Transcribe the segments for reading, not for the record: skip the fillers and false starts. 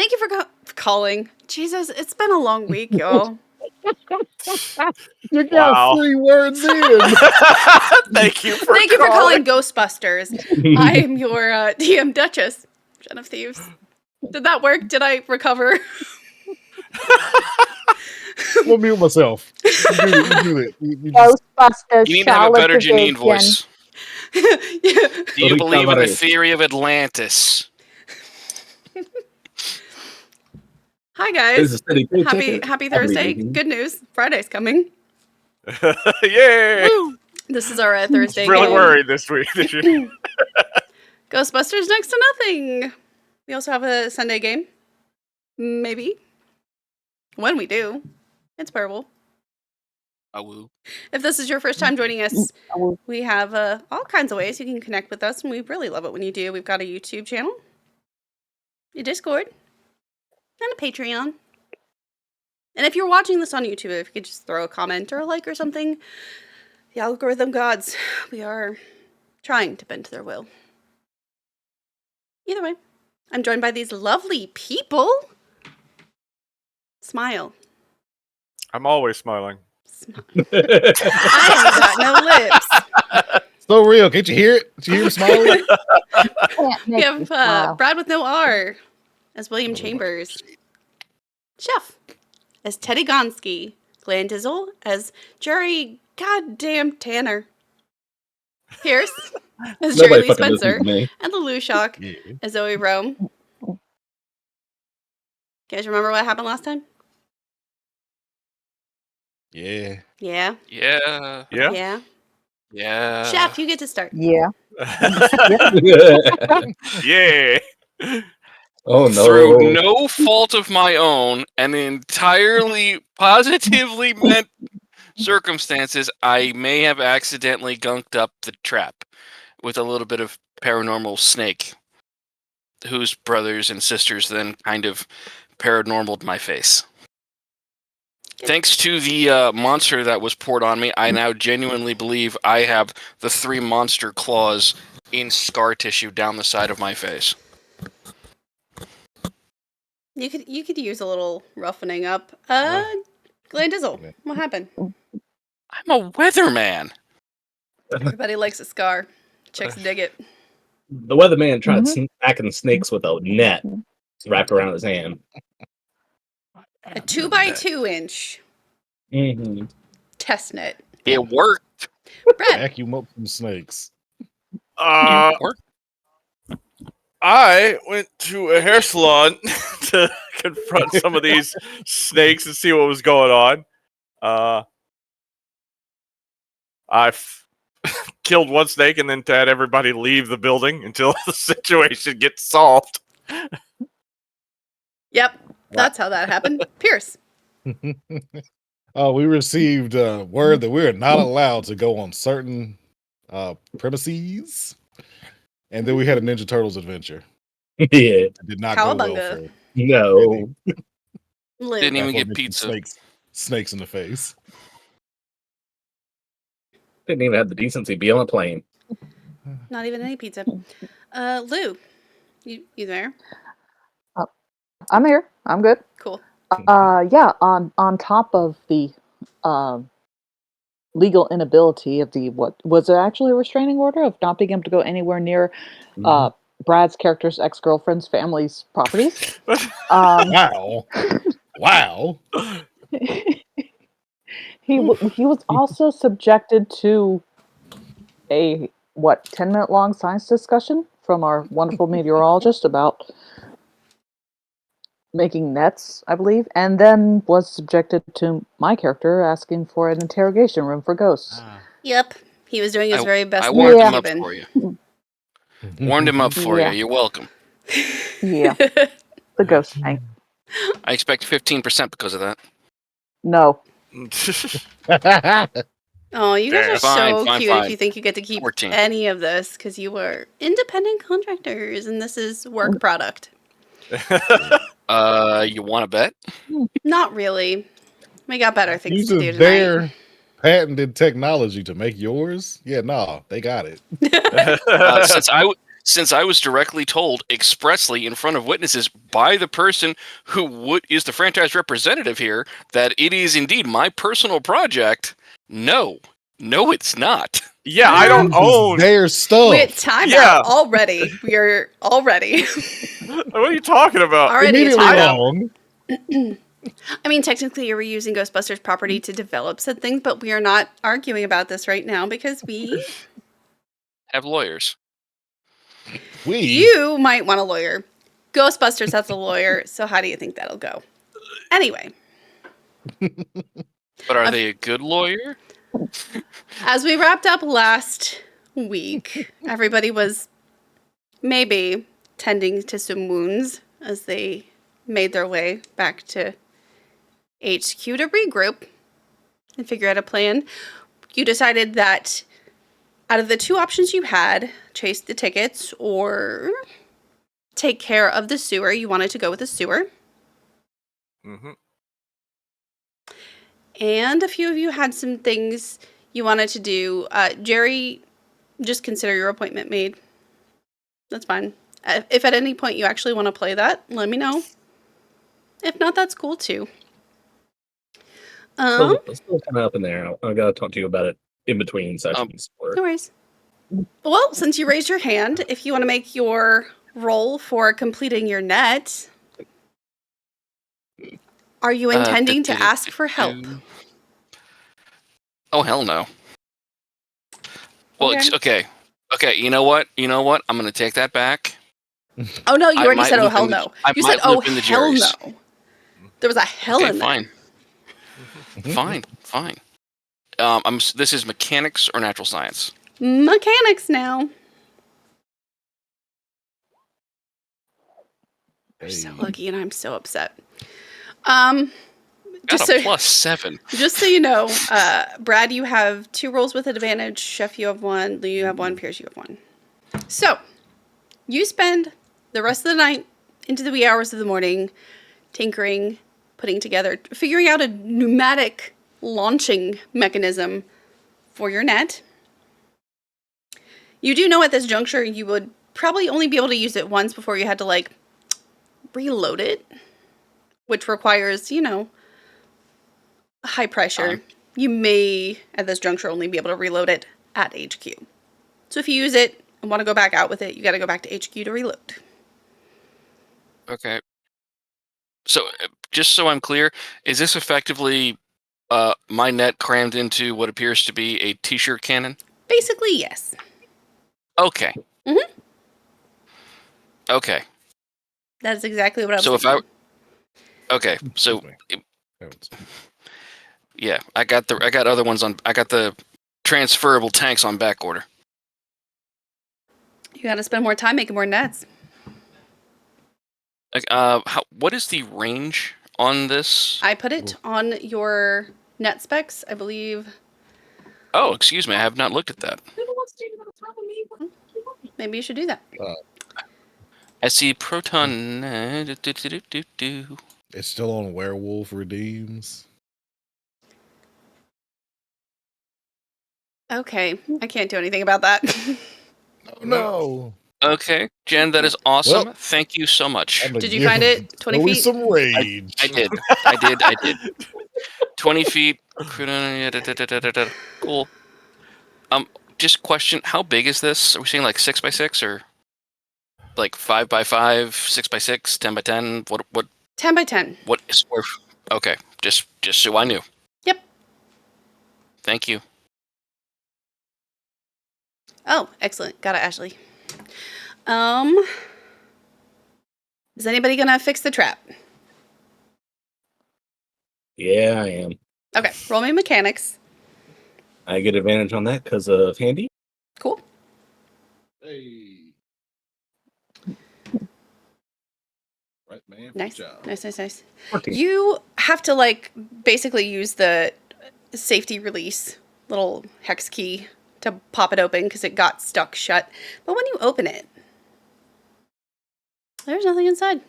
Thank you for calling. Jesus, it's been a long week, y'all. You got 3 words in. Thank you for calling Ghostbusters. I am your DM Duchess, JenOfThieves. Did that work? Did I recover? I'll mute myself. You do it. Ghostbusters. You need to have a better Janine voice. Do you believe in the theory of Atlantis? Hi guys. Happy Thursday. Good news. Friday's coming. Yay! Woo. This is our Thursday really game. worried this week. Ghostbusters next to nothing. We also have a Sunday game. Maybe. When we do. It's purple. If this is your first time joining us, we have all kinds of ways you can connect with us, and we really love it when you do. We've got a YouTube channel, a Discord, and a Patreon. And if you're watching this on YouTube, if you could just throw a comment or a like or something, the algorithm gods, we are trying to bend to their will. Either way, I'm joined by these lovely people. Smile. I'm always smiling. I haven't got no lips. So real. Can't you hear it? Did you hear him smiling? We have Brad with no R as William Chambers. Chef as Teddy Gonski. Glenn Dizzle as Jerry Goddamn Tanner. Pierce as Jerry Lee Spencer. And Lulu Shock as Zoe Rome. You guys remember what happened last time? Yeah. Yeah. Yeah. Yeah. Yeah. Yeah. Chef, you get to start. Yeah. Yeah. Oh no. Through no fault of my own and entirely positively meant circumstances, I may have accidentally gunked up the trap with a little bit of paranormal snake, whose brothers and sisters then kind of paranormaled my face. Thanks to the monster that was poured on me, I now genuinely believe I have the 3 monster claws in scar tissue down the side of my face. You could use a little roughening up. Glandizzle, what happened? I'm a weatherman. Everybody likes a scar. Chicks dig it. The weatherman tried smacking snakes with a net wrapped around his hand. A 2x2 inch test net. It worked. Brett. Vacuum up some snakes. I went to a hair salon to confront some of these snakes and see what was going on. I've killed one snake and then had everybody leave the building until the situation gets solved. Yep, that's how that happened. Pierce. We received word that we're not allowed to go on certain premises. And then we had a Ninja Turtles adventure. Yeah. It did not go well for No. Didn't even get pizza. Snakes in the face. Didn't even have the decency to be on a plane. Not even any pizza. Lou, you there? I'm here. I'm good. Cool. Yeah, on top of the legal inability of the, what was it actually a restraining order of not being able to go anywhere near Brad's character's ex-girlfriend's family's properties. Wow. He was also subjected to a 10-minute long science discussion from our wonderful meteorologist about making nets, I believe, and then was subjected to my character asking for an interrogation room for ghosts. Yep, he was doing his very best. I warmed him up for you. Warmed him up for you. You're welcome. Yeah, the ghost tank. I expect 15% because of that. No. Oh, you guys are so cute fine. if you think you get to keep 14. any of this, because you were independent contractors, and this is work product. You want to bet? Not really. We got better things to do Using tonight. their patented technology to make yours? Yeah, no, they got it. since I was directly told expressly in front of witnesses by the person who is the franchise representative here that it is indeed my personal project, no, it's not. Yeah, I don't own. Their stuff. Wait, time Yeah. out already. We are already. What are you talking about? Already a Immediately timeout. wrong. I mean, technically, you're using Ghostbusters property to develop said things, but we are not arguing about this right now because we. Have lawyers. You might want a lawyer. Ghostbusters has a lawyer, so how do you think that'll go? Anyway. But are they a good lawyer? As we wrapped up last week, everybody was maybe tending to some wounds as they made their way back to HQ to regroup and figure out a plan. You decided that out of the two options you had, chase the tickets or take care of the sewer, you wanted to go with the sewer. Mm-hmm. And a few of you had some things you wanted to do. Jerry, just consider your appointment made. That's fine. If at any point you actually want to play that, let me know. If not, that's cool too. It's still kind of up in there. I gotta talk to you about it in between sessions. No worries. Well, since you raised your hand, if you want to make your roll for completing your net, are you intending to ask for help? Oh, hell no. Well, okay. You know what? I'm going to take that back. Oh, no, you I already might said, oh, loop hell in the- no. I You might said, oh, loop in the hell Jerry's. no. There was a hell in there. Fine. This is mechanics or natural science? Mechanics now. You're so lucky, and I'm so upset. Got a +7. Just so you know, Brad, you have 2 rolls with advantage. Chef, you have 1. Lou, you have 1. Pierce, you have 1. So, you spend the rest of the night into the wee hours of the morning tinkering, putting together, figuring out a pneumatic launching mechanism for your net. You do know at this juncture you would probably only be able to use it once before you had to, reload it, which requires, high pressure. You may, at this juncture, only be able to reload it at HQ. So if you use it and want to go back out with it, you got to go back to HQ to reload. Okay. So, just so I'm clear, is this effectively my net crammed into what appears to be a t-shirt cannon? Basically, yes. Okay. Mm-hmm. Okay. That is exactly what I was So thinking. Okay, so yeah, I got other ones on. I got the transferable tanks on back order. You got to spend more time making more nets. What is the range on this? I put it on your net specs, I believe. Oh, excuse me, I have not looked at that. Maybe you should do that. I see proton. It's still on Werewolf Redeems. Okay, I can't do anything about that. Oh, no. Okay, Jen, that is awesome. Well, Thank you so much. Did you find it? 20 feet? Some rage. I did. 20 feet. Cool. Just question: how big is this? Are we saying 6x6 or 5x5, 6x6, 10x10? What? 10 by 10. What square? Okay, just so I knew. Yep. Thank you. Oh, excellent. Got it, Ashley. Is anybody gonna fix the trap? Yeah, I am. Okay, roll me mechanics. I get advantage on that because of handy. Cool. Hey. Right, man. Nice. Good job. Nice. 14. You have to basically use the safety release little hex key to pop it open because it got stuck shut. But when you open it, there's nothing inside.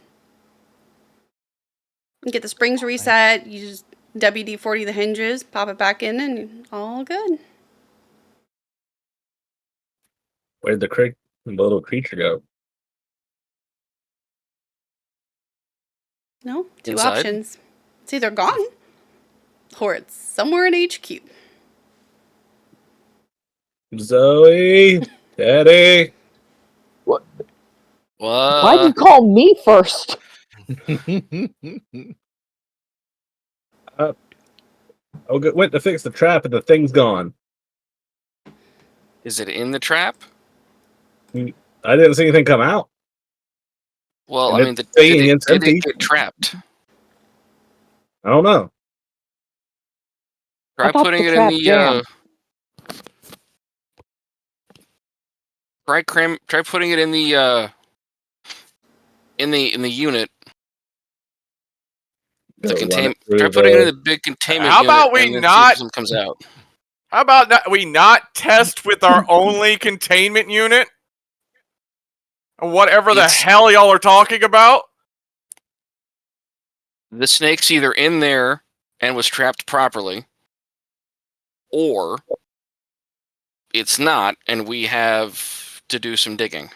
You get the springs reset, you just WD-40 the hinges, pop it back in, and all good. Where'd the The little creature go? No, two Inside? options. It's either gone or it's somewhere in HQ. Zoe, Teddy. Why'd you What? call me first? Went to fix the trap and the thing's gone. Is it in the trap? I didn't see anything come out. Well, And I mean, it's saying it's did it empty. get trapped? I don't know. Try thought putting the it in trap the jammed. try putting it in the unit. The Go run it try through putting it in the big containment How unit about we and then see if not- something comes out. How about we not test with our only containment unit? Whatever the It's- hell y'all are talking about? The snake's either in there and was trapped properly, or it's not, and we have to do some digging.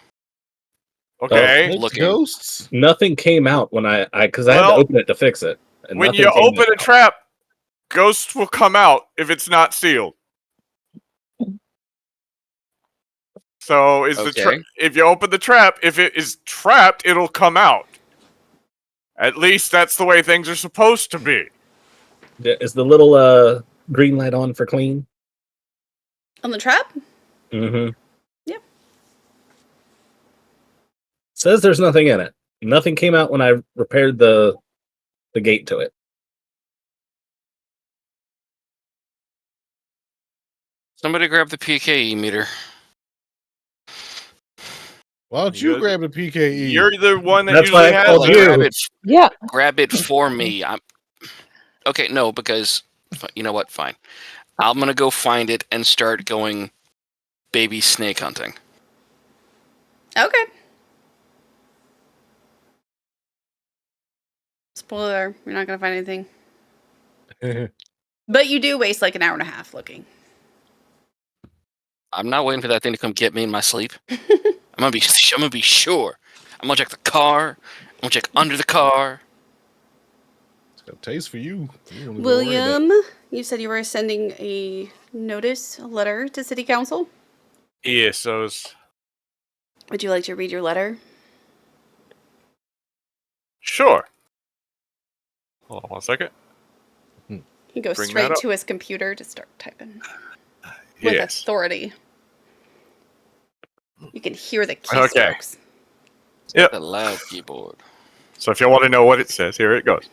Okay. Looking. Ghosts? Nothing came out when I because I had to Well, open it to fix it. And when nothing you came open a out. trap, ghosts will come out if it's not sealed. So Okay. if you open the trap, if it is trapped, it'll come out. At least that's the way things are supposed to be. Is the little green light on for clean? On the trap? Mm-hmm. Yep. Says there's nothing in it. Nothing came out when I repaired the gate to it. Somebody grab the PKE meter. Why don't You you guys- grab the PKE? You're the one that That's why usually I has called it. you. Yeah. Grab it for me. Okay, no, because you know what? Fine. I'm gonna go find it and start going baby snake hunting. Okay. Spoiler, you're not going to find anything. But you do waste like an hour and a half looking. I'm not waiting for that thing to come get me in my sleep. I'm gonna be sure. I'm gonna check the car. I'm gonna check under the car. It's got a taste for you. You wanna go William, you said you were sending a letter to City Council. Yes, Would you like to read your letter? sure. Hold on one second. He goes Bring that straight up. to his computer to start typing. With Yes. authority. You can hear the Okay. keystrokes. Yep. The loud keyboard. So if you want to know what it says, here it goes.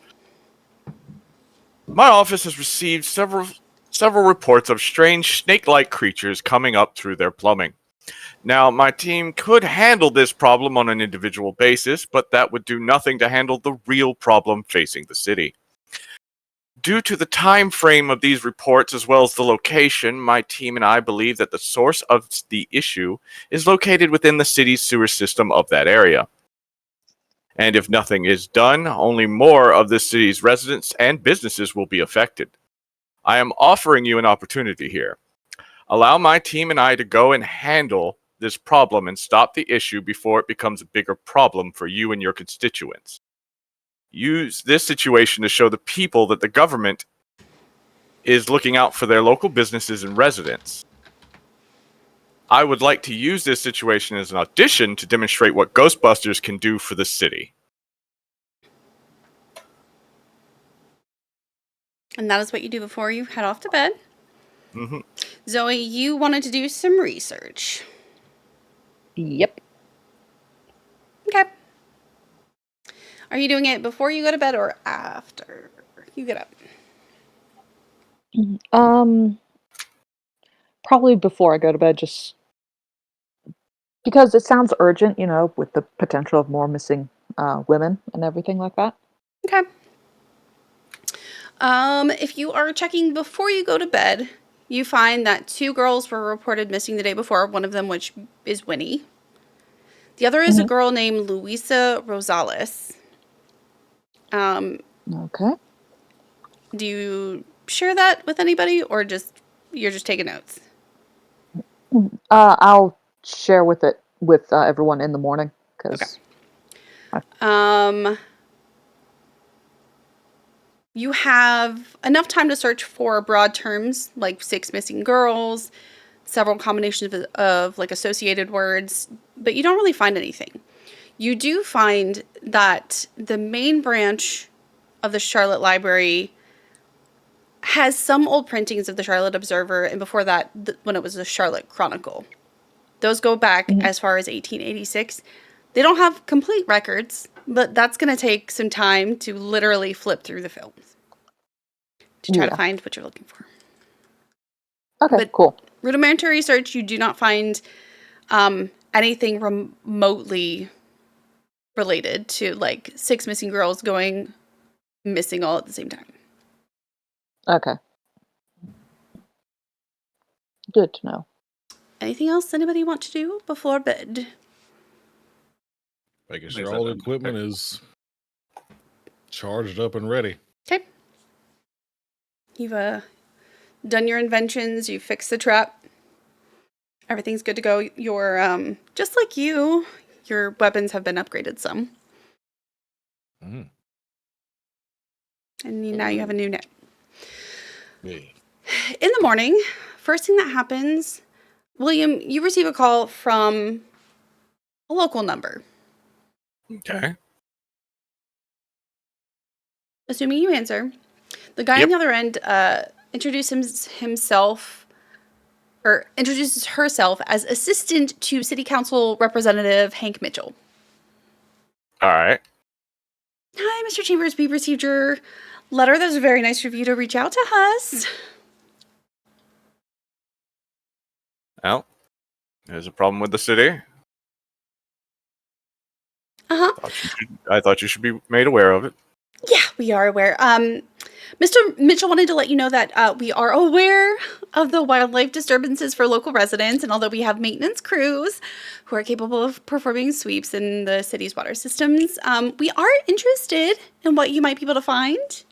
My office has received several reports of strange snake-like creatures coming up through their plumbing. Now, my team could handle this problem on an individual basis, but that would do nothing to handle the real problem facing the city. Due to the time frame of these reports as well as the location, my team and I believe that the source of the issue is located within the city's sewer system of that area. And if nothing is done, only more of the city's residents and businesses will be affected. I am offering you an opportunity here. Allow my team and I to go and handle this problem and stop the issue before it becomes a bigger problem for you and your constituents. Use this situation to show the people that the government is looking out for their local businesses and residents. I would like to use this situation as an audition to demonstrate what Ghostbusters can do for the city. And that is what you do before you head off to bed. Mm-hmm. Zoe, you wanted to do some research. Yep. Okay. Are you doing it before you go to bed or after you get up? Probably before I go to bed, just because it sounds urgent, with the potential of more missing women and everything like that. Okay. If you are checking before you go to bed, you find that 2 girls were reported missing the day before, one of them which is Winnie. The other is a girl named Luisa Rosales. Okay. Do you share that with anybody or you're just taking notes? I'll share with it with everyone in the morning. Cause you have enough time to search for broad terms like 6 missing girls, several combinations of like associated words, but you don't really find anything. You do find that the main branch of the Charlotte Library has some old printings of the Charlotte Observer, and before that, when it was the Charlotte Chronicle. Those go back as far as 1886. They don't have complete records, but that's going to take some time to literally flip through the films to try to find what you're looking for. Okay, but cool. Rudimentary research, you do not find anything remotely related to like 6 missing girls going missing all at the same time. Okay. Good to know. Anything else anybody want to do before bed? Making sure all the equipment is charged up and ready. Okay. You've done your inventions. You've fixed the trap. Everything's good to go. Your just like you, your weapons have been upgraded some. Mm. And now you have a new net. Yeah. In the morning, first thing that happens, William, you receive a call from a local number. Okay. Assuming you answer, the guy on the other end introduces herself as assistant to City Council Representative Hank Mitchell. All right. Hi, Mr. Chambers. We received your letter. That was very nice of you to reach out to us. Well, there's a problem with the city. I thought you should be made aware of it. Yeah, we are aware. Mr. Mitchell wanted to let you know that we are aware of the wildlife disturbances for local residents, and although we have maintenance crews who are capable of performing sweeps in the city's water systems, we are interested in what you might be able to find.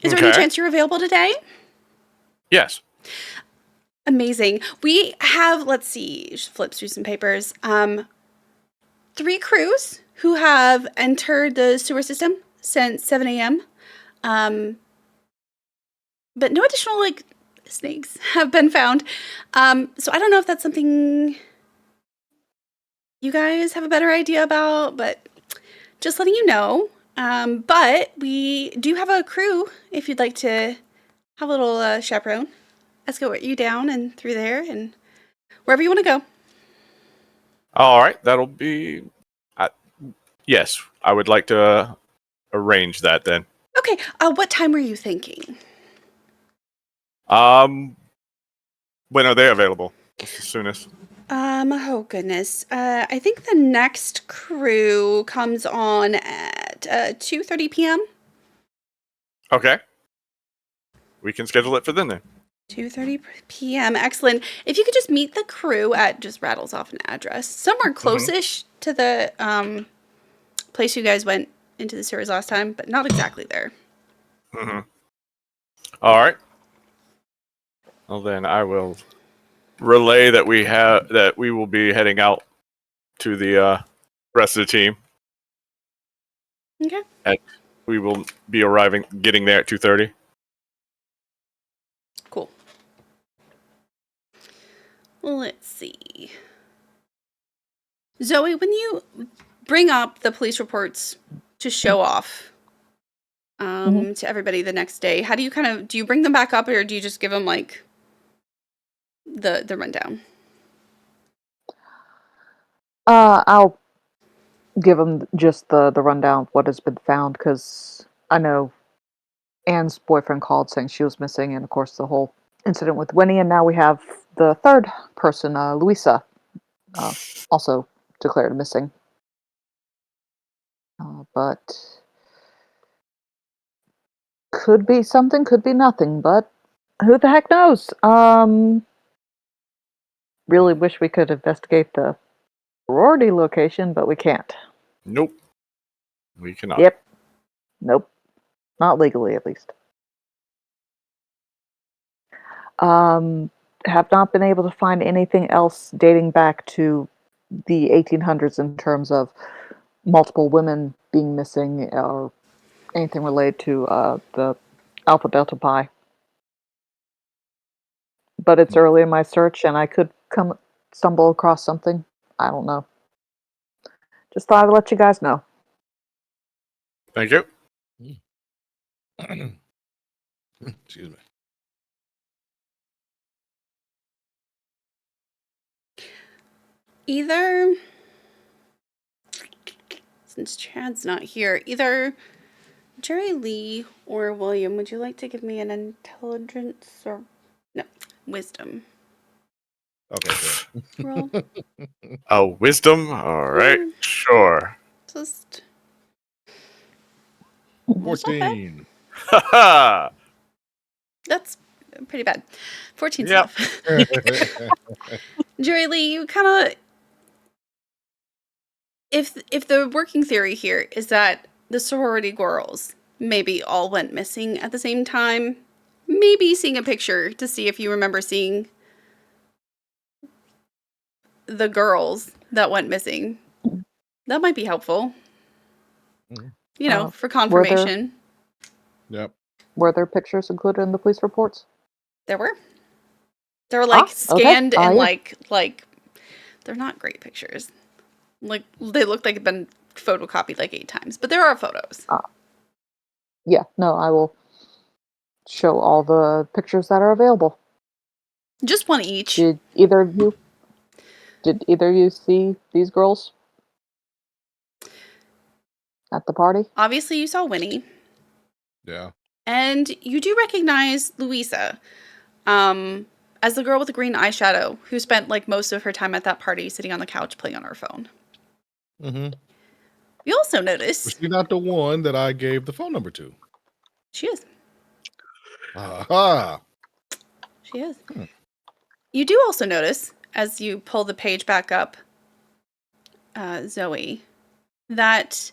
Is there any chance you're available today? Yes. Amazing. We have, let's see, just flip through some papers. 3 crews who have entered the sewer system since 7 a.m. But no additional, snakes have been found. So I don't know if that's something you guys have a better idea about, but just letting you know. But we do have a crew if you'd like to have a little chaperone. Escort you down and through there and wherever you want to go. All right. That'll be... yes, I would like to arrange that then. Okay. What time were you thinking? When are they available? What's the soonest? Oh goodness. I think the next crew comes on at 2:30 p.m. Okay. We can schedule it for then. 2:30 p.m. Excellent. If you could just meet the crew at, just rattles off an address, somewhere close-ish to the place you guys went into the sewers last time, but not exactly there. Mm-hmm. All right. Well, then I will relay that we will be heading out to the rest of the team. Okay. We will be getting there at 2:30. Cool. Let's see. Zoe, when you bring up the police reports to show off to everybody the next day, how do you do you bring them back up, or do you just give them the rundown? I'll give them just the rundown of what has been found, because I know Anne's boyfriend called saying she was missing, and of course the whole incident with Winnie, and now we have the third person, Louisa, also declared missing. But could be something, could be nothing, but who the heck knows? Really wish we could investigate the sorority location, but we can't. Nope. We cannot. Yep. Nope. Not legally, at least. Have not been able to find anything else dating back to the 1800s in terms of multiple women being missing or anything related to the Alpha Delta Pi. But it's early in my search, and I could stumble across something. I don't know. Just thought I'd let you guys know. Thank you. Excuse me. Either, since Chad's not here, either Jerry Lee or William, would you like to give me an intelligence or no wisdom? Okay, sure. Roll. Oh, wisdom? Alright, Yeah. sure. Just 14. Haha! that's pretty bad. 14's Yep. enough. Jerry Lee, you kind of, if the working theory here is that the sorority girls maybe all went missing at the same time, maybe seeing a picture to see if you remember seeing the girls that went missing, that might be helpful. You know, for confirmation. Yep. Were there pictures included in the police reports? There were. They were like scanned and yeah. like they're not great pictures. Like they look like they've been photocopied like 8 times, but there are photos. Yeah, no, I will show all the pictures that are available. Just one each. Did either of you see these girls at the party? Obviously, you saw Winnie. Yeah. And you do recognize Louisa as the girl with the green eyeshadow who spent like most of her time at that party sitting on the couch playing on her phone. Mm-hmm. You also notice... Was she not the one that I gave the phone number to? She is. Aha! She is. You do also notice, as you pull the page back up, Zoe, that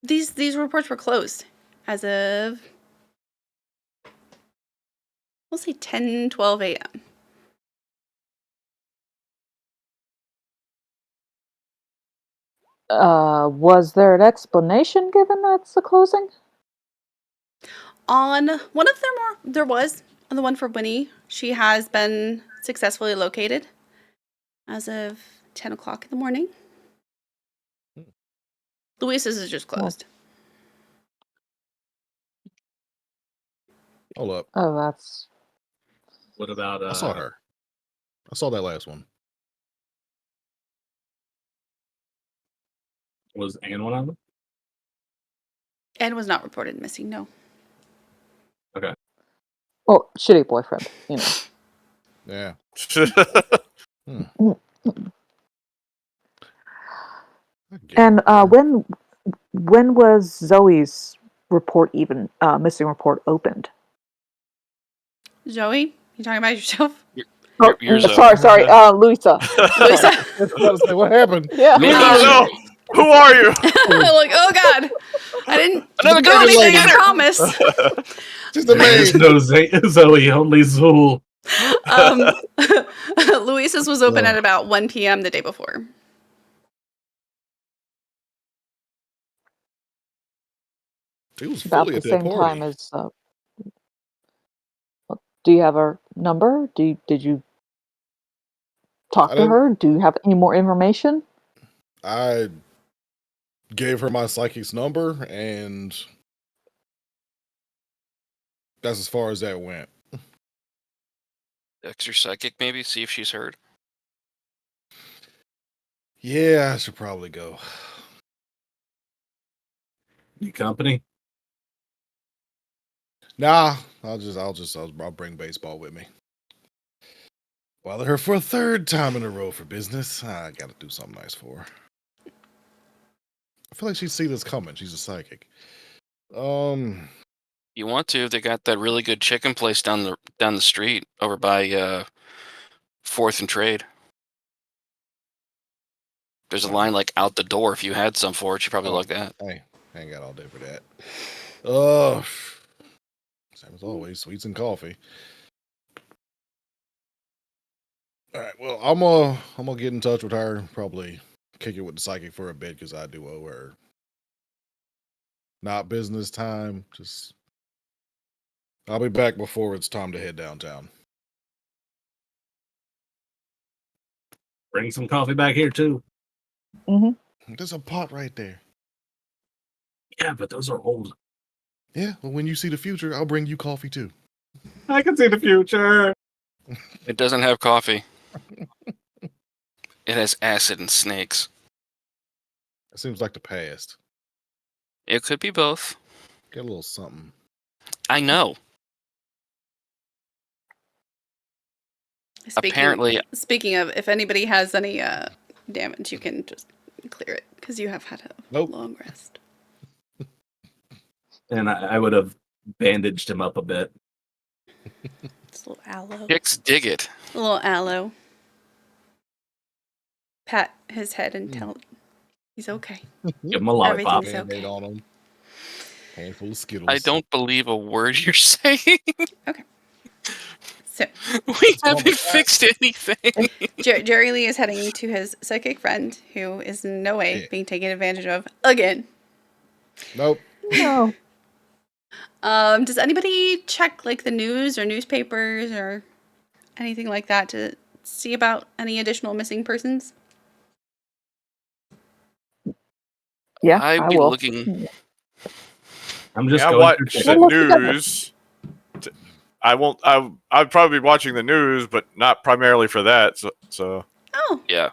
these reports were closed as of, we'll say 10, 12 a.m. Was there an explanation given that's the closing? On one of them, there was. On the one for Winnie, she has been successfully located as of 10 o'clock in the morning. Louisa's is just closed. Hold up. Oh, that's... What about I saw her. I saw that last one. Was Anne one of them? And was not reported missing, no. Okay. Well, shitty boyfriend, you know. Yeah. And when was Zoe's report even missing report opened? Zoe, you talking about yourself? You're Sorry, Louisa. Louisa. I was about to say, what happened? Yeah. No! Who are you? Like, oh god, I didn't Another do girl anything, lady. I promise. She's the There's maid. no Zoe, only Zool. Louisa's was open at about 1 p.m. the day before. He was About fully the at that same party. time as... do you have her number? Did you talk to her? Do you have any more information? I gave her my psychic's number, and that's as far as that went. Text your psychic, maybe see if she's heard. Yeah, I should probably go. New company? Nah, I'll bring baseball with me. Bother her for a 3rd time in a row for business. I gotta do something nice for her. I feel like she'd see this coming. She's a psychic. You want to? They got that really good chicken place down the street over by 4th and Trade. There's a line like out the door. If you had some for it, you probably like that. Hey, I ain't got all day for that. Oh, same as always, sweets and coffee. All right. Well, I'm gonna get in touch with her. Probably kick it with the psychic for a bit because I do owe her. Not business time. Just I'll be back before it's time to head downtown. Bring some coffee back here too. There's a pot right there. Yeah, but those are old. Yeah. Well, when you see the future, I'll bring you coffee too. I can see the future. It doesn't have coffee. It has acid and snakes. It seems like the past. It could be both. Get a little something. I know. Speaking of, if anybody has any damage, you can just clear it because you have had a long rest. And I would have bandaged him up a bit. Just a little aloe. Chicks dig it. A little aloe. Pat his head and tell him he's okay. Give him a lollipop. Everything's okay. On him. Handful of Skittles. I don't believe a word you're saying. Okay. So we haven't fixed anything. Jerry Lee is heading to his psychic friend, who is in no way being taken advantage of again. Nope. No. Does anybody check like the news or newspapers or anything like that to see about any additional missing persons? Yeah, I'd I be will. looking. I'm just I going watch through the news. I won't. I'd probably be watching the news, but not primarily for that. So. Oh. Yeah.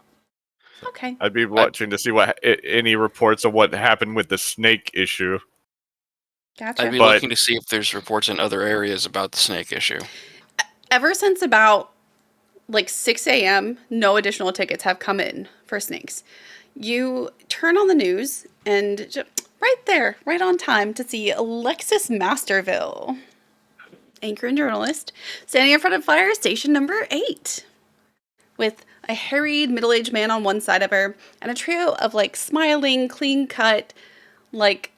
Okay. I'd be watching to see what any reports of what happened with the snake issue. Gotcha. I'd be looking to see if there's reports in other areas about the snake issue. Ever since about like 6 a.m., no additional tickets have come in for snakes. You turn on the news and right there, right on time to see Alexis Masterville, anchor and journalist, standing in front of fire station number 8 with a harried middle-aged man on one side of her and a trio of like smiling, clean-cut, like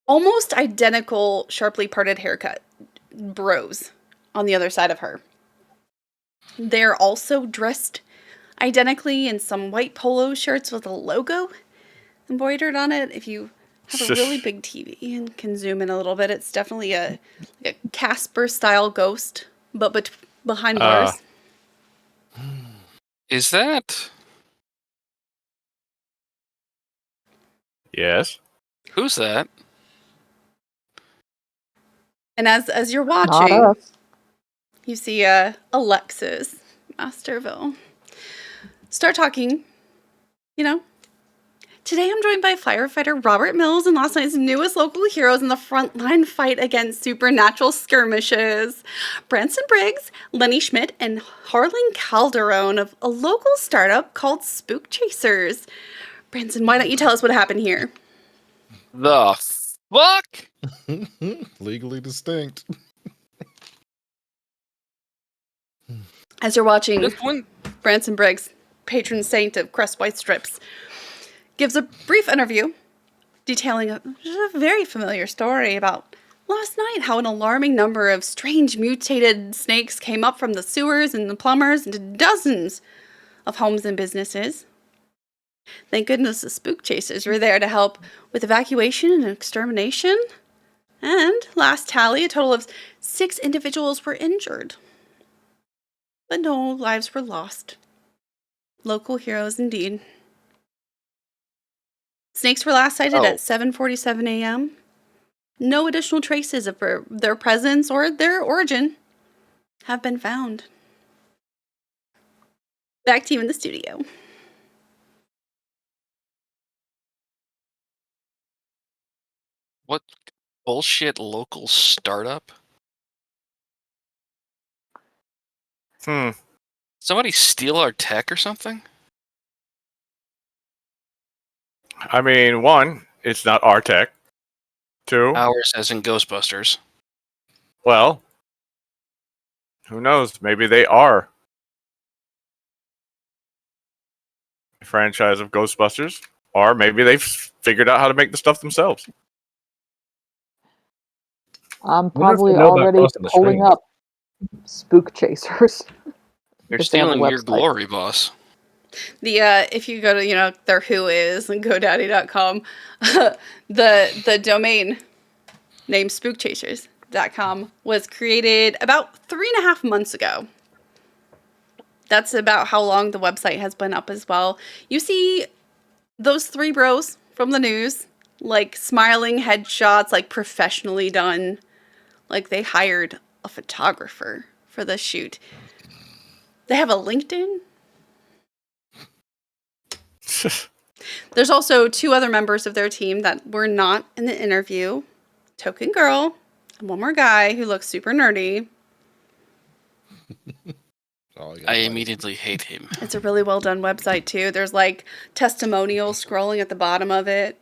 almost identical, sharply parted haircut bros on the other side of her. They're also dressed identically in some white polo shirts with a logo embroidered on it. If you have a really big TV and can zoom in a little bit, it's definitely a Casper-style ghost, but behind bars. Is that? Yes. Who's that? And as you're Not watching, us. you see Alexis Masterville start talking, you know. Today I'm joined by firefighter Robert Mills and last night's newest local heroes in the frontline fight against supernatural skirmishes. Branson Briggs, Lenny Schmidt, and Harlan Calderon of a local startup called Spook Chasers. Branson, why don't you tell us what happened here? The fuck? Legally distinct. As you're watching, Branson Briggs, patron saint of Crest White Strips, gives a brief interview detailing a very familiar story about last night, how an alarming number of strange mutated snakes came up from the sewers and the plumbers into dozens of homes and businesses. Thank goodness the Spook Chasers were there to help with evacuation and extermination. And last tally, a total of 6 individuals were injured. But no lives were lost. Local heroes indeed. Snakes were last sighted at 7:47 a.m. No additional traces of their presence or their origin have been found. Back to you in the studio. What bullshit local startup? Somebody steal our tech or something? I mean, 1, it's not our tech. 2, Ours as in Ghostbusters. well, who knows? Maybe they are a franchise of Ghostbusters, or maybe they've figured out how to make the stuff themselves. I'm Wonder if they probably know about already crossing the pulling streams. up Spook Chasers. You're if they have a stealing your website. glory, boss. The if you go to their Who is and GoDaddy.com, the domain name SpookChasers.com was created about 3.5 months ago. That's about how long the website has been up as well. You see those three bros from the news, like smiling headshots, like professionally done. Like they hired a photographer for the shoot. They have a LinkedIn. There's also 2 other members of their team that were not in the interview. Token girl and one more guy who looks super nerdy. I immediately hate him. It's a really well done website too. There's like testimonials scrolling at the bottom of it.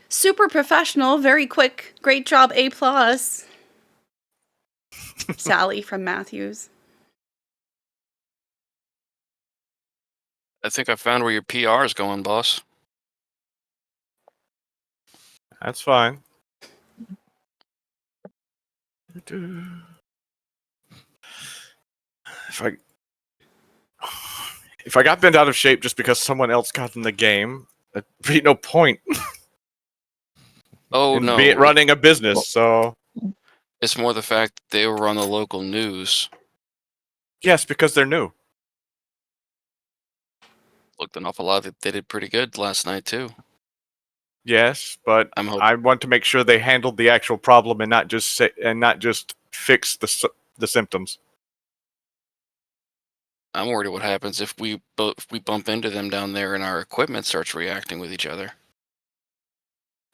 Super professional, very quick, great job, A+. Sally from Matthews. I think I found where your PR is going, boss. That's fine. If I got bent out of shape just because someone else got in the game, there'd be no point. Oh, in no. running a business, so... It's more the fact that they were on the local news. Yes, because they're new. Looked an awful lot. They did pretty good last night, too. Yes, but I want to make sure they handled the actual problem and not just fix the symptoms. I'm worried what happens if we bump into them down there and our equipment starts reacting with each other.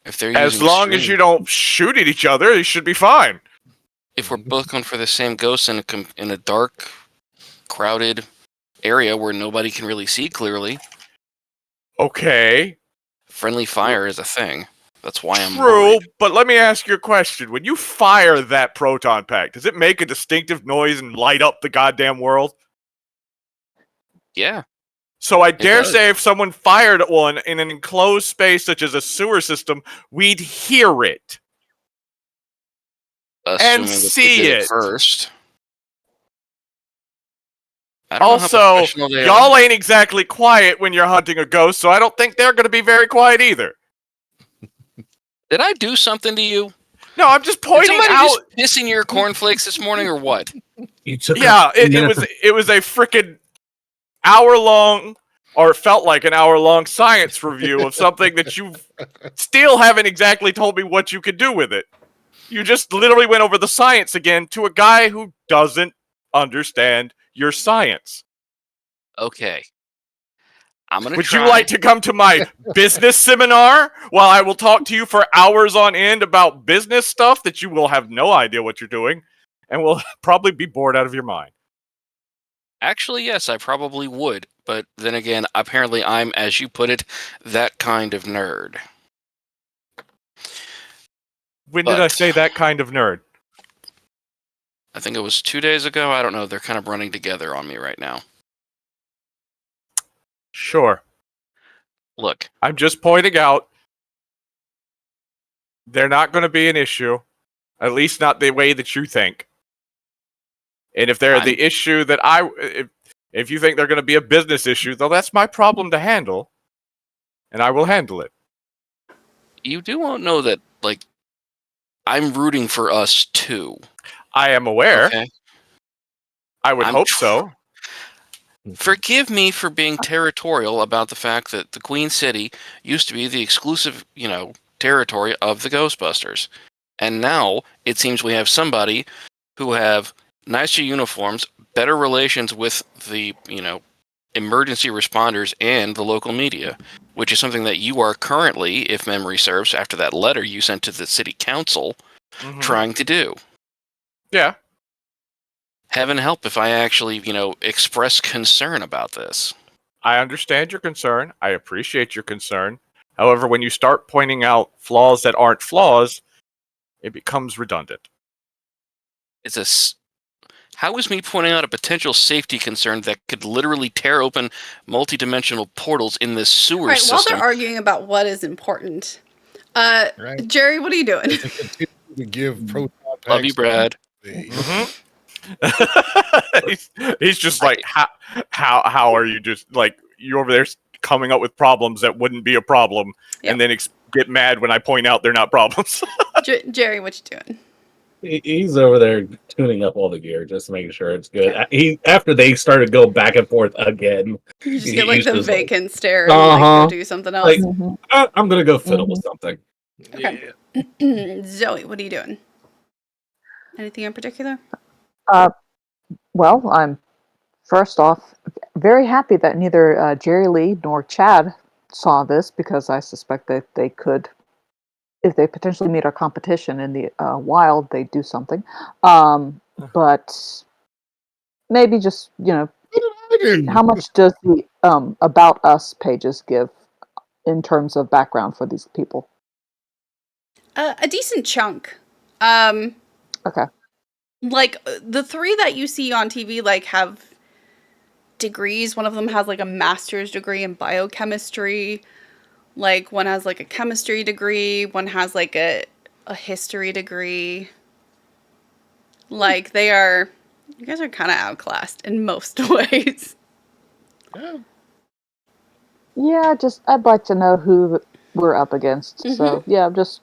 If they're as long as you don't shoot at each other, you should be fine. If we're both going for the same ghost in a dark, crowded area where nobody can really see clearly. Okay. Friendly fire is a thing. That's why I'm True, worried. But let me ask you a question. When you fire that proton pack, does it make a distinctive noise and light up the goddamn world? Yeah. So I dare say if someone fired one in an enclosed space such as a sewer system, we'd hear it. Assuming and see it it first. Also, y'all ain't exactly quiet when you're hunting a ghost, so I don't think they're going to be very quiet either. Did I do something to you? No, I'm just pointing out. Just pissing your cornflakes this morning, or what? You took it was a freaking hour-long, or it felt like an hour-long science review of something that you still haven't exactly told me what you could do with it. You just literally went over the science again to a guy who doesn't understand your science. Okay. I'm gonna Would you like to come to my business seminar while I will talk to you for hours on end about business stuff that you will have no idea what you're doing and will probably be bored out of your mind? Actually, yes, I probably would. But then again, apparently I'm, as you put it, that kind of nerd. When did I say that kind of nerd? I think it was 2 days ago. I don't know. They're kind of running together on me right now. Sure. Look. I'm just pointing out they're not going to be an issue. At least not the way that you think. And if they're the issue that if you think they're going to be a business issue, though, that's my problem to handle. And I will handle it. You do won't know that, like, I'm rooting for us too. I am aware. Okay. I would hope so. Forgive me for being territorial about the fact that the Queen City used to be the exclusive, territory of the Ghostbusters. And now it seems we have somebody who have nicer uniforms, better relations with the, emergency responders and the local media, which is something that you are currently, if memory serves, after that letter you sent to the city council, trying to do. Yeah. Heaven help if I actually, express concern about this. I understand your concern. I appreciate your concern. However, when you start pointing out flaws that aren't flaws, it becomes redundant. How is me pointing out a potential safety concern that could literally tear open multi-dimensional portals in this sewer system? While they're arguing about what is important, Jerry, what are you doing? To give proton packs. Love you, Brad. he's just like, how are you just like you over there coming up with problems that wouldn't be a problem, and then get mad when I point out they're not problems. Jerry, what you doing? He's over there tuning up all the gear, just making sure it's good. After they started going back and forth again, You just get like the vacant stare and go do something else. Like, I'm gonna go fiddle with something. Okay. Zoe, what are you doing? Anything in particular? Well, I'm first off very happy that neither Jerry Lee nor Chad saw this, because I suspect that they could, if they potentially meet our competition in the wild, they'd do something. But maybe just, how much does the About Us pages give in terms of background for these people? A decent chunk. Okay. Like the three that you see on TV, like have degrees. One of them has like a master's degree in biochemistry. Like one has like a chemistry degree. One has like a history degree. Like you guys are kind of outclassed in most ways. Yeah, I'd like to know who we're up against. Mm-hmm. So yeah, I'm just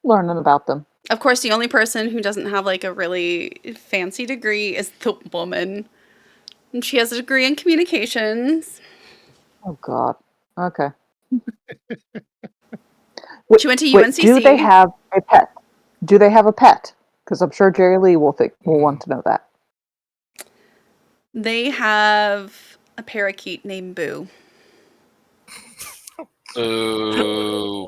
learning about them. Of course, the only person who doesn't have like a really fancy degree is the woman. And she has a degree in communications. Oh God. Okay. She went to UNCC. Do they have a pet? Do they have a pet? Because I'm sure Jerry Lee will want to know that. They have a parakeet named Boo. Ooh.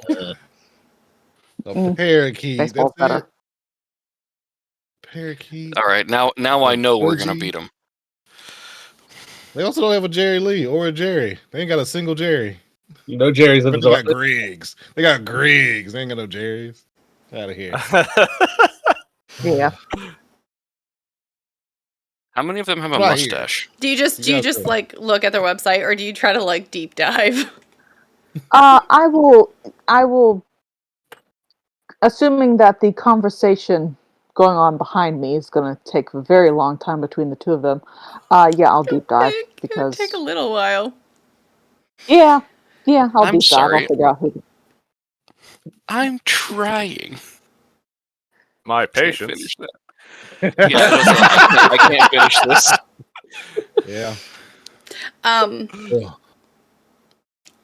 A parakeet. Baseball's That's better. it. Parakeet. All right, now I know we're gonna beat them. They also don't have a Jerry Lee or a Jerry. They ain't got a single Jerry. Jerry's. They got Griggs. They got Griggs. They ain't got no Jerrys. Out of here. Yeah. How many of them have a mustache? Do you just like look at their website, or do you try to like deep dive? I will, assuming that the conversation going on behind me is going to take a very long time between the two of them. Yeah, I'll deep dive, because it'll take a little while. Yeah, I'll deep dive. Sorry. I'll figure out who. I'm trying. My patience. Finish that. Yeah, I can't finish this. Yeah.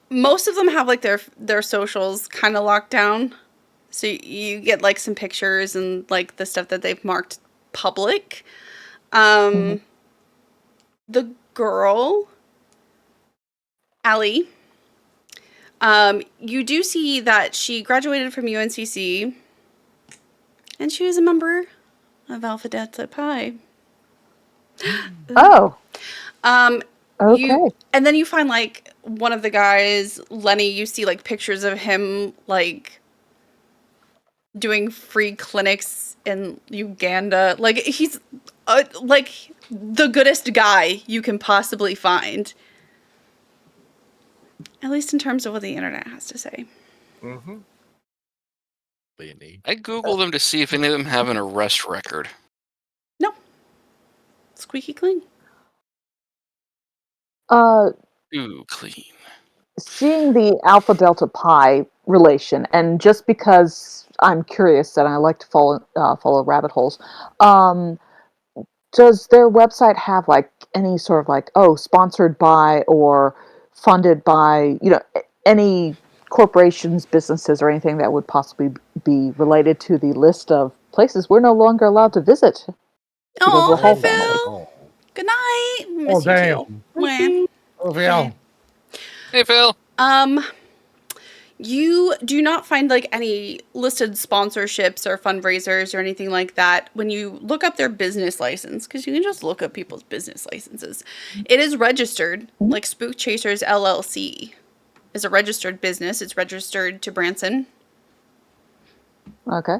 Most of them have like their socials kind of locked down, so you get like some pictures and like the stuff that they've marked public. The girl, Allie, you do see that she graduated from UNCC, and she was a member of Alpha Delta Pi. Oh. Okay. And then you find like one of the guys, Lenny, you see like pictures of him like doing free clinics in Uganda. Like he's like the goodest guy you can possibly find. At least in terms of what the internet has to say. Mm-hmm. I Googled them to see if any of them have an arrest record. No. Squeaky clean. Ooh, clean. Seeing the Alpha Delta Pi relation, and just because I'm curious and I like to follow rabbit holes, does their website have like any sort of like, sponsored by or funded by, any corporations, businesses, or anything that would possibly be related to the list of places we're no longer allowed to visit? Oh, hi, Phil. Good night. Miss you too. Oh, Phil. Hey, Phil. You do not find like any listed sponsorships or fundraisers or anything like that when you look up their business license, because you can just look up people's business licenses. It is registered, like Spook Chasers LLC is a registered business. It's registered to Branson. Okay.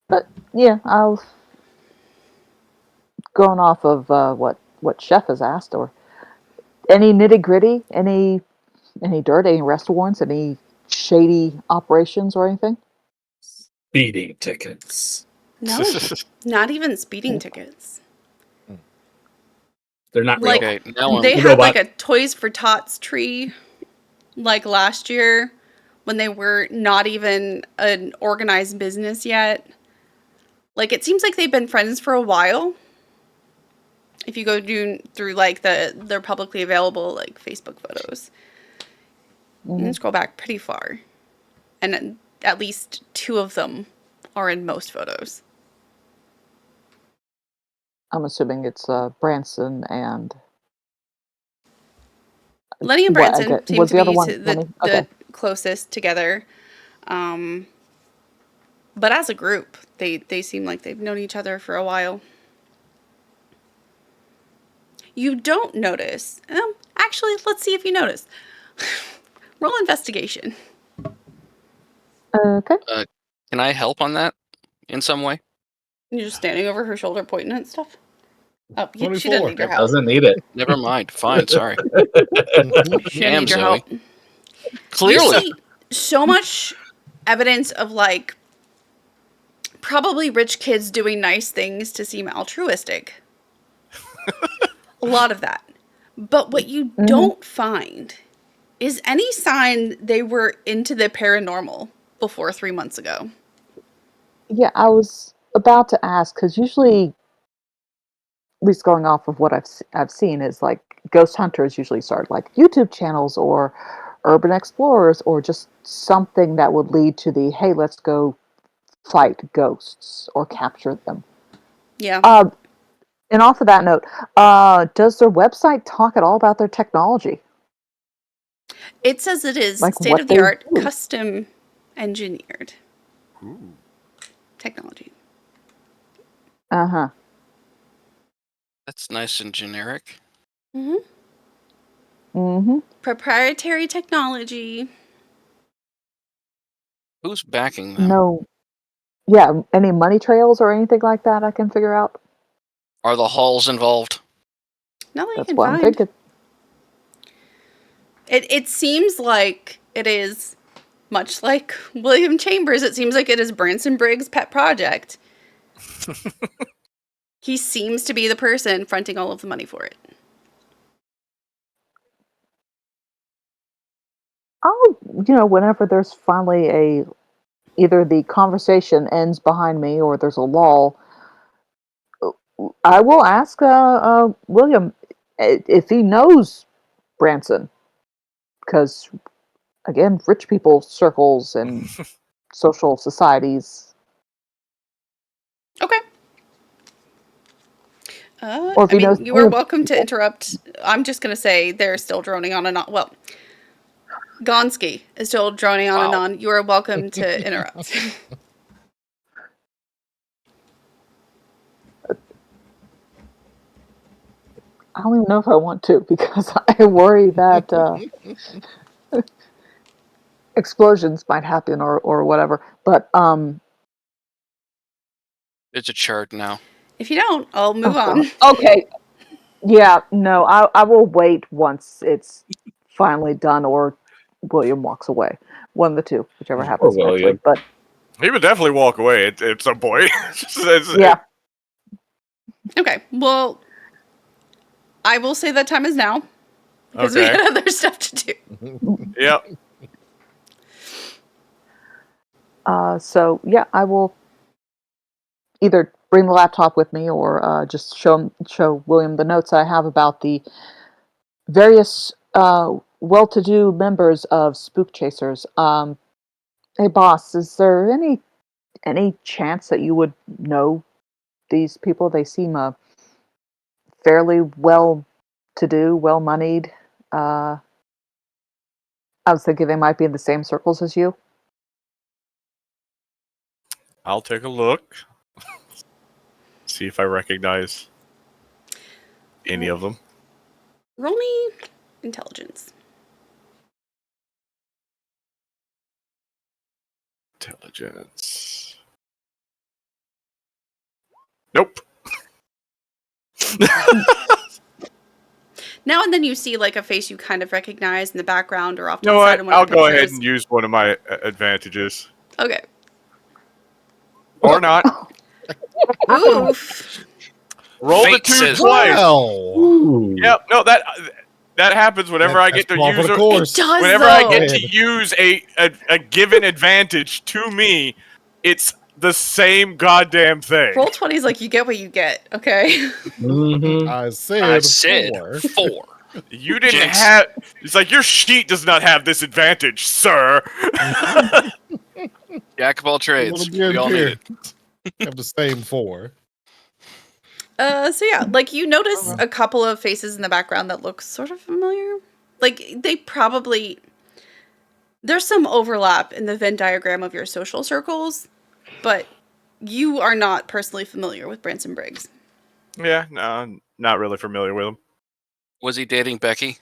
But yeah, I'll going off of what Chef has asked, or any nitty gritty, any dirt, any arrest warrants, any shady operations or anything. Speeding tickets. No, not even speeding tickets. They're not Like, real. Okay, now they I'm had like Robot. a Toys for Tots tree, like last year, when they were not even an organized business yet. Like, it seems like they've been friends for a while. If you go through like their publicly available like Facebook photos, and scroll back pretty far, and at least 2 of them are in most photos. I'm assuming it's Branson and Lenny and what I Branson get seem was to the other be one. the Okay. closest together. But as a group, they seem like they've known each other for a while. You don't notice. Actually, let's see if you notice. Roll investigation. Okay. Can I help on that in some way? You're just standing over her shoulder pointing at stuff. Oh, she 24. didn't need your help. Doesn't need it. Never mind. Fine, sorry. She didn't Damn, need your Zoe. help. You Clearly. see so much evidence of like probably rich kids doing nice things to seem altruistic. A lot of that. But what you don't find is any sign they were into the paranormal before 3 months ago. Yeah, I was about to ask because usually, at least going off of what I've seen, is like ghost hunters usually start like YouTube channels or urban explorers or just something that would lead to the hey, let's go fight ghosts or capture them. Yeah. And off of that note, does their website talk at all about their technology? It says it is Like state what of the they art, do? custom engineered technology. Uh huh. That's nice and generic. Mm-hmm. Mm-hmm. Proprietary technology. Who's backing them? No. Yeah. Any money trails or anything like that I can figure out? Are the halls involved? Not that you That's can what I'm find. thinking. It seems like it is much like William Chambers. It seems like it is Branson Briggs' pet project. He seems to be the person fronting all of the money for it. I'll, whenever there's finally either the conversation ends behind me or there's a lull, I will ask William if he knows Branson, because again, rich people circles and social societies, Okay. or if I he knows mean, you any are of welcome these to people. interrupt. I'm just going to say they're still droning on and on. Well, Gonski is still droning on and Wow. on. You are welcome to interrupt. I don't even know if I want to because I worry that explosions might happen or whatever. But It's a chart now. If you don't, I'll move oh god, on. okay, yeah, no, I will wait once it's finally done or William walks away. One of the two, whichever Or happens eventually. William. But He would definitely walk away at some point. yeah, Okay, well, I will say that time is now because we Okay. had other stuff to do. Yep. so yeah, I will either bring the laptop with me or just show William the notes I have about the various well-to-do members of Spook Chasers. Hey, boss, is there any chance that you would know these people? They seem fairly well-to-do, well-moneyed. I was thinking they might be in the same circles as you. I'll take a look. See if I recognize any of them. Roll me intelligence. Intelligence. Nope. Now and then you see like a face you kind of recognize in the background or off to You know the side what? of one I'll of the go pictures. ahead and use one of my advantages. Okay. Or not. Oof. Roll the Fate 2 says twice. Well, Ooh. Yep. No, that happens whenever I that's get to par for use the a, course. It does, whenever though. I get to Go ahead. use a given advantage to me. It's the same goddamn thing. Roll 20 is like you get what you get, okay? Mhm. I I said, said 4. 4. You didn't Jinx. have. It's like your sheet does not have this advantage, sir. Jack of all trades. Little We all need it. Have the same 4. So yeah, like you notice Okay. a couple of faces in the background that look sort of familiar. Like they probably there's some overlap in the Venn diagram of your social circles, but you are not personally familiar with Branson Briggs. Yeah, no, I'm not really familiar with him. Was he dating Becky?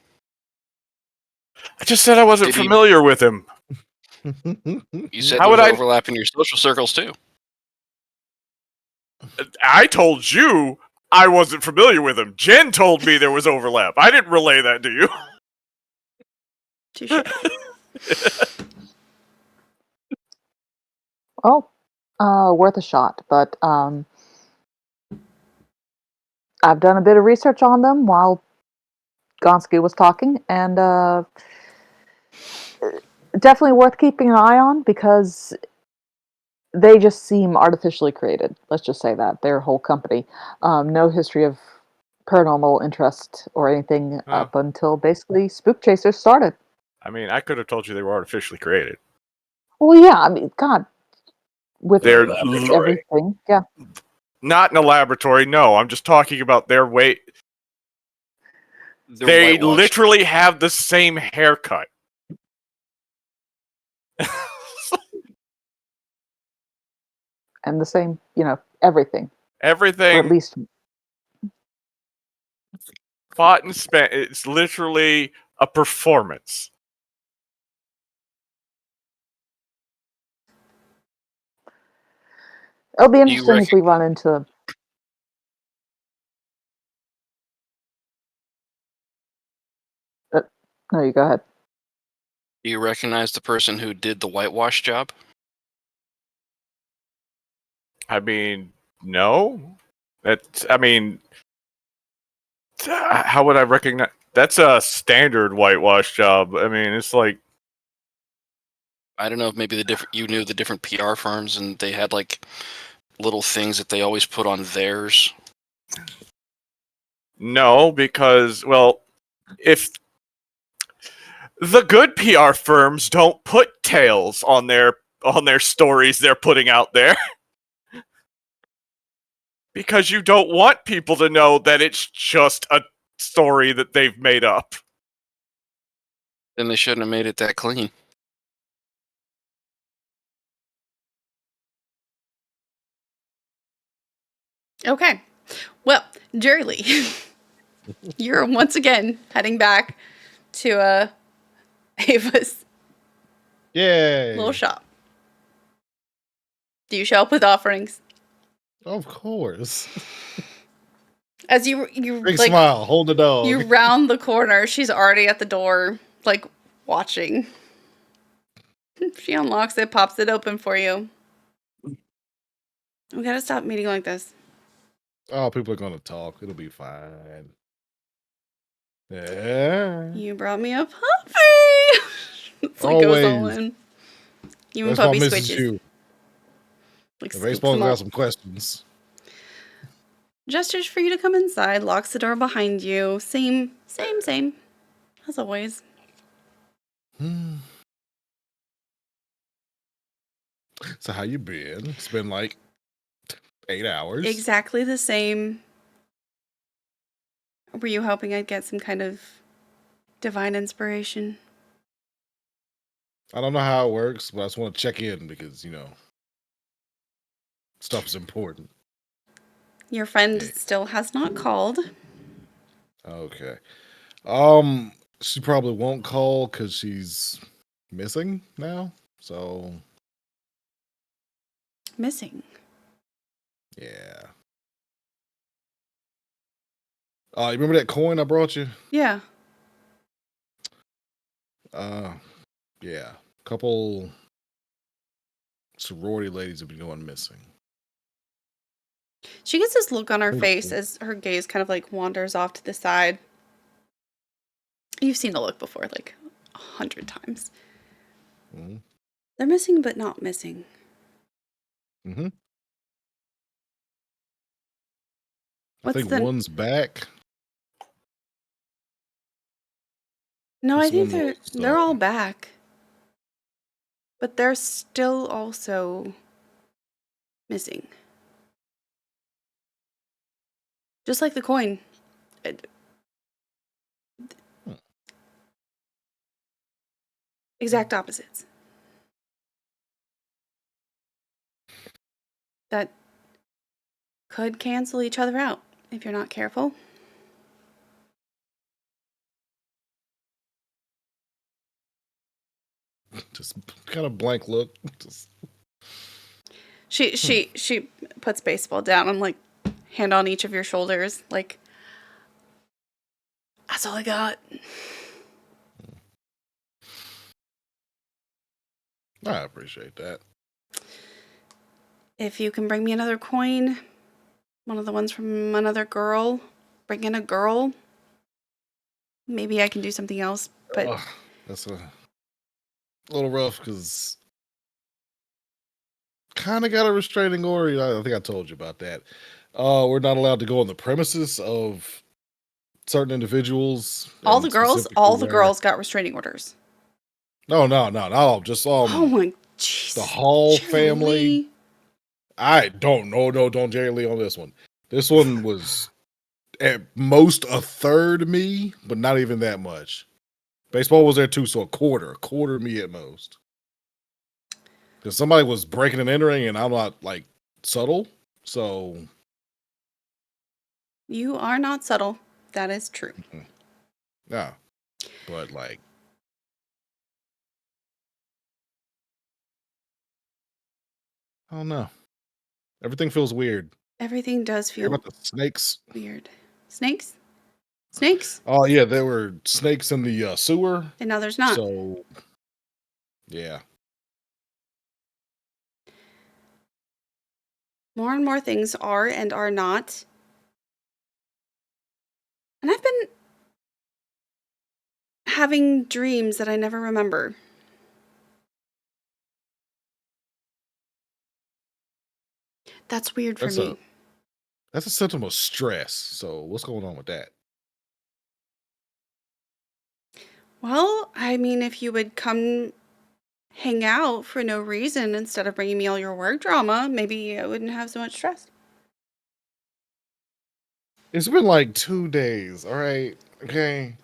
I just said I wasn't Did he- familiar with him. You said How there was would I- overlap in your social circles too. I told you I wasn't familiar with him. Jen told me there was overlap. I didn't relay that to you. Touche. Oh, worth a shot. But I've done a bit of research on them while Gonski was talking, and definitely worth keeping an eye on because they just seem artificially created. Let's just say that their whole company, no history of paranormal interest or anything Oh. up until basically Spook Chasers started. I mean, I could have told you they were artificially created. Well, yeah, I mean, God, with They're everything, yeah. not in a laboratory. No, I'm just talking about their way. They're They whitewashed. literally have the same haircut. And the same, everything, or Everything at least fought and spent. It's literally a performance. it'll be you interesting if we run into. No, you go ahead. Do you recognize the person who did the whitewash job? I mean, no. I mean, how would I recognize? That's a standard whitewash job. I mean, it's like, I don't know if maybe you knew the different PR firms and they had like little things that they always put on theirs. no, because, well, if the good PR firms don't put tails on their stories they're putting out there. Because you don't want people to know that it's just a story that they've made up. Then they shouldn't have made it that clean. Okay. Well, Jerry Lee, you're once again heading back to Ava's Yay. little shop. Do you show up with offerings? Of course. As you Big like smile. Hold the dog. you round the corner, she's already at the door, like watching. She unlocks it, pops it open for you. We gotta stop meeting like this. Oh, people are going to talk. It'll be fine. Yeah. You brought me a puppy. It's like goes all Always. in. You and That's why puppy Mrs. switches. Chu. Like The scoops baseball's them got up. some questions. Gestures for you to come inside, locks the door behind you. Same. As always. So how you been? It's been like 8 hours. Exactly the same. Were you hoping I'd get some kind of divine inspiration? I don't know how it works, but I just want to check in because, stuff's important. Your friend Yeah. still has not called. Okay. She probably won't call because she's missing now. So Missing. yeah. You remember that coin I brought you? Yeah. Yeah. Couple sorority ladies have been going missing. She gets this look on her Ooh. face as her gaze kind of like wanders off to the side. You've seen the look before, like 100 times. Mm-hmm. They're missing, but not missing. Mm-hmm. I What's think the- one's back. No, I This think one was, they're all back. But they're still also missing. Just like the coin. Exact opposites. That could cancel each other out if you're not careful. just kind of blank look. Just, She puts baseball down and like hand on each of your shoulders, like that's all I got. I appreciate that. If you can bring me another coin, one of the ones from another girl, bring in a girl, maybe I can do something else. But That's a little rough because kind of got a restraining order. I think I told you about that. We're not allowed to go on the premises of certain individuals. all and the girls specifically got restraining orders. No, not all. Just Oh my jeez. the Hall Jerry family. Lee. I don't know. No, don't Jerry Lee on this one. This one was at most a third me, but not even that much. Baseball was there too, so a quarter me at most. Because somebody was breaking and entering, and I'm not like subtle, so You are not subtle. That is true. yeah. But like, I don't know. Everything feels weird. Everything does Hear feel about the snakes? weird. Snakes? Snakes? Oh yeah, there were snakes in the sewer. And now there's not. So yeah. More and more things are and are not. And I've been having dreams that I never remember. That's weird for me. That's a symptom of stress. So what's going on with that? Well, I mean, if you would come hang out for no reason instead of bringing me all your work drama, maybe I wouldn't have so much stress. It's been like 2 days, all right? Okay.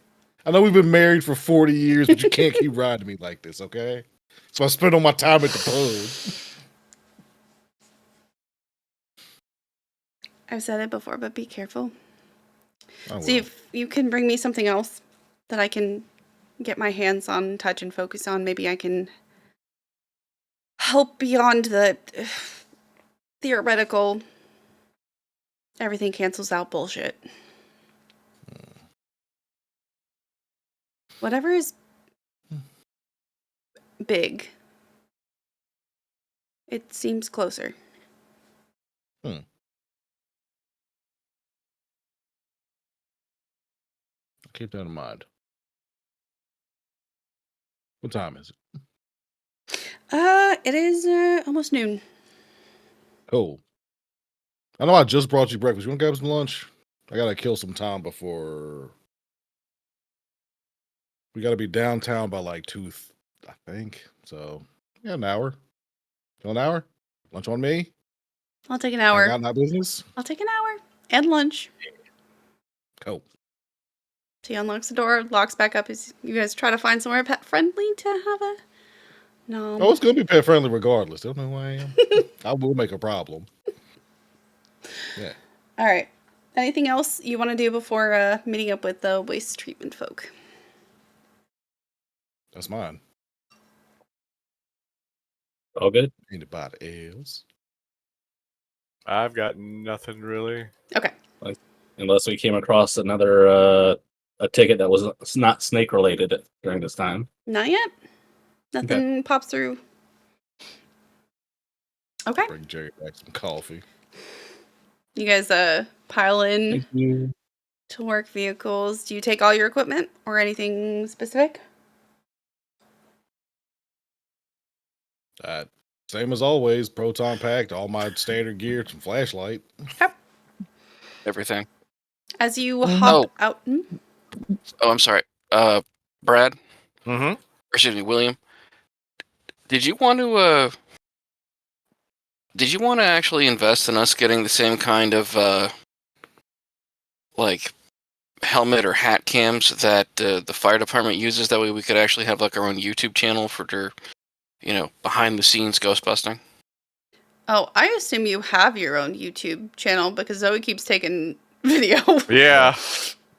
I know we've been married for 40 years, but you can't keep riding me like this, okay? So I spend all my time at the pub. I've said it before, but be careful. I See will. if you can bring me something else that I can get my hands on, touch, and focus on. Maybe I can help beyond the theoretical, everything cancels out bullshit. Whatever is big, it seems closer. Keep that in mind. What time is it? It is almost noon. Cool. I know I just brought you breakfast. You want to grab some lunch? I gotta kill some time before we gotta be downtown by like 2, I think. So yeah, an hour. Kill an hour. Lunch on me. I'll take an I hour. got my business. I'll take an hour and lunch. Cool. She unlocks the door, locks back up as you guys try to find somewhere pet friendly to have a. No. Oh, it's gonna be pet friendly regardless. They don't know who I am. I will make a problem. Yeah. All right. Anything else you want to do before meeting up with the waste treatment folk? That's mine. All good. Anybody else? I've got nothing really. Okay. Unless we came across another a ticket that was not snake related during this time. Not yet. Nothing pops through. Okay. Bring Jerry back some coffee. You guys pile in Thank you. to work vehicles. Do you take all your equipment or anything specific? Same as always, proton packed, all my standard gear, some flashlight. Everything. As you Mhm. hop out. Oh, I'm sorry. Brad, Mm-hmm. or excuse me, William. Did you want to actually invest in us getting the same kind of like helmet or hat cams that the fire department uses? That way we could actually have like our own YouTube channel for their, behind the scenes ghostbusting. Oh, I assume you have your own YouTube channel because Zoe keeps taking video. Yeah.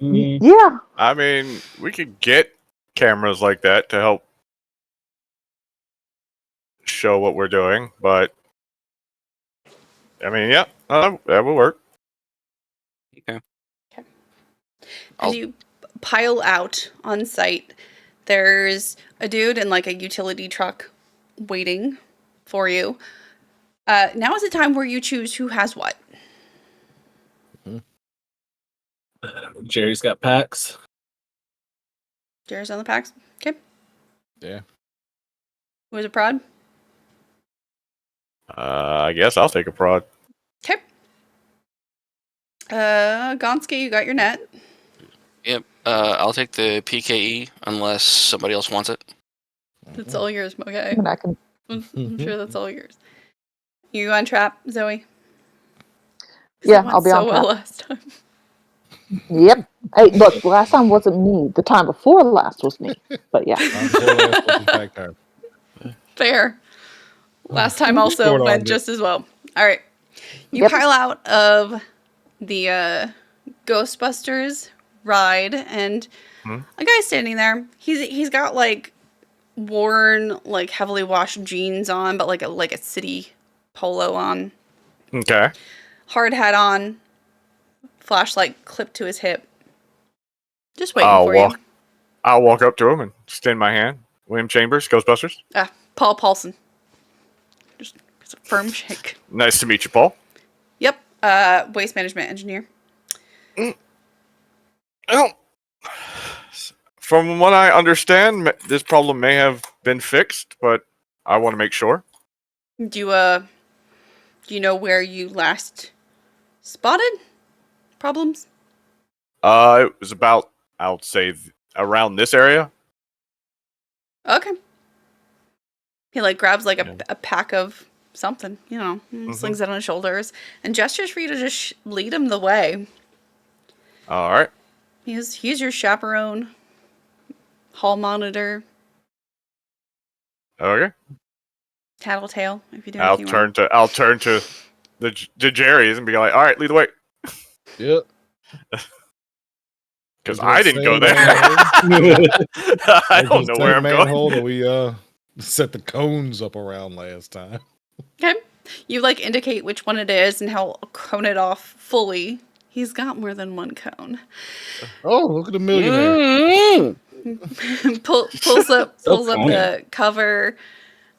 Mm, Yeah. I mean, we could get cameras like that to help show what we're doing, but I mean, yeah, that will work. As you pile out on site, there's a dude in like a utility truck waiting for you. Now is the time where you choose who has what. Jerry's got packs. Jared's on the packs. Okay. Yeah. Who is a prod? I guess I'll take a prod. Okay. Gonski, you got your net. Yep. I'll take the PKE unless somebody else wants it. It's all yours. Okay. And I can. I'm sure that's all yours. You on trap, Zoe? 'Cause Yeah, it went I'll be so on well trap. last time. Yep. Hey, look, last time wasn't me. The time before last was me. But yeah. Fair. Last time also Short-armed went it. just as well. All right. You Yep. pile out of the Ghostbusters ride, and Hmm? a guy's standing there. He's got like worn, like heavily washed jeans on, but like a city polo on, Okay. hard hat on, flashlight clipped to his hip. Just waiting for you. I'll walk up to him and extend my hand. William Chambers, Ghostbusters. Paul Paulson. Just a firm shake. Nice to meet you, Paul. Yep. Waste management engineer. Well, from what I understand, this problem may have been fixed, but I want to make sure. Do you know where you last spotted problems? It was about, I'll say, around this area. Okay. He like grabs like a pack of something, slings it on his shoulders, and gestures for you to just lead him the way. All right. He's your chaperone, hall monitor, Okay. tattletale. If you do I'll anything wrong. turn to the Jerry's and be like, "All right, lead the way," Yep. because Into I that didn't go same there. manhole. I don't know where I'm manhole going. that we set the cones up around last time. Okay. You like indicate which one it is and he'll cone it off fully. He's got more than one cone. Oh, look at the millionaire. Mm-hmm. Pulls up coning. the cover,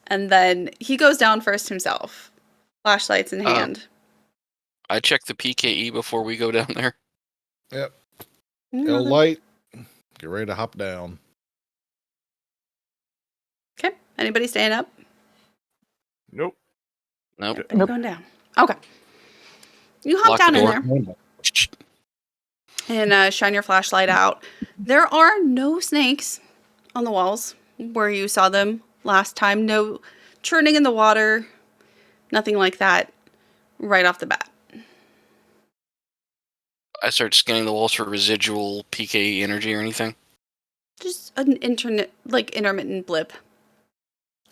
and then he goes down first himself. Flashlights in hand. I check the PKE before we go down there. Yep. L light. Get ready to hop down. Okay. Anybody staying up? Nope. Nope. Anybody going down? Okay. You hop Lock down the in door. there and shine your flashlight out. There are no snakes on the walls where you saw them last time. No churning in the water. Nothing like that right off the bat. I start scanning the walls for residual PKE energy or anything. Just an intermittent blip.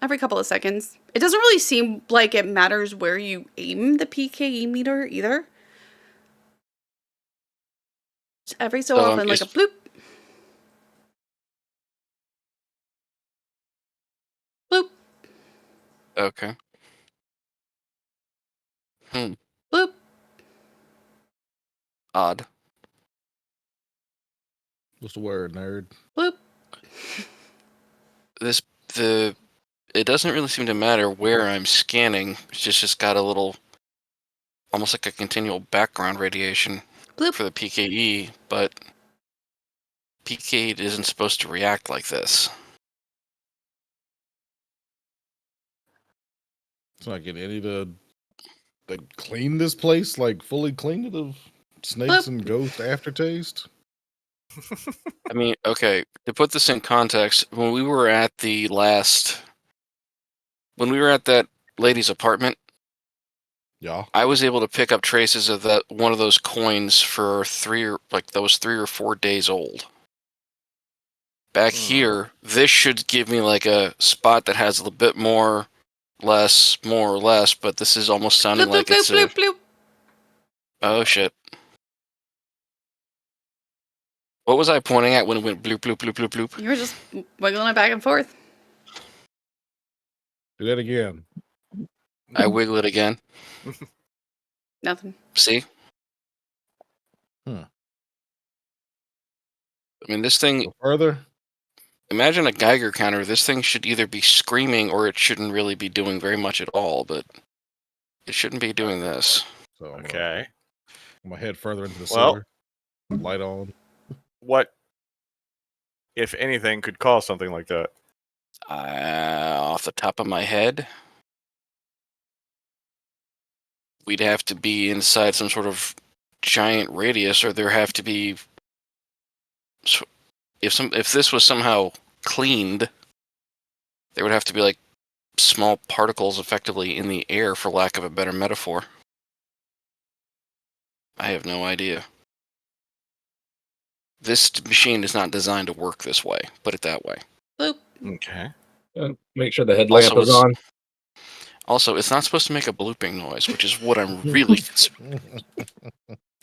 Every couple of seconds. It doesn't really seem like it matters where you aim the PKE meter either. Just every so often, like a bloop. Bloop. Okay. Bloop. Odd. What's the word, nerd? Bloop. It doesn't really seem to matter where I'm scanning. It's just got a little almost like a continual background radiation Bloop. for the PKE, but PKE isn't supposed to react like this. So I get any to like clean this place, like fully clean it of snakes Bloop. and ghost aftertaste. I mean, okay, to put this in context, when we were at that lady's apartment, Yeah. I was able to pick up traces of that one of those coins for 3 or 4 days old. Back here, this should give me like a spot that has a little bit more or less, but this is almost sounding Bloop, like bloop, it's bloop, bloop, bloop. oh shit. What was I pointing at when it went bloop, bloop, bloop, bloop, bloop? You were just wiggling it back and forth. Do that again. I wiggle it again. Nothing. See? Hmm. I mean, this thing, Go further. imagine a Geiger counter. This thing should either be screaming or it shouldn't really be doing very much at all, but it shouldn't be doing this. So I'm Okay. gonna head further into the Well- sewer. Light on. What, if anything, could cause something like that? Off the top of my head, we'd have to be inside some sort of giant radius, or there have to be. If this was somehow cleaned, there would have to be like small particles effectively in the air, for lack of a better metaphor. I have no idea. This machine is not designed to work this way. Put it that way. Bloop. Okay. Make sure the headlamp Also, is on. Also, it's not supposed to make a blooping noise, which is what I'm really concerned.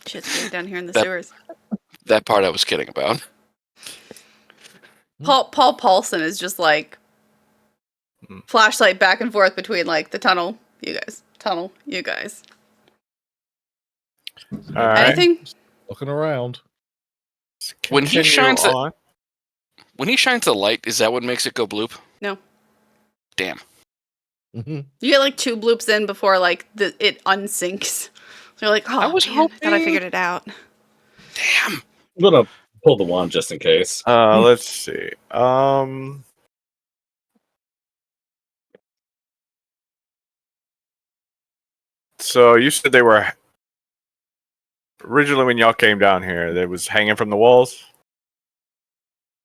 Shit's big down here in the That- sewers. That part I was kidding about. Paul Paulson is just like flashlight back and forth between like the tunnel, you guys, you guys. All right. Anything? Looking around. When he Continue shines the- on. When he shines the light, is that what makes it go bloop? No. Damn. Mhm. You get like 2 bloops in before like it unsinks. You're like, oh, I was man, I thought I hoping- figured it out. Damn. I'm gonna pull the wand just in case. Let's see. So you said they were originally when y'all came down here. They was hanging from the walls.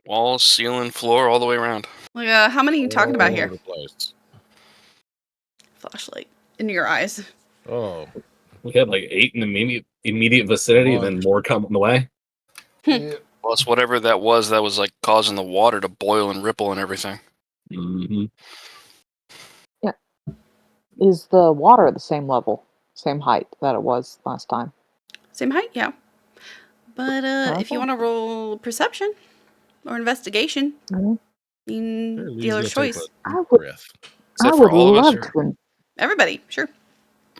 Walls, ceiling, floor, all the way around. Like, how many are you talking about All here? over the place. Flashlight into your eyes. Oh. We had like 8 in the immediate vicinity, and then more come on the way. Yeah. Plus, whatever that was like causing the water to boil and ripple and everything. Mm-hmm. Is the water at the same level, same height that it was last time? Same height, yeah. But if you want to roll perception or investigation, Mhm. Apparently he's dealer's gonna take choice. a deep I would- breath. Is that I for would all of us? love Or? to. Everybody, sure.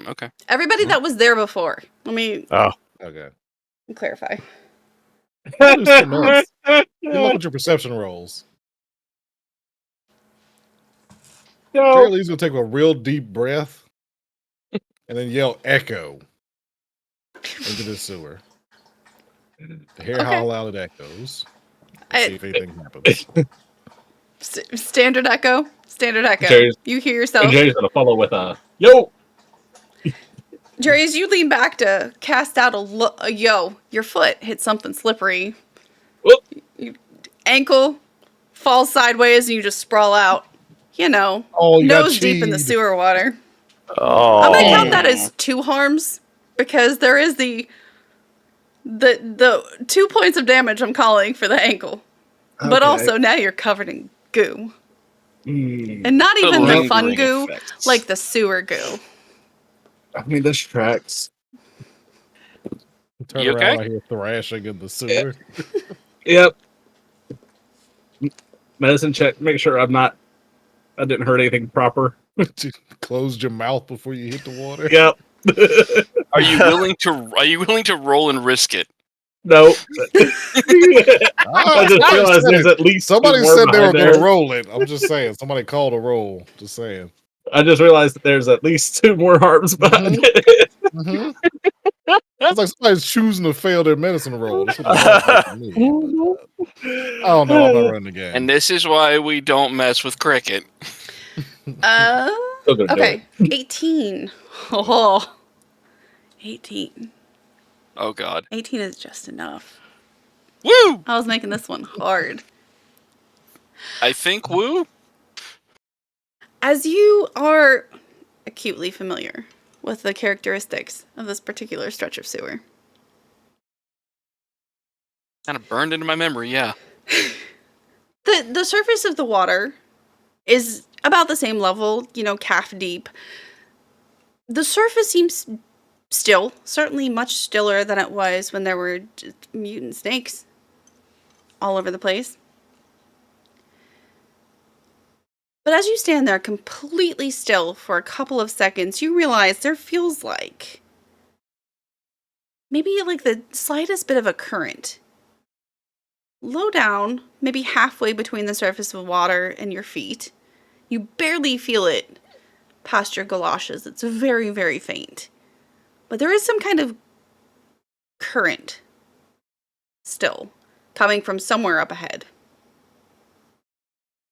Okay. Everybody that was there before. Let me Okay. clarify. Do something else. Good luck with your perception rolls. No. Apparently he's gonna take a real deep breath and then yell echo into the sewer. To hear how Okay. loud it echoes. See if I, anything happens. standard echo. Standard echo. Jerry's- You hear And yourself. Jerry's gonna follow with a yo. Jerry, as you lean back to cast out a yo, your foot hits something slippery. Whoop. Your ankle falls sideways and you just sprawl out. You know, Oh, you got nose deep in the cheated. sewer water. Oh. I'm gonna count that as 2 harms because there is the 2 points of damage I'm calling for the ankle. But Okay. also now you're covered in goo. Mm, And not even the fun lingering goo, effects. like the sewer goo. I mean, this tracks. Turn You around, okay? I hear thrashing in the sewer. Yep. Medicine check. Make sure I didn't hurt anything proper. Closed your mouth before you hit the water. Yep. Are you willing to roll and risk it? No. Ah, I just somebody realized said there's it. at least Somebody two more said they were behind going to there. roll it. I'm just saying. Somebody called a roll. Just saying. I just realized that there's at least 2 more harps behind Mhm. it. Mm-hmm. It's like somebody's choosing to fail their medicine roll. That's what it sounds like to me. But, I don't know. I'm not running the game. And this is why we don't mess with cricket. Still gonna do Okay. it. 18. Oh. 18. Oh God. 18 is just enough. Woo! I was making this one hard. I think woo. As you are acutely familiar with the characteristics of this particular stretch of sewer, Kind of burned into my memory, yeah. the surface of the water is about the same level, calf deep. The surface seems still, certainly much stiller than it was when there were just mutant snakes all over the place. But as you stand there completely still for a couple of seconds, you realize there feels like maybe like the slightest bit of a current. Low down, maybe halfway between the surface of water and your feet. You barely feel it past your galoshes. It's very, very faint. But there is some kind of current still coming from somewhere up ahead.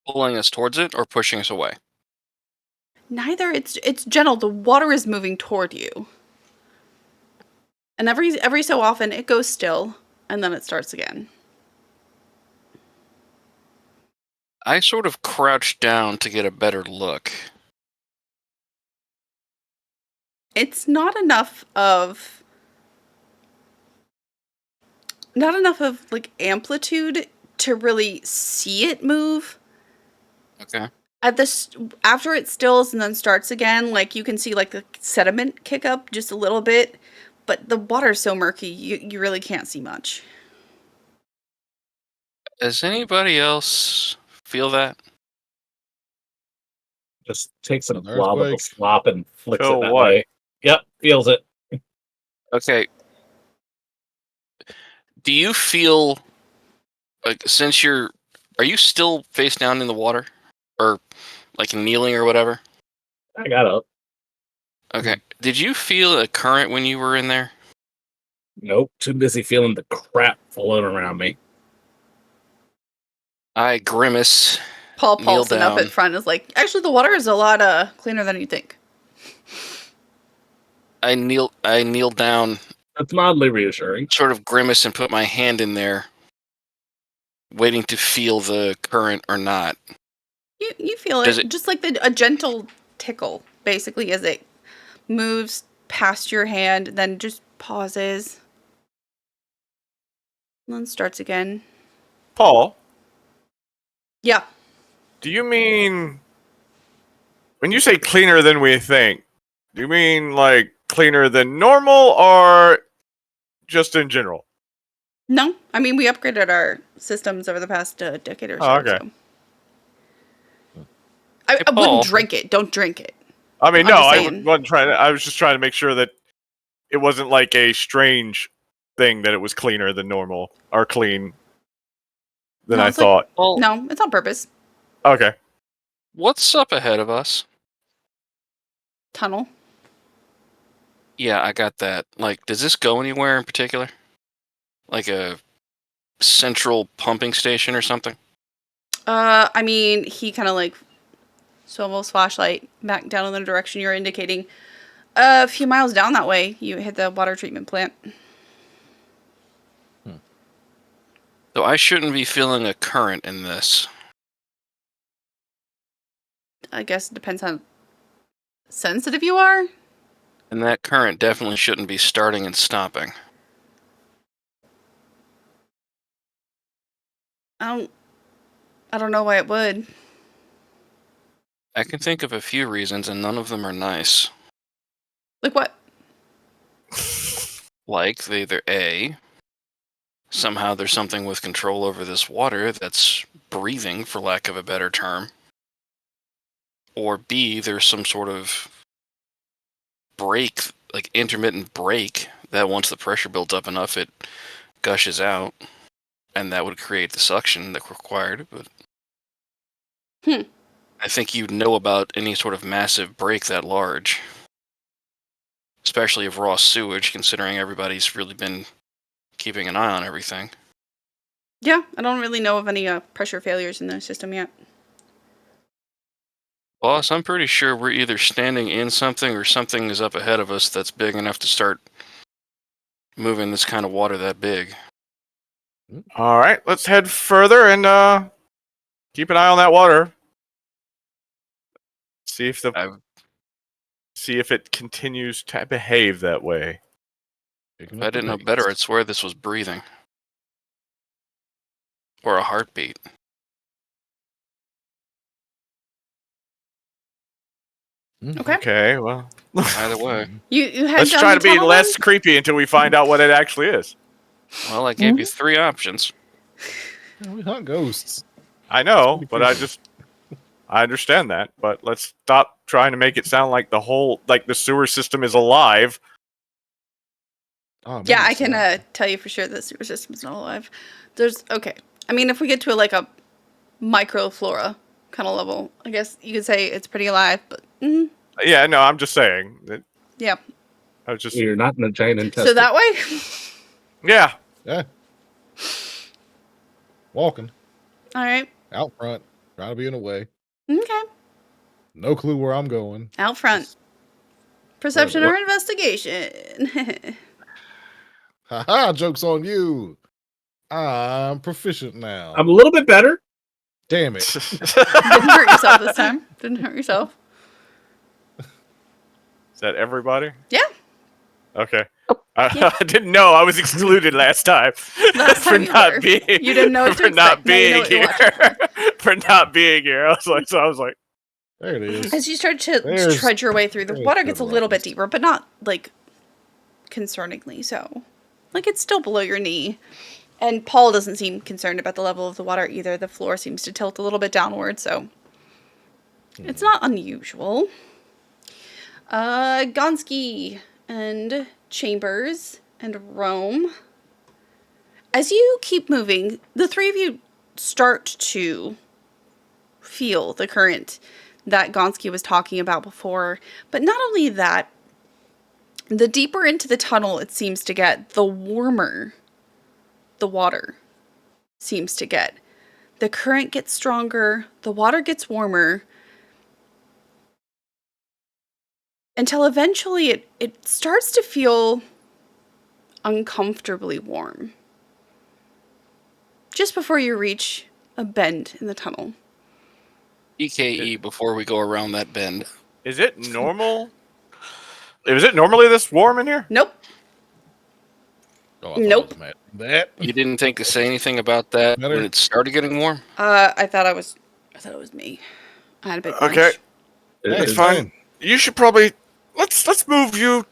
Pulling us towards it or pushing us away? Neither. It's gentle. The water is moving toward you. And every so often it goes still and then it starts again. I sort of crouched down to get a better look. It's not enough of like amplitude to really see it move. Okay. At this, after it stills and then starts again, like you can see like the sediment kick up just a little bit, but the water's so murky you really can't see much. Does anybody else feel that? Just takes a An blob of the earthquake. slop and flicks Feel it that what? way. Yep, feels it. Okay. Do you feel like are you still face down in the water? Or like kneeling or whatever? I got up. Okay. Did you feel a current when you were in there? Nope, too busy feeling the crap floating around me. I grimace. Paul Kneel Paulson up down. at front is like, actually the water is a lot cleaner than you think. I kneel down, That's mildly reassuring. sort of grimace and put my hand in there, waiting to feel the current or not. You feel Does it, it- just like a gentle tickle, basically, as it moves past your hand, then just pauses, and then starts again. Paul, Yeah, do you mean when you say cleaner than we think? Do you mean like cleaner than normal or just in general? no, I mean we upgraded our systems over the past decade or so. Oh, okay. So. I Paul. wouldn't drink it. Don't drink it. I mean, I'm no, just I saying. wasn't trying to. I was just trying to make sure that it wasn't like a strange thing that it was cleaner than normal or clean than No, I it's like- thought. Well, No, it's on purpose. Okay. what's up ahead of us? Tunnel. Yeah, I got that. Like, does this go anywhere in particular? Like a central pumping station or something? I mean, he kind of like swivels flashlight back down in the direction you're indicating. A few miles down that way, you hit the water treatment plant. So I shouldn't be feeling a current in this. I guess it depends how sensitive you are. And that current definitely shouldn't be starting and stopping. I don't know why it would. I can think of a few reasons, and none of them are nice. Like what? Like, they either A, somehow there's something with control over this water that's breathing, for lack of a better term. Or B, there's some sort of break, like intermittent break, that once the pressure builds up enough, it gushes out. And that would create the suction that's required. But I think you'd know about any sort of massive break that large. Especially of raw sewage, considering everybody's really been keeping an eye on everything. Yeah, I don't really know of any pressure failures in the system yet. Boss, I'm pretty sure we're either standing in something or something is up ahead of us that's big enough to start moving this kind of water that big. All right, let's head further and keep an eye on that water. See if it continues to behave that way. If I didn't know better, I'd swear this was breathing. Or a heartbeat. Okay. Okay, well. Either way. You head Let's down try the to be tunnel less then? creepy until we find out what it actually is. Well, I gave you 3 options. Yeah, we hunt ghosts. I know, pretty but creepy. I understand that. But let's stop trying to make it sound like the sewer system is alive. Oh, Yeah, maybe I can so. tell you for sure the sewer system's not alive. Okay. I mean, if we get to a microflora kind of level, I guess you could say it's pretty alive, but Yeah, no, I'm just saying. yeah. I was just You're not in a giant intestine. So that way, yeah. Yeah. Walking all right. out front, trying to be in the way. Okay. No clue where I'm going. Out front. Perception What? or investigation. Haha, joke's on you. I'm proficient now. I'm a little bit better. Damn it. Didn't hurt yourself this time. Didn't hurt yourself. Is that everybody? Yeah. Okay. Yeah. I didn't know I was excluded last time Last for time you not were. being. You didn't know what to for not expect. Now you know being what you're here. watching For not being here, I was like, There it is. As you start to There's- trudge your way through, the there's water gets a several little bit options. deeper, but not concerningly so. It's still below your knee. And Paul doesn't seem concerned about the level of the water either. The floor seems to tilt a little bit downward, so it's not unusual. Gonski and Chambers and Rome. As you keep moving, the 3 of you start to feel the current that Gonski was talking about before. But not only that, the deeper into the tunnel it seems to get, the warmer the water seems to get. The current gets stronger, the water gets warmer, until eventually it starts to feel uncomfortably warm. Just before you reach a bend in the tunnel. EKE before we go around that bend. is it normal? Is it normally this warm in here? Nope. Oh, I thought Nope. it was mad. That. You didn't think to say anything about that Better. when it started getting warm? I thought it was me. I had a big lunch. Okay, Hey, it's fine. You should probably let's move you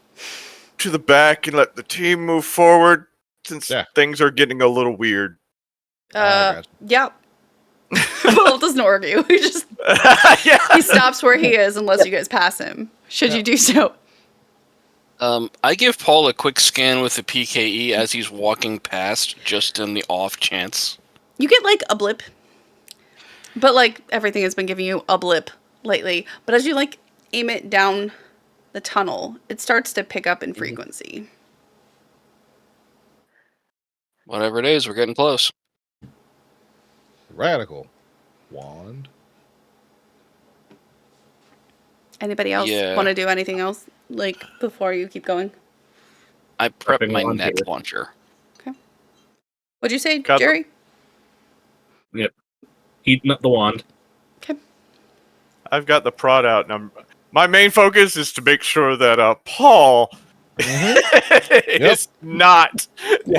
to the back and let the team move forward since Yeah. things are getting a little weird. I Yeah. Paul doesn't argue. He just Yeah. he stops where he is and lets you guys pass him. Should you do so? I give Paul a quick scan with the PKE as he's walking past, just in the off chance. You get a blip. But everything has been giving you a blip lately. But as you aim it down the tunnel, it starts to pick up in frequency. Whatever it is, we're getting close. Radical. Wand. Anybody else Yeah. want to do anything else before you keep going? I prepped Prepping my launcher. net launcher. What'd you say, Got the- Jerry? Heating up the wand. Okay. I've got the prod out, and my main focus is to make sure that Paul is not.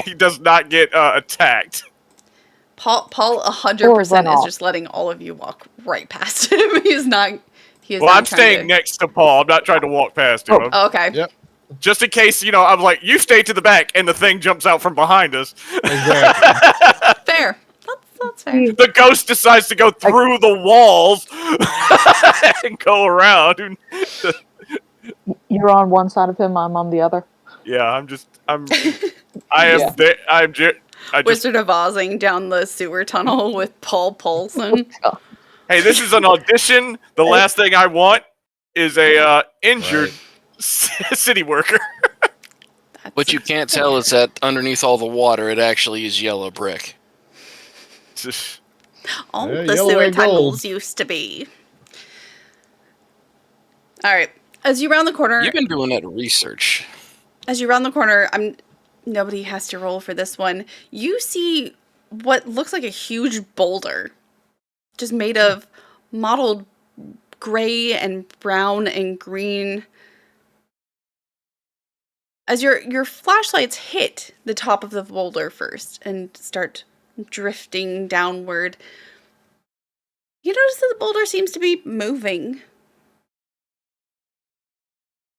He does not get attacked. Paul Or 100% run is off. just letting all of you walk right past him. He is not. Well, not I'm trying staying to- next to Paul. I'm not trying to walk past him. Oh, okay. Yep. Just in case, I'm like, you stay to the back, and the thing jumps out from behind us. Exactly. Fair. That's fair. The ghost decides to go through the walls and go around. You're on one side of him, I'm on the other. Yeah, I am. Yeah. There, I just. Wizard of Ozing down the sewer tunnel with Paul Paulson. Hey, this is an audition. The last thing I want is a injured Right. city worker. What you can't tell is that underneath all the water, it actually is yellow brick. All Yeah, the yellow sewer and gold. tunnels used to be. All right. As you round the corner, You've been doing that research. nobody has to roll for this one. You see what looks like a huge boulder, just made of mottled gray and brown and green. As your flashlights hit the top of the boulder first and start drifting downward, you notice that the boulder seems to be moving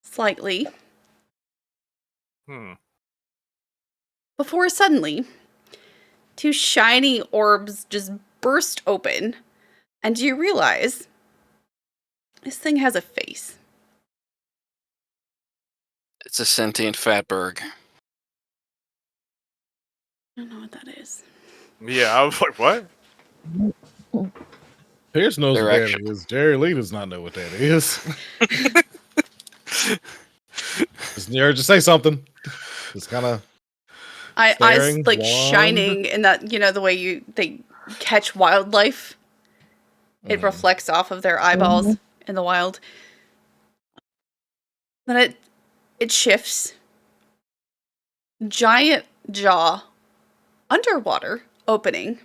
slightly. Before suddenly, two shiny orbs just burst open, and you realize this thing has a face. It's a sentient fatberg. I don't know what that is. Yeah, I was like, what? Pierce knows They're what that actually- is. Jerry Lee does not know what that is. Just say something. It's kind of Eyes staring, like wand. shining in that, the way they catch wildlife. It reflects off of their eyeballs in the wild. Then it shifts. Giant jaw underwater opening.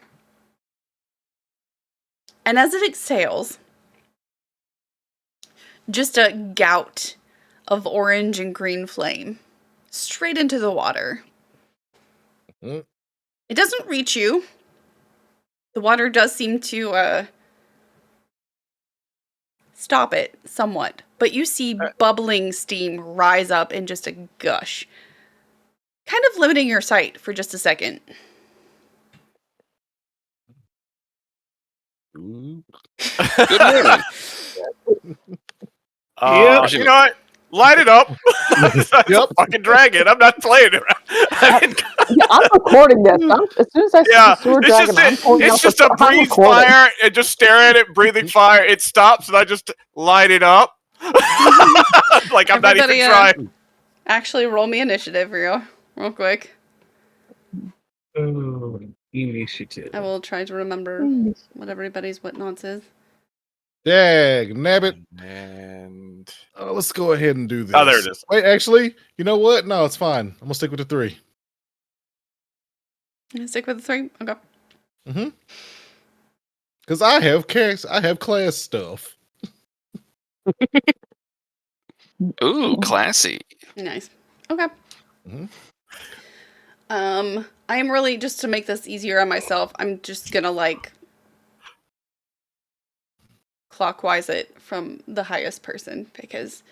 And as it exhales, just a gout of orange and green flame straight into the water. Mm. It doesn't reach you. The water does seem to stop it somewhat, but you see bubbling steam rise up in just a gush, kind of limiting your sight for just a second. Ooh. Good morning. Yep. You know what? Light it up. That's Yep. a fucking dragon. I'm not playing it. I mean, Yeah, I'm recording this. As soon as I see yeah, the sewer dragon, I'm pulling it's out just the a breathe recording. fire and just stare at it, breathing fire. It stops and I just light it up. Like I'm not Everybody, even trying. Actually, roll me initiative, real quick. Oh, initiative. I will try to remember what everybody's whatnots is. Dag, nabbit. And Let's go ahead and do this. oh, there it is. Wait, actually, you know what? No, it's fine. I'm gonna stick with the 3. You gonna stick with the 3? Okay. Mm-hmm. Because I have class stuff. Ooh, classy. Nice. Okay. Mhm. I am really, just to make this easier on myself, I'm just gonna clockwise it from the highest person because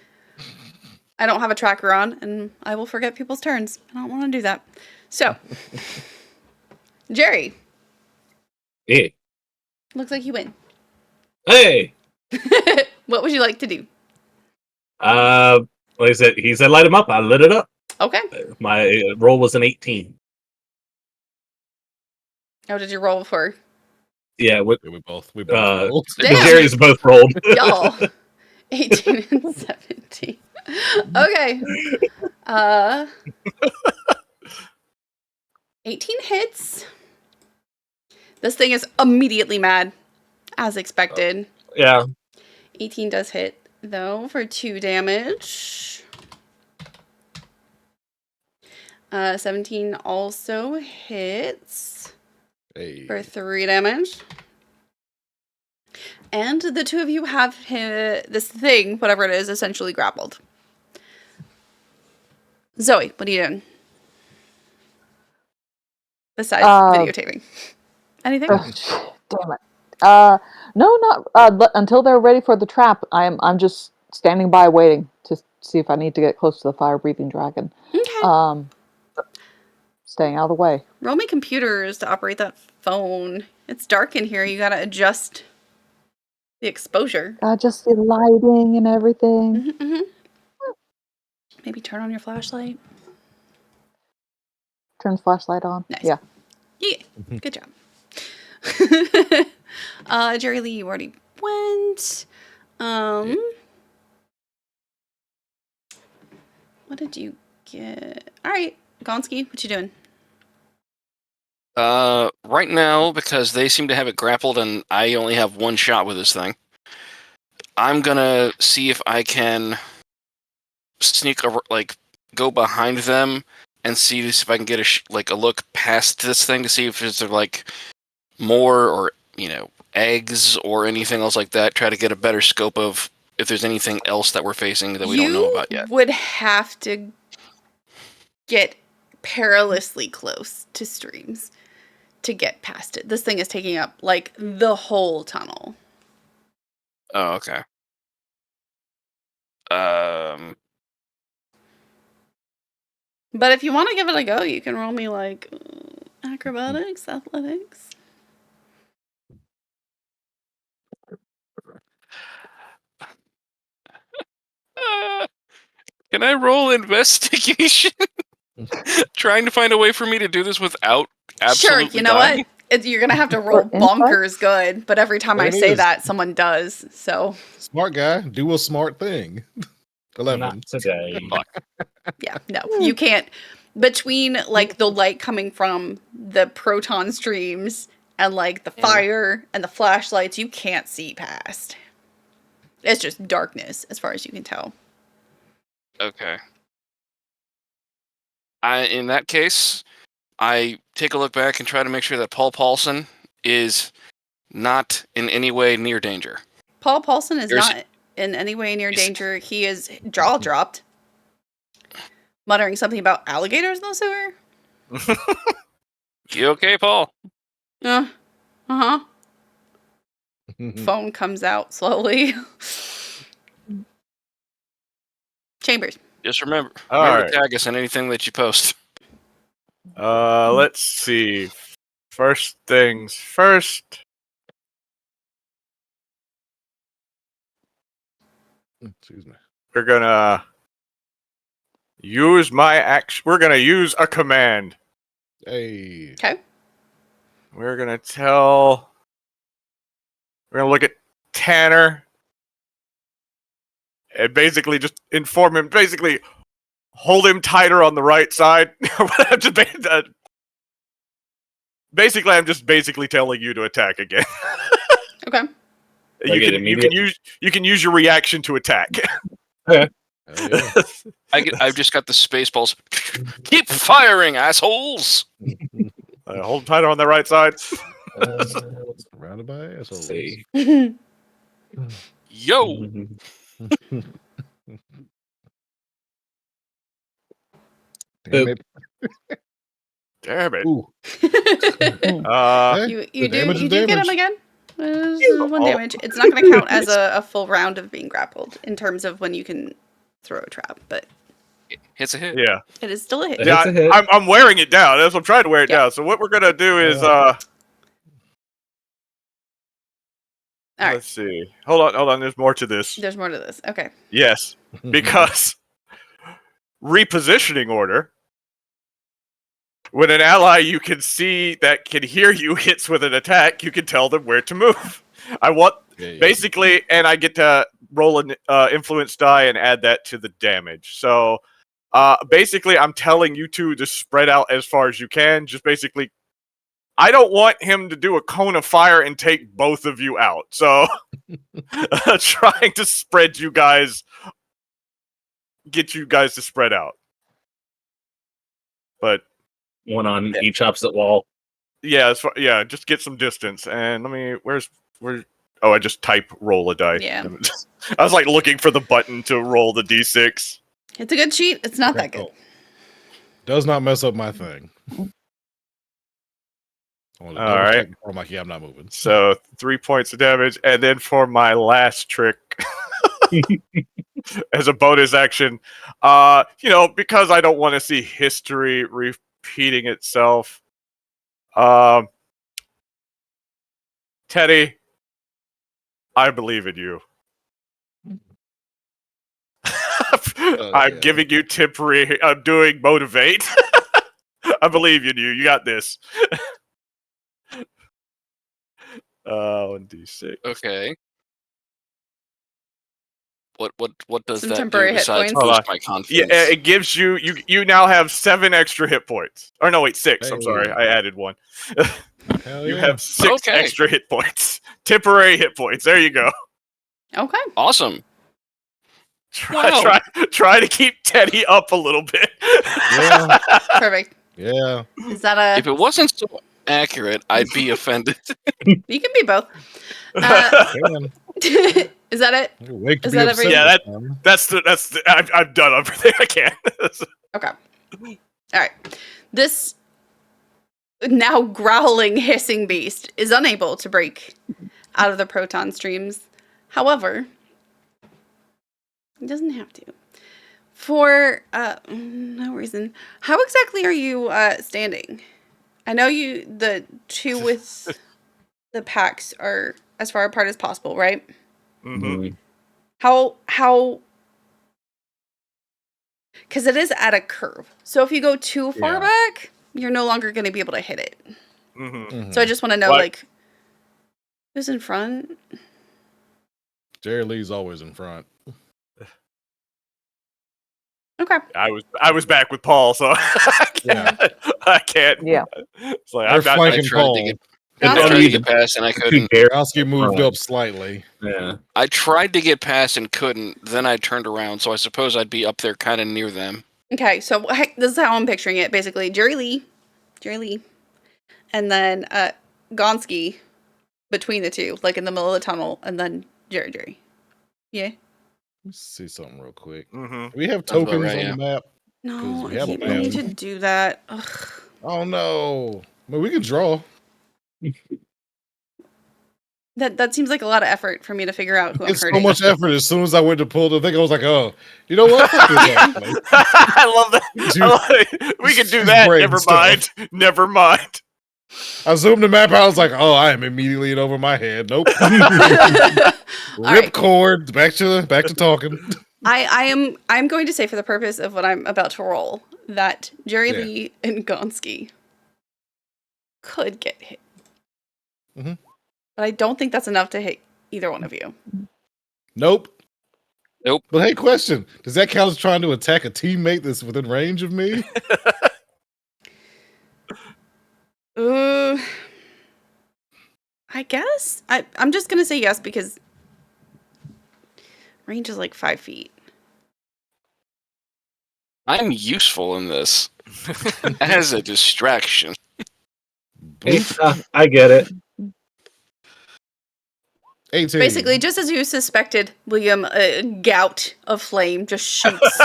I don't have a tracker on and I will forget people's turns. I don't want to do that. So, Jerry, Hey. looks like you win. Hey. What would you like to do? Like I said, he said light him up. I lit it up. Okay. My roll was an 18. How did you roll for? Yeah, with We both rolled. the Damn. Jerry's both rolled. Y'all. 18 and 17. Okay. 18 hits. This thing is immediately mad, as expected. Yeah. 18 does hit, though, for 2 damage. 17 also hits Hey. for 3 damage. And the two of you have this thing, whatever it is, essentially grappled. Zoe, what are you doing? Besides videotaping. Anything? Damn it. No, not until they're ready for the trap. I'm just standing by waiting to see if I need to get close to the fire-breathing dragon. Okay. Staying out of the way. Roll me computers to operate that phone. It's dark in here. You gotta adjust the exposure. Just the lighting and everything. Mm-hmm. Maybe turn on your flashlight. Turn the flashlight on. Nice. Yeah. Yeah. Good job. Jerry Lee, you already around. What did you get? All right, Gonski, what you doing? Right now, because they seem to have it grappled and I only have one shot with this thing, I'm gonna see if I can sneak over, like, go behind them and see if I can get a look past this thing to see if there's like more or eggs or anything else like that. Try to get a better scope of if there's anything else that we're facing that we don't know about yet. You would have to get perilously close to streams to get past it. This thing is taking up like the whole tunnel. Oh, okay. But if you want to give it a go, you can roll me like acrobatics, athletics. Can I roll investigation? Trying to find a way for me to do this without absolutely Sure, you know dying? what? You're gonna have to roll insight? bonkers good, but every time There I it say is. that, someone does. So Smart guy, do a smart thing. 11. Not today. yeah, no, you can't. Between like the light coming from the proton streams and like the fire and the flashlights, you can't see past. It's just darkness as far as you can tell. Okay. In that case, I take a look back and try to make sure that Paul Paulson is not in any way near danger. Paul Paulson is There's- not in any way near danger. He is jaw dropped, muttering something about alligators in the sewer. You okay, Paul? Uh-huh. Phone comes out slowly. Chambers. Just remember All to right. tag us in anything that you post. Let's see. First things first. Excuse me. We're gonna use my action. We're gonna use a command. Hey. Okay. We're gonna tell. We're gonna look at Tanner and basically just inform him. Basically, hold him tighter on the right side. Basically, I'm just basically telling you to attack again. Okay. Like it immediate- You can use your reaction to attack. Hell yeah. I've just got the space balls. Keep firing, assholes! Hold him tighter on the right side. Surrounded by Let's assholes. see. Yo! Damn it. Damn it. Ooh. Uh, you the do damage is get him damage. again? One damage. It's not going to count as a full round of being grappled in terms of when you can throw a trap, but Hits a hit. yeah. it is still a hit. Yeah. It's a hit. I'm wearing it down. That's what I'm trying to wear it Yeah. down. So what we're gonna do is All right. let's see. Hold on. There's more to this. There's more to this. Okay. Yes, because repositioning order. When an ally you can see that can hear you hits with an attack, you can tell them where to move. I want basically, and I get to roll an influence die and add that to the damage. So basically, I'm telling you two to spread out as far as you can. Just basically, I don't want him to do a cone of fire and take both of you out. So trying to spread you guys, get you guys to spread out. But One on each opposite wall. yeah, just get some distance. And let me, where's? Oh, I just type roll a die. Yeah. I was like looking for the button to roll the d6. It's a good cheat. It's not that good. Does not mess up my thing. All right. I'm like, yeah, I'm not moving. So 3 points of damage, and then for my last trick, as a bonus action, because I don't want to see history repeating itself. Teddy, I believe in you. I'm giving you temporary. I'm doing motivate. I believe in you. You got this. 1d6. Okay. What does Some that do temporary hit besides points. boost my Yeah, confidence? it gives you now have 7 extra hit points. Or no, wait, 6. I'm sorry, Hey. I added 1. Hell You yeah. have 6 Okay. extra hit points. Temporary hit points. There you go. Okay. Awesome. Try to keep Teddy up a little bit. Yeah. Perfect. Yeah. Is that If it wasn't so accurate, I'd be offended. You can be both. Damn. Is that it? Wake to Is be that upset everything? Yeah, this time. that's the I've done everything I can. Okay. All right. This now growling, hissing beast is unable to break out of the proton streams. However, it doesn't have to. For no reason. How exactly are you standing? I know the two with the packs are as far apart as possible, right? Mm-hmm. How because it is at a curve. So if you go too far Yeah. back, you're no longer going to be able to hit it. Mm-hmm. So I just want to know, What? like, who's in front? Jerry Lee's always in front. Okay. I was back with Paul, so Yeah. I can't. Yeah. It's like They're I'm not. I flanking tried to Paul. get Got I it. tried to get past and I couldn't. Kowski moved Right. up slightly. Yeah. I tried to get past and couldn't. Then I turned around, so I suppose I'd be up there, kind of near them. Okay. So this is how I'm picturing it. Basically, Jerry Lee, and then Gonski between the two, like in the middle of the tunnel, and then Jerry. Yeah. Let's see something real quick. Mm-hmm. Do we have Sounds about tokens right, on yeah. the map? No, we I have a keep meaning map. to do that. Ugh. Oh no. But we can draw. That seems like a lot of effort for me to figure out who I'm It's so hurting. much effort. As soon as I went to pull the thing, I was like, oh, you know what? Fuck this actually. I love that. I love it. We can do that. Brain Never stuff. mind. Never mind. I zoomed the map out. I was like, oh, I am immediately in over my head. Nope. right. Ripcord. Back to talking. I'm going to say, for the purpose of what I'm about to roll, that Jerry Yeah. Lee and Gonski could get hit. Mhm. But I don't think that's enough to hit either one of you. Nope. Nope. But hey, question. Does that count as trying to attack a teammate that's within range of me? I guess. I'm just going to say yes because range is like 5 feet. I'm useful in this as a distraction. I get it. 18. Basically, just as you suspected, William, a gout of flame just shoots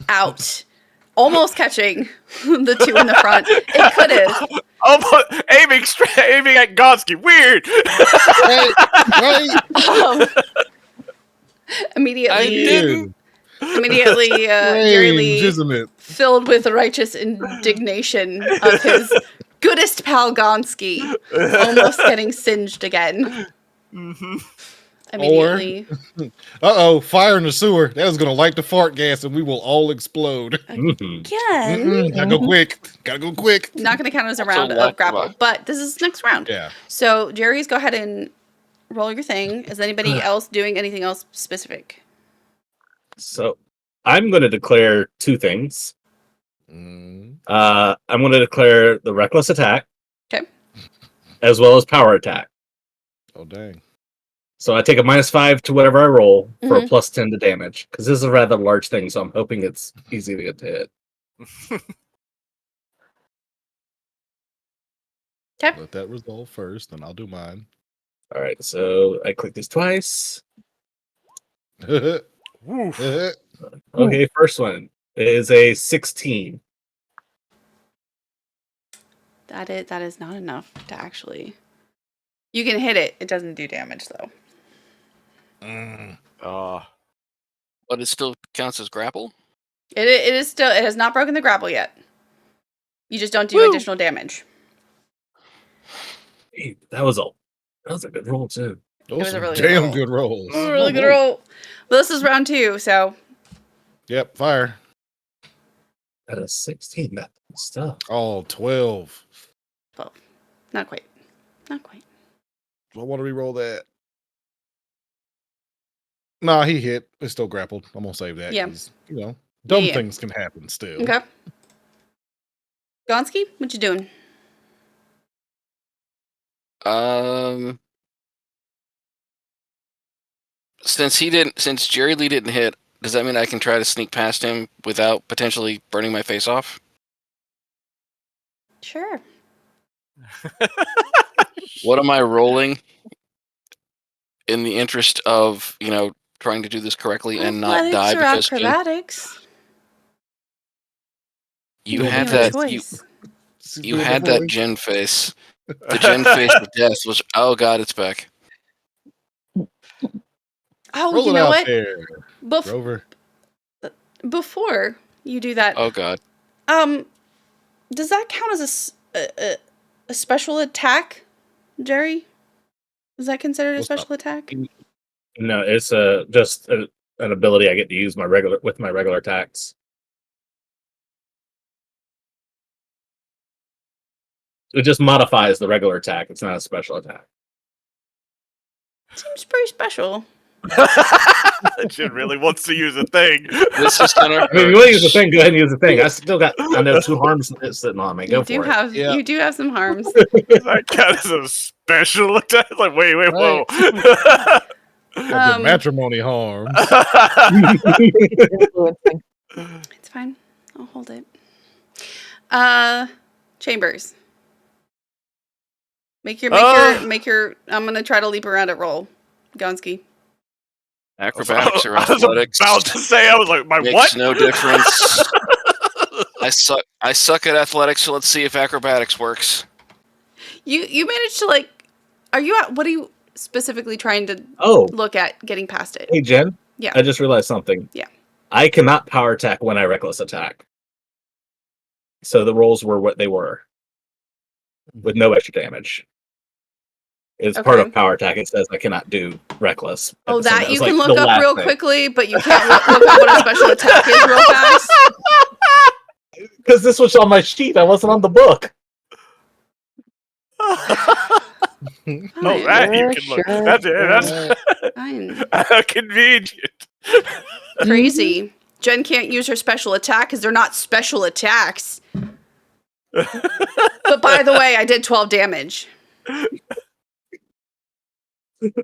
out, almost catching the two in the front. It could have. Oh, aiming at Gonski. Weird. Right. Immediately, I didn't. Jerry Range, Lee, isn't it? filled with righteous indignation of his goodest pal Gonski, almost getting singed again. Mm-hmm. Immediately. Fire in the sewer. That is going to light the fart gas and we will all explode. Again. Gotta go quick. Gotta go quick. Not going to count as a That's round a of lack of grapple, a- but this is next round. Yeah. So, Jerry's, go ahead and roll your thing. Is anybody else doing anything else specific? So I'm going to declare 2 things. Mm. I'm going to declare the reckless attack. Okay. As well as power attack. Oh, dang. So I take a -5 to whatever I roll for a Mhm. +10 to damage. Because this is a rather large thing, so I'm hoping it's easy to get to hit. Okay. Let that resolve first, then I'll do mine. Alright, so I click this twice. Woof. Okay, first one is a 16. That is not enough to actually. You can hit it. It doesn't do damage though. But it still counts as grapple? It is still. It has not broken the grapple yet. You just don't do additional damage. Hey, that was a good roll too. Those was a some really good damn roll. good rolls. This is a really good roll. Well, this is round 2, so Yep, fire. At a 16, that stuff. Oh, 12. 12. Not quite. Not quite. I want to re-roll that. Nah, he hit. It's still grappled. I'm gonna save that Yeah. because dumb Yeah. things can happen still. Okay. Gonski, what you doing? Since Jerry Lee didn't hit, does that mean I can try to sneak past him without potentially burning my face off? Sure. What am I rolling in the interest of, trying to do this correctly and not die Athletics or because Jen, acrobatics? you Doing had You have a that choice. you had that Jen face. The Jen face of death was, oh god, it's back. Oh, Roll you it know out what? there, Rover. Before you do that, Oh god. does that count as a special attack, Jerry? Is that considered a What's up? special attack? No, it's just an ability I get to use my regular attacks. It just modifies the regular attack. It's not a special attack. Seems pretty special. Jen really wants to use a thing. This is gonna I mean, if you want to use the thing, go ahead and use the thing. I know 2 harms sitting on me. Go for it. Yeah. You do have some harms. That counts as a special attack. Like, wait, whoa. The matrimony harms. Influencing. It's fine. I'll hold it. Chambers. Make your. I'm gonna try to leap around at roll. Gonski. acrobatics or I was athletics. about to say, I was like, my Makes what? no difference. I suck at athletics, so let's see if acrobatics works. You managed to what are you specifically trying to look at getting past it? Hey, Jen. Yeah. I just realized something. Yeah. I cannot power attack when I reckless attack. So the rolls were what they were, with no extra damage. It's part of power attack. It says I cannot do reckless. Oh, that you can look up real quickly, but you can't look up what a special attack is real fast. Because this was on my sheet. I wasn't on the book. No, that you can look. That's convenient. Crazy. Jen can't use her special attack because they're not special attacks. But by the way, I did 12 damage.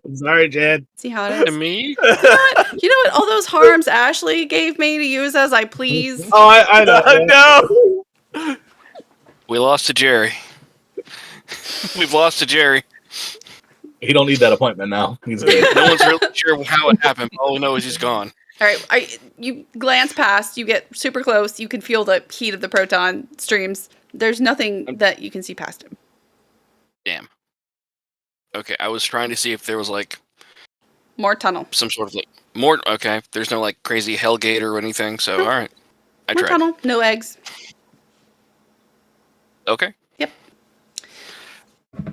I'm sorry, Jen. See how it is? To me? You know what? All those harms Ashley gave me to use as I please. Oh, I know. No. We lost to Jerry. We've lost to Jerry. He don't need that appointment now. He's good. No one's really sure how it happened. All we know is he's gone. All right, you glance past, you get super close, you can feel the heat of the proton streams. There's nothing that you can see past him. Damn. Okay, I was trying to see if there was more tunnel. Some sort of more. Okay, there's no crazy hellgate or anything. So all right, I more tried. Tunnel, no eggs. Okay. Yep.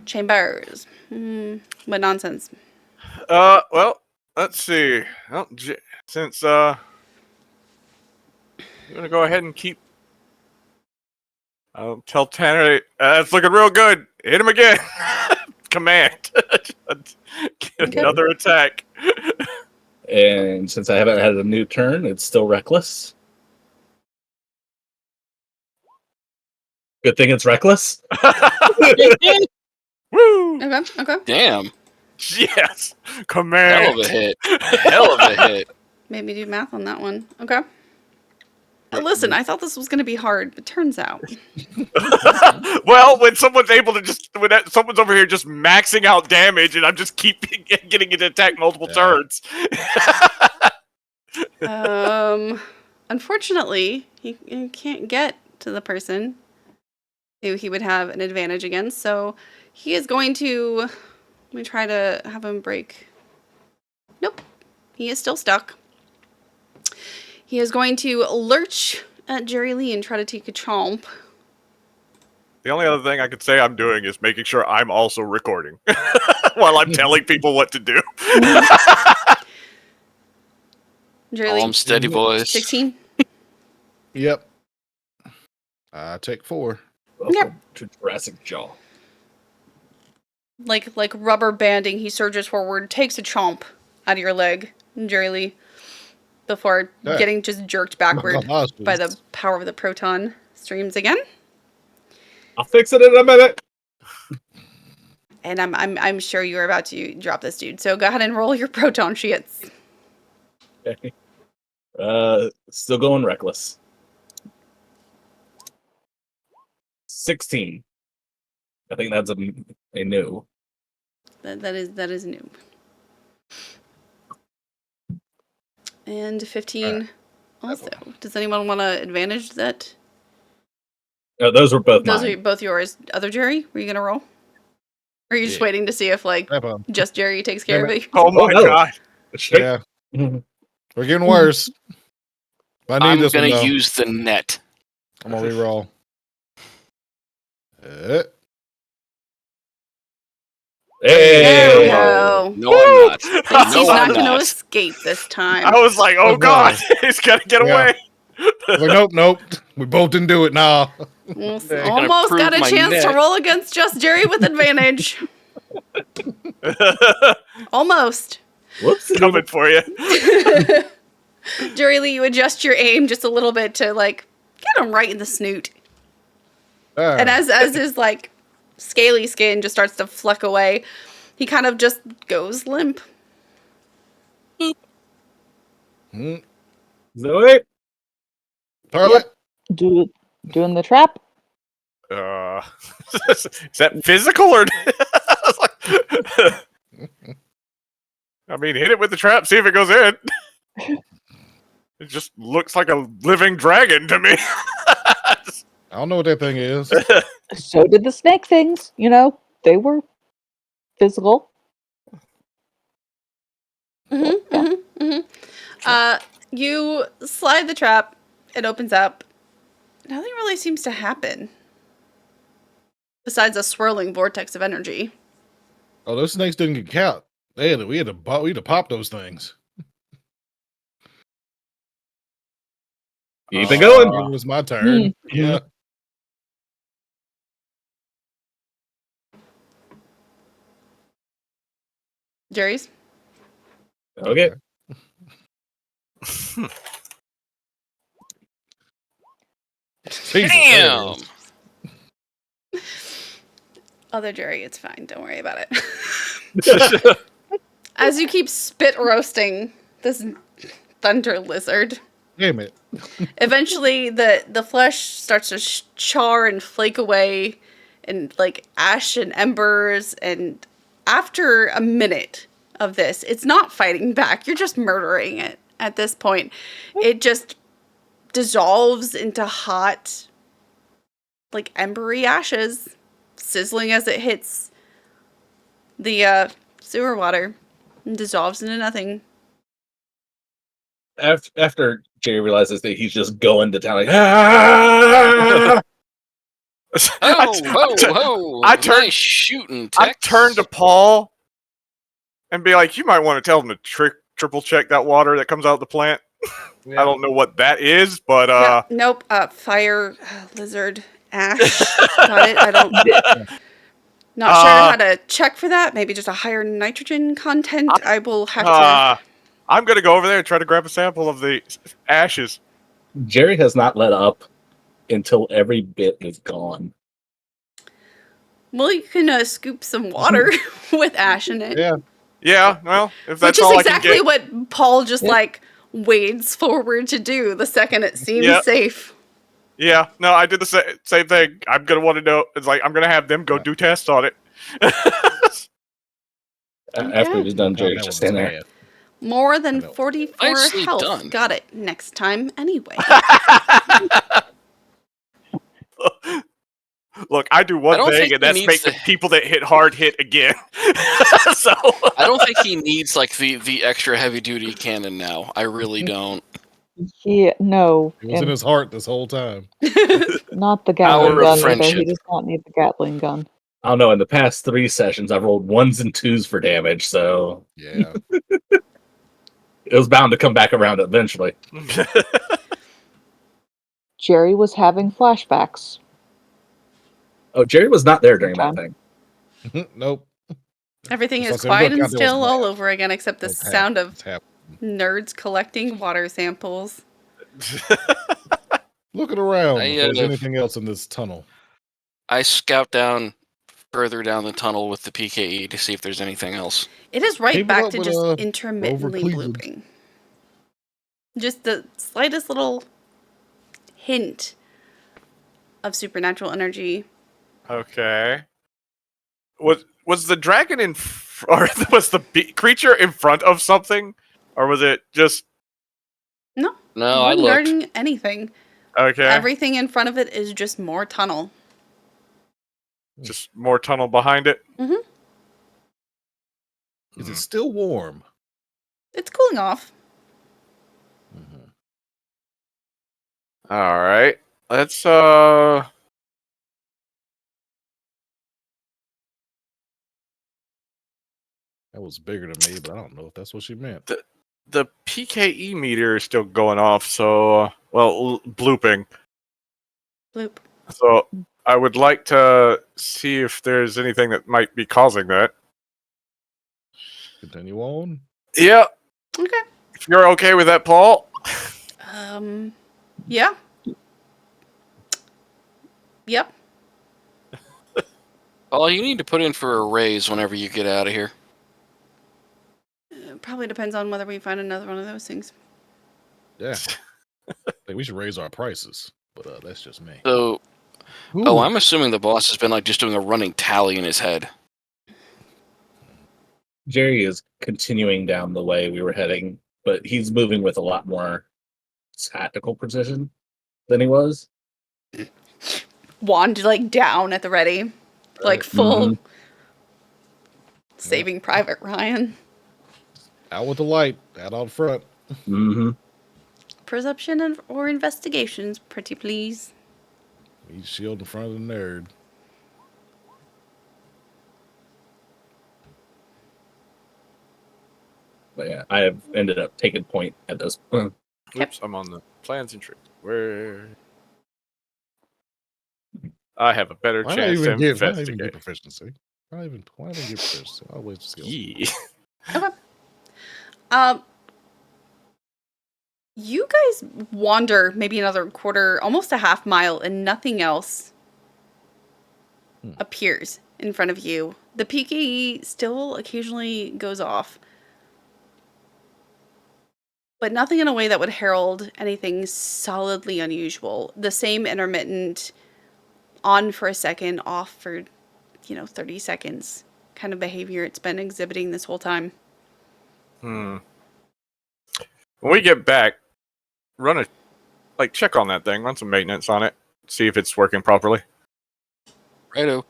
Chambers. What nonsense. Well, let's see. Well, since you're gonna go ahead and keep. Tell Tanner that's looking real good. Hit him again. Command. Get another attack. And since I haven't had a new turn, it's still reckless. Good thing it's reckless. Woo! Okay. Damn. Yes. Command. Hell of a hit. Hell of a hit. Made me do math on that one. Okay. Listen, I thought this was going to be hard, but turns out. Well, when someone's able to someone's over here just maxing out damage, and I'm just keep getting it to attack multiple turns. Unfortunately, he can't get to the person who he would have an advantage against, so he is going to. Let me try to have him break. Nope, he is still stuck. He is going to lurch at Jerry Lee and try to take a chomp. The only other thing I could say I'm doing is making sure I'm also recording while I'm telling people what to do. Jerry Lee. I'm steady, boys. 16? Yep. I take 4. Yep. To Jurassic Jaw. Like rubber banding, he surges forward, takes a chomp out of your leg, Jerry Lee, before Yeah. getting just jerked backward Gosh, by the power of the proton streams again. I'll fix it in a minute. And I'm sure you're about to drop this dude. So go ahead and roll your proton sheets. Okay. Still going reckless. 16. I think that's a new. That is new. And 15 also. Does anyone want to advantage that? Those were both Those mine. are both yours. Other Jerry, were you gonna roll? Or are you just Yeah. waiting to see if like just Jerry takes care of it? Oh my no. god. Yeah. We're getting worse. I need I'm this gonna one, though. use the net. I'm gonna reroll. Hey! There we go. No, I'm not. At least he's No, not I'm going to not. escape this time. I was like, oh Oh, god, no. he's gotta get Yeah. away. I was like, nope. We both didn't do it. Nah. Almost gonna got a prove my chance to net. roll against just Jerry with advantage. Almost. Whoops. Coming for you. Jerry Lee, you adjust your aim just a little bit to like get him right in the snoot. And as his like scaly skin just starts to fleck away, he kind of just goes limp. Zoe? Tarlet? Doing the trap. Is that physical or? I mean, hit it with the trap, see if it goes in. It just looks like a living dragon to me. I don't know what that thing is. So did the snake things. You know, they were physical. You slide the trap, it opens up. Nothing really seems to happen. Besides a swirling vortex of energy. Oh, those snakes didn't get caught. We had to pop those things. Keep it going. It was my turn. Yeah. Jerry's? Okay. Jesus, Damn. Other Jerry, it's fine. Don't worry about it. As you keep spit roasting this thunder lizard, damn it. eventually the flesh starts to char and flake away and like ash and embers, and after a minute of this, it's not fighting back. You're just murdering it at this point. It just dissolves into hot, like embery ashes, sizzling as it hits the sewer water and dissolves into nothing. After Jerry realizes that he's just going to town, like, ah! I turned Nice shooting. I Tex. turned to Paul and be like, you might want to tell him to triple check that water that comes out of the plant. Yeah. I don't know what that is, but Nope. Fire lizard ash. Got it. I don't. Not sure how to check for that. Maybe just a higher nitrogen content. I will have to. I'm gonna go over there and try to grab a sample of the ashes. Jerry has not let up until every bit is gone. Well, you can scoop some water with ash in it. Yeah. Yeah, well, if Which that's is all exactly I can get. what Paul just like wades forward to do the second it seems safe. Yeah, no, I did the same thing. I'm gonna want to know. It's like I'm gonna have them go do tests on it. After he was done, Jerry's just standing there. More than 44 Nicely health. done. Got it. Next time, anyway. Look, I do one don't thing, think and that's he make needs the people that hit hard hit again. So I don't think he needs like the extra heavy duty cannon now. I really don't. Yeah, no. It was in and his heart this whole time. not the Power Gatling of gun either. friendship. He does not need the Gatling gun. I don't know. In the past 3 sessions, I've rolled 1s and 2s for damage, so Yeah. it was bound to come back around eventually. Jerry was having flashbacks. Oh, Jerry was not there during that thing. Nope. Everything It's is like, quiet look, and out there was still all bad. over again, except the It's sound of happening. Nerds collecting water samples. Looking around if there's I anything else in this tunnel. scout down further down the tunnel with the PKE to see if there's anything else. It is right Keep it back up to with, just Rover intermittently Cleveland. blooping. Just the slightest little hint of supernatural energy. Okay. Was the dragon or was the creature in front of something, or was it just No, No, you I weren't looked. guarding anything. okay? Everything in front of it is just more tunnel. Just more tunnel behind it. Mm-hmm. Is it still warm? It's cooling off. Mm-hmm. All right. Let's That was bigger than me, but I don't know if that's what she meant. The PKE meter is still going off, so blooping. Bloop. So I would like to see if there's anything that might be causing that. Continue on. Yeah. Okay. If you're okay with that, Paul. Yeah. Yep. Oh, you need to put in for a raise whenever you get out of here. Probably depends on whether we find another one of those things. Yeah. I think we should raise our prices, but that's just me. So, Ooh. I'm assuming the boss has been like just doing a running tally in his head. Jerry is continuing down the way we were heading, but he's moving with a lot more tactical precision than he was. Wand like down at the ready, like full Saving Private Ryan. Out with the light, out out front. Mm-hmm. Perception or investigations, pretty please. He's shield in front of the nerd. But yeah, I have ended up taking point at this point. Oops, I'm on the plans and tricks. Where I have a better Why chance to not even get investigate. proficiency? Why not even get proficiency? Always skills. Yeah. Okay. You guys wander maybe another quarter, almost a half mile, and nothing else appears in front of you. The PKE still occasionally goes off, but nothing in a way that would herald anything solidly unusual. The same intermittent on for a second, off for, 30 seconds kind of behavior it's been exhibiting this whole time. When we get back, check on that thing, run some maintenance on it, see if it's working properly. Righto.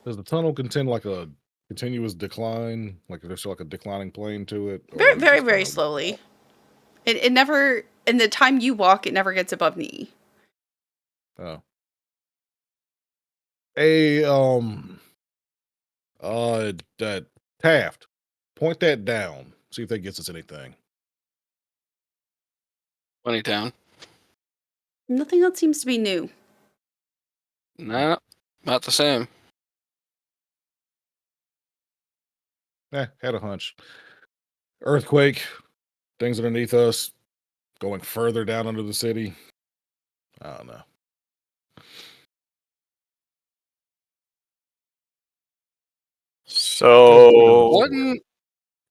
Does the tunnel contain like a continuous decline? Like there's like a declining plane to it? Or Very, is it very, just very kind of- slowly. It never, in the time you walk, it never gets above knee. Oh. That Taft. Point that down. See if that gets us anything. 20 down. Nothing else seems to be new. Nah, not the same. Had a hunch. Earthquake. Things underneath us. Going further down under the city. I don't know. So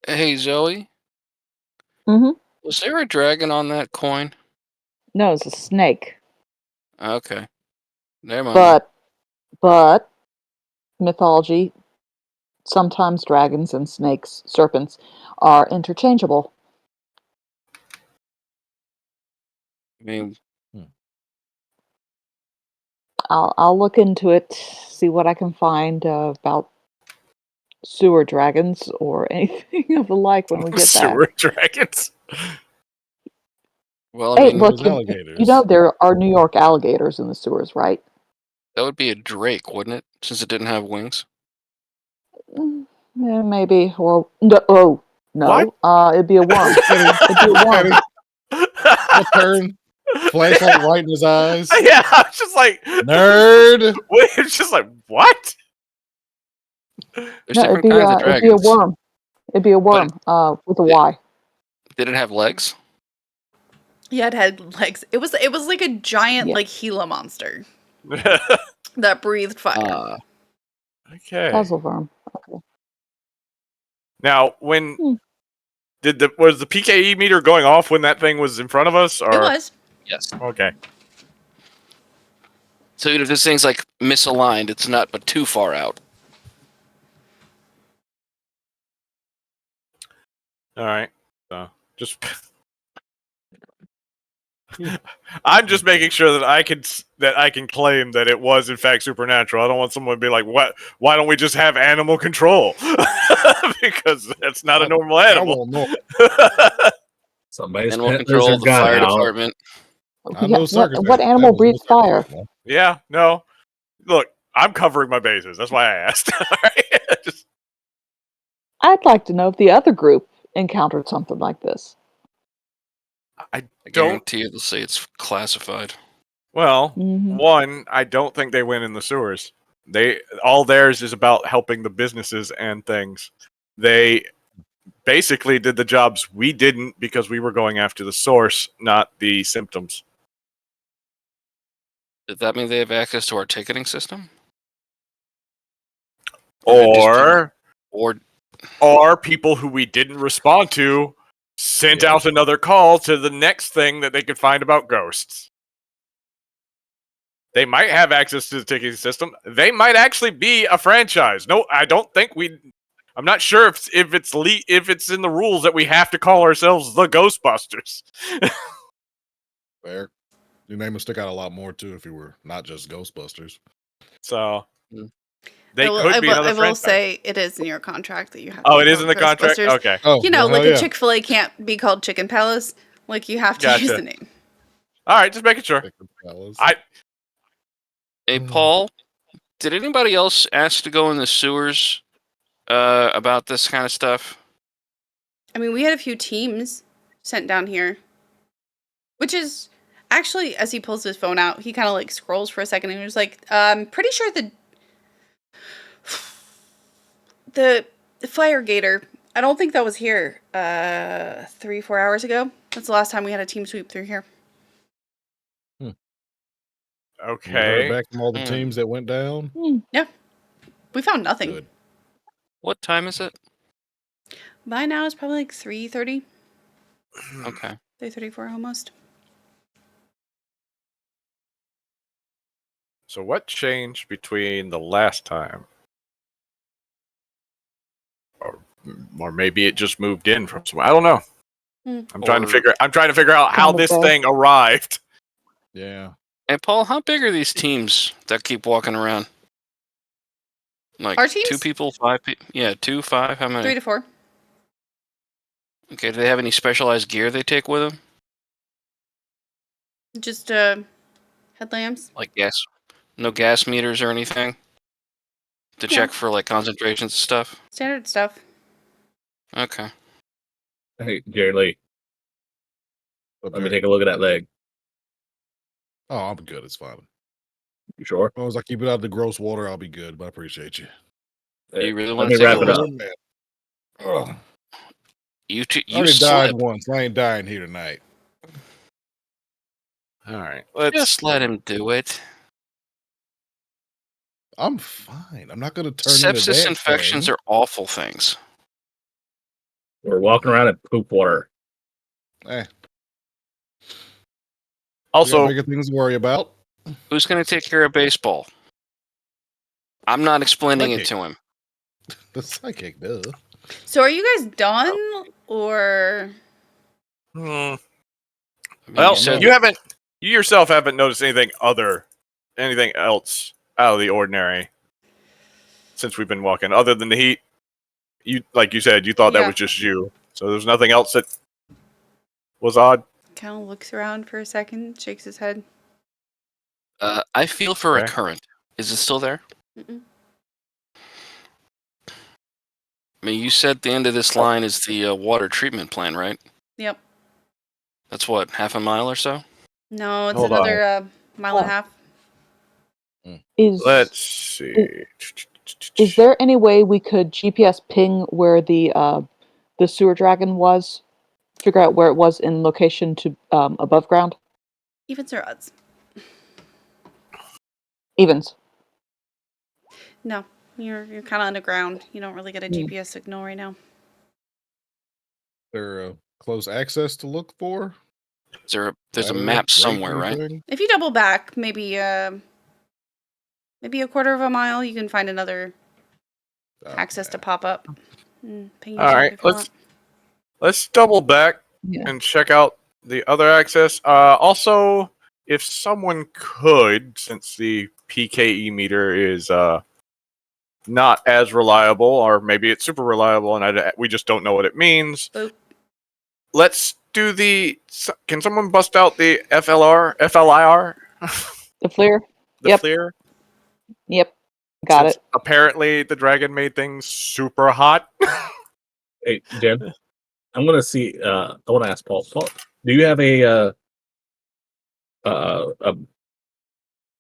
Hey, Zoe, Mm-hmm. was there a dragon on that coin? No, it's a snake. Okay. Never mind. But mythology, sometimes dragons and snakes, serpents, are interchangeable. I mean, I'll look into it, see what I can find about sewer dragons or anything of the like when we get sewer back. dragons. well, I Hey, mean, look, Those alligators. you know there are New York alligators in the sewers, right? that would be a drake, wouldn't it? Since it didn't have wings. Yeah, maybe. Or no, What? it'd be a worm. It'd be a worm. What turn? Flashlight right in his eyes. Yeah, I was just like Nerd. Wait, it's just like what? There's No, different kinds of it'd be a dragons. worm. It'd be a worm. With a Y. Did it have legs? Yeah, it had legs. It was like a giant like Gila monster that breathed fire. Okay. Puzzle farm. Okay. Now, when was the PKE meter going off when that thing was in front of us? Or It was. Yes. okay. So even if this thing's like misaligned, it's not but too far out. All right. So just. I'm just making sure that I can claim that it was in fact supernatural. I don't want someone to be like, "What? Why don't we just have animal control?" Because that's not a normal animal. Somebody's Animal pet control, lizard the got fire out. department. I know circus What animals. animal That was breathes no circus fire? animal. Yeah. No. Look, I'm covering my bases. That's why I asked. All right? Just, I'd like to know if the other group encountered something like this. I I don't. guarantee you they'll say it's classified. Well, Mhm. one, I don't think they went in the sewers. All theirs is about helping the businesses and things. They basically did the jobs we didn't because we were going after the source, not the symptoms. Does that mean they have access to our ticketing system? Or Or people who we didn't respond to sent out another call to the next thing that they could find about ghosts. They might have access to the ticketing system. They might actually be a franchise. No, I don't think I'm not sure if it's in the rules that we have to call ourselves the Ghostbusters. Fair. Your name would stick out a lot more too if you were not just Ghostbusters. So Mm. they could be another I will franchise. say it is in your contract that you have. Oh, to it is in the contract. Ghostbusters. Okay. Oh, You know, well, like hell a Chick-fil-A can't be called Chicken Palace. Like you have to use Gotcha. the name. All right, just making sure. Hey, Paul, did anybody else ask to go in the sewers about this kind of stuff? I mean, we had a few teams sent down here, which is actually, as he pulls his phone out, he kind of like scrolls for a second and he was like, "I'm pretty sure the fire gator. I don't think that was here 3-4 hours ago. That's the last time we had a team sweep through here." Okay. You heard back from all the teams that went down? Yeah. We found nothing. Good. What time is it? By now it's probably like 3:30. Okay. 3:34 almost. So what changed between the last time? Or maybe it just moved in from somewhere. I don't know. I'm trying to figure out how this thing arrived. Yeah. And Paul, how big are these teams that keep walking around? Like Our teams? 2 people, 5 people? Yeah, 2, 5. How many? 3 to 4. Okay. Do they have any specialized gear they take with them? Just headlamps. Like no gas meters or anything to check for like concentrations and stuff. Standard stuff. Okay. Hey, Jerry Lee. Let me take a look at that leg. Oh, I'm good. It's fine. You sure? As long as I keep it out of the gross water, I'll be good. But I appreciate you. You really Let want me to take wrap a it look? up. You I already died slip. once. I ain't dying here tonight. All right. Just let him do it. I'm fine. I'm not going to turn into Sepsis that infections thing. are awful things. We're walking around in poop water. Also, bigger things to worry about. Who's going to take care of baseball? I'm not explaining it to him. The psychic, duh. So are you guys done or? well, you you yourself haven't noticed anything else out of the ordinary since we've been walking, other than the heat. Like you said, you thought that was just you. So there's nothing else that was odd. Kind of looks around for a second, shakes his head. I feel for a current. Is it still there? Mm-mm. I mean, you said the end of this line is the water treatment plant, right? Yep. That's what, half a mile or so? No, it's Hold another mile and a half. Let's see. Is there any way we could GPS ping where the sewer dragon was? figure out where it was in location to above ground? Evens or odds? Evens. No, you're kind of underground. You don't really get a GPS signal right now. There close access to look for? There's a Ladder, map rate, somewhere, right? anything? If you double back, maybe a quarter of a mile, you can find another access to pop up. Ping you All right, if you want. let's double back Yeah. and check out the other access. Also, if someone could, since the PKE meter is not as reliable, or maybe it's super reliable, and we just don't know what it means. Boop. Let's do the. Can someone bust out the FLIR? The FLIR? The Yep. FLIR? Yep. Got it. Apparently, the dragon made things super hot. Hey, Jen, I'm gonna see. I want to ask Paul. Paul, do you have a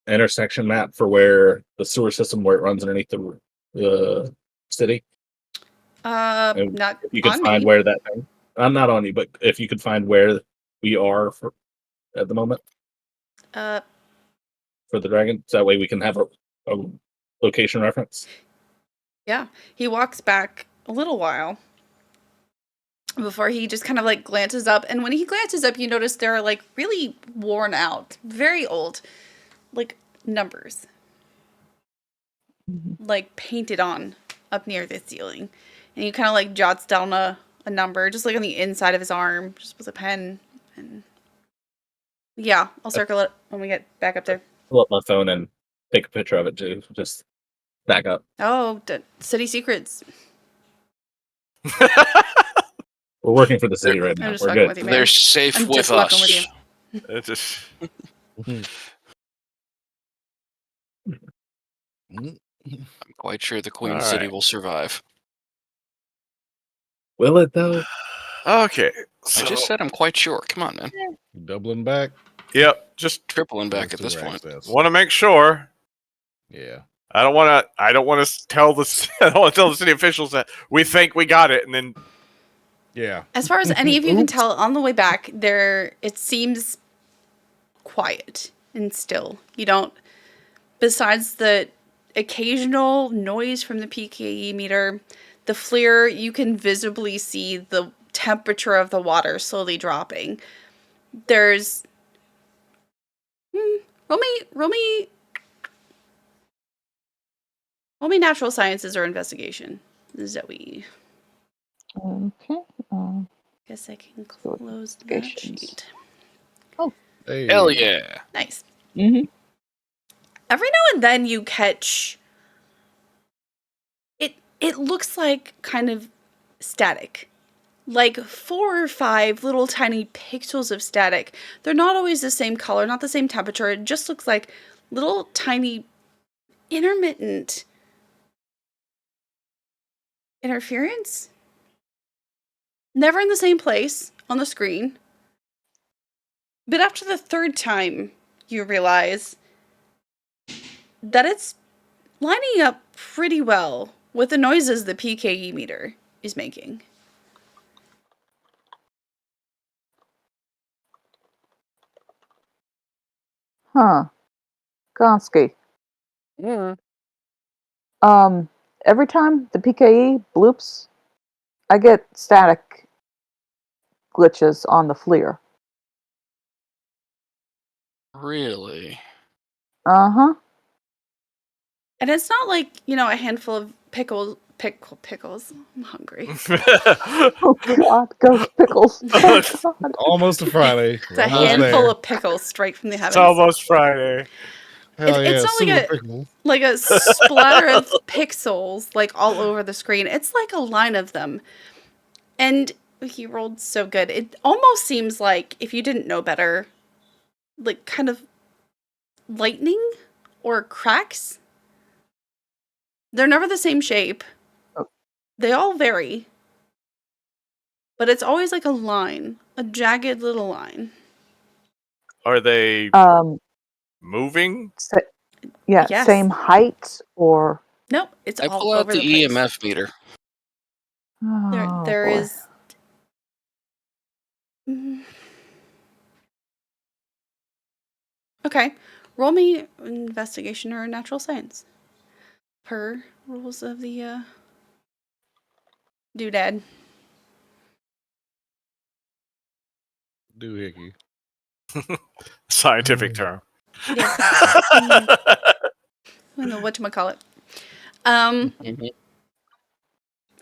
intersection map for where the sewer system where it runs underneath the city? Not If you could on find me. where that thing. I'm not on you, but if you could find where we are at the moment Uh, for the dragon, so that way we can have a location reference. yeah. He walks back a little while before he just kind of like glances up, and when he glances up, you notice there are like really worn out, very old, like numbers, like painted on up near the ceiling, and he kind of like jots down a number just like on the inside of his arm, just with a pen, and yeah, I'll circle it when we get back up there. Pull up my phone and take a picture of it too. Just back up. Oh, city secrets. We're working for the city right now. I'm just We're fucking good. with you, man. They're safe I'm with just fucking us. with you. It's just. I'm quite sure the Queen All City right. will survive. Will it though? Okay. I just said I'm quite sure. Come on, man. Doubling back. Yep. Just Tripling back at Sewer this point. access. want to make sure. Yeah. I don't want to tell the. I don't want to tell the city officials that we think we got it, and then. Yeah. As far as any of you can Oops. tell, on the way back, it seems quiet and still. You don't, besides the occasional noise from the PKE meter, the FLIR, you can visibly see the temperature of the water slowly dropping. There's roll me natural sciences or investigation, Zoe. Okay. Guess I can close that Investigations. sheet. Hey. Hell yeah. Nice. Mm-hmm. Every now and then you catch it looks like kind of static. Like 4 or 5 little tiny pixels of static. They're not always the same color, not the same temperature. It just looks like little tiny intermittent interference. Never in the same place on the screen. But after the 3rd time, you realize that it's lining up pretty well with the noises the PKE meter is making. Huh. Gonski. Yeah. Every time the PKE bloops, I get static glitches on the FLIR. Really? Uh-huh. And it's not like, a handful of pickles. I'm hungry. Oh God, ghost pickles. Oh God. Almost a Friday. It's a Almost handful there. of pickles straight from the heavens. It's almost Friday. Hell It's yeah. not Super pickle. like a splatter of pixels like all over the screen. It's like a line of them. And he rolled so good. It almost seems like, if you didn't know better, like kind of lightning or cracks. They're never the same shape. Oh. They all vary. But it's always like a line, a jagged little line. Are they Um. moving? Yeah. Yes. Same height or. Nope, it's I all pull out over the the place. EMF meter. There Oh, boy. is Okay. Roll me investigation or natural science. Per rules of the doodad. Doohickey. Scientific term. It is. I don't know whatchamacallit.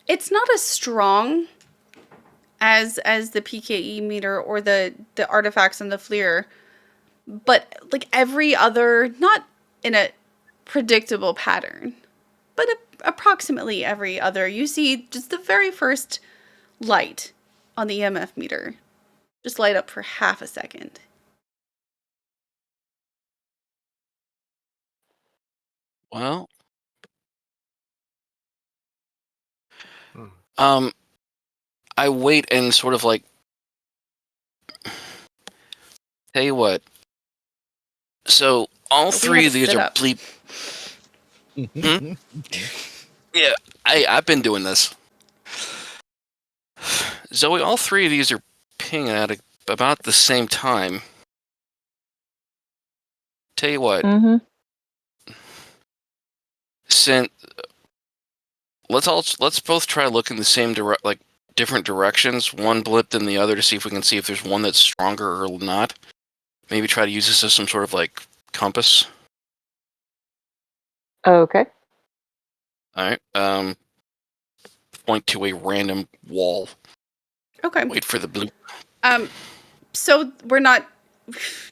It's not as strong as the PKE meter or the artifacts in the Fleer, but like every other, not in a predictable pattern, but approximately every other, you see just the very first light on the EMF meter just light up for half a second. Well, I wait and sort of like, tell you what. So all three of these are bleep. Yeah, I've been doing this. Zoe, all three of these are pinging at about the same time. Tell you what. Since let's both try looking the same different directions, one blip than the other, to see if we can see if there's one that's stronger or not. Maybe try to use this as some sort of like compass. Okay. All right. Point to a random wall. Okay. Wait for the blue. So we're not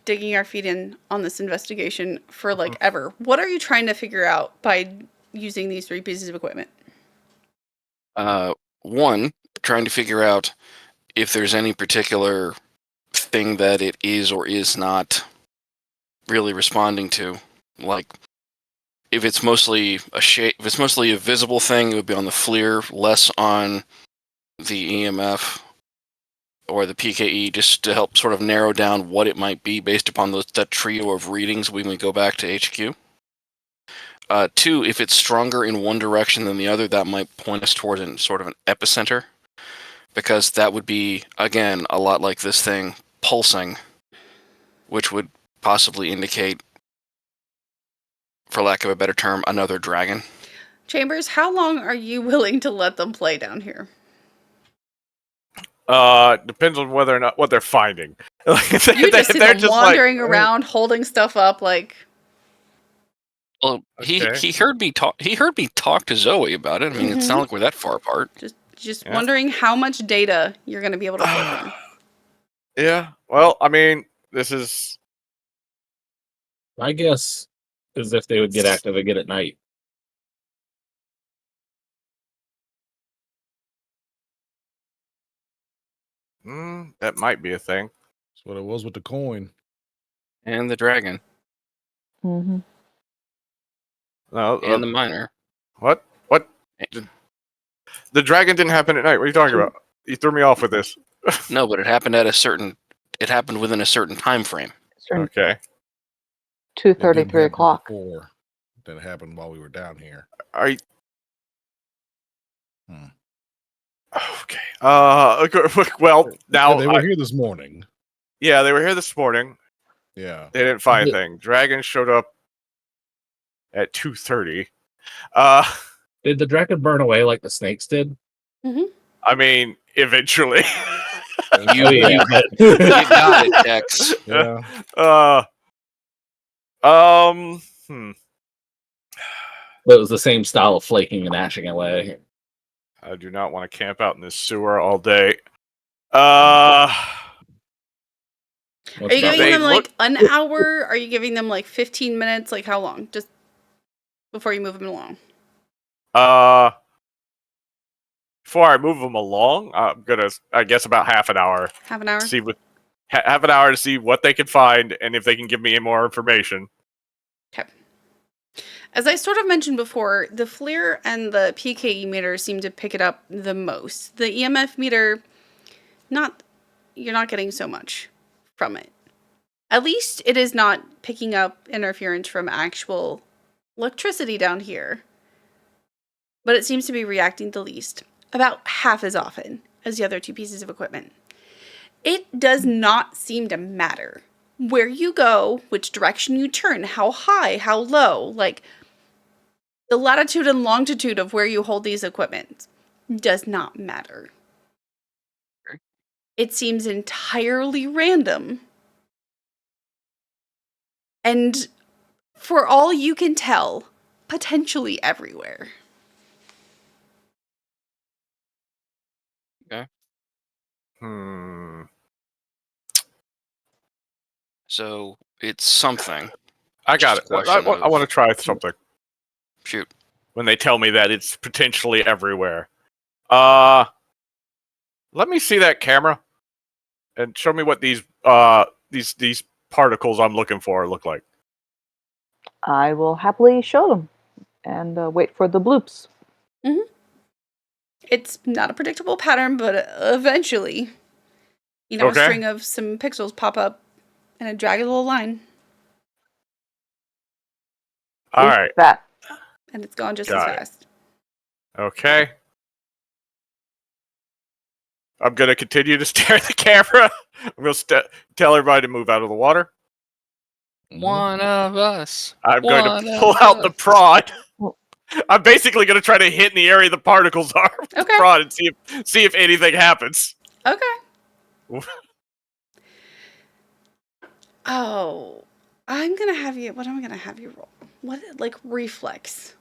digging our feet in on this investigation for like ever. What are you trying to figure out by using these three pieces of equipment? One, trying to figure out if there's any particular thing that it is or is not really responding to. Like, if it's mostly if it's mostly a visible thing, it would be on the FLIR, less on the EMF or the PKE, just to help sort of narrow down what it might be based upon that trio of readings when we go back to HQ. Two, if it's stronger in one direction than the other, that might point us toward sort of an epicenter, because that would be, again, a lot like this thing pulsing, which would possibly indicate, for lack of a better term, another dragon. Chambers, how long are you willing to let them play down here? Depends on whether or not what they're finding. You just see them wandering around, holding stuff up, like. Well, okay. he heard me talk. He heard me talk to Zoe about it. I mean, it's not like we're that far apart. Just wondering how much data you're going to be able to pull from. Yeah. Well, I mean, this is. My guess is if they would get active again at night. That might be a thing. That's what it was with the coin. And the dragon. Mm-hmm. No, and the miner. What? What? The dragon didn't happen at night. What are you talking about? You threw me off with this. No, but it happened at a certain. It happened within a certain time frame. Okay. 2:30, 3 o'clock. That happened while we were down here. Are you... Okay. Well, now they were here this morning. Yeah, they were here this morning. Yeah. They didn't find anything. Dragon showed up at 2:30. Did the dragon burn away like the snakes did? Mm-hmm. I mean, eventually. You got it, Dex. Yeah. But it was the same style of flaking and ashing away. I do not want to camp out in this sewer all day. Are you giving them like an hour? Are you giving them like 15 minutes? Like how long? Just before you move them along. Before I move them along, I'm gonna, I guess, about half an hour. Half an hour? See what, half an hour to see what they can find and if they can give me more information. Okay. As I sort of mentioned before, the FLIR and the PKE meter seem to pick it up the most. The EMF meter, you're not getting so much from it. At least it is not picking up interference from actual electricity down here. But it seems to be reacting the least, about half as often as the other two pieces of equipment. It does not seem to matter where you go, which direction you turn, how high, how low, like the latitude and longitude of where you hold these equipment does not matter. Okay. It seems entirely random. And for all you can tell, potentially everywhere. Okay. So it's something. I got Just it. a question I want to of try something. shoot. When they tell me that it's potentially everywhere. Let me see that camera and show me what these particles I'm looking for look like. I will happily show them and wait for the bloops. Mm-hmm. It's not a predictable pattern, but eventually, a Okay. string of some pixels pop up and a jagged little line. All right. That. And it's gone just Got as it. fast. Okay. I'm going to continue to stare at the camera. I'm going to tell everybody to move out of the water. One of us. I'm going to pull out the prod. I'm basically going to try to hit in the area the particles are with the prod and see if anything happens. Okay. Oh, I'm gonna have you. What am I gonna have you roll? What like reflex?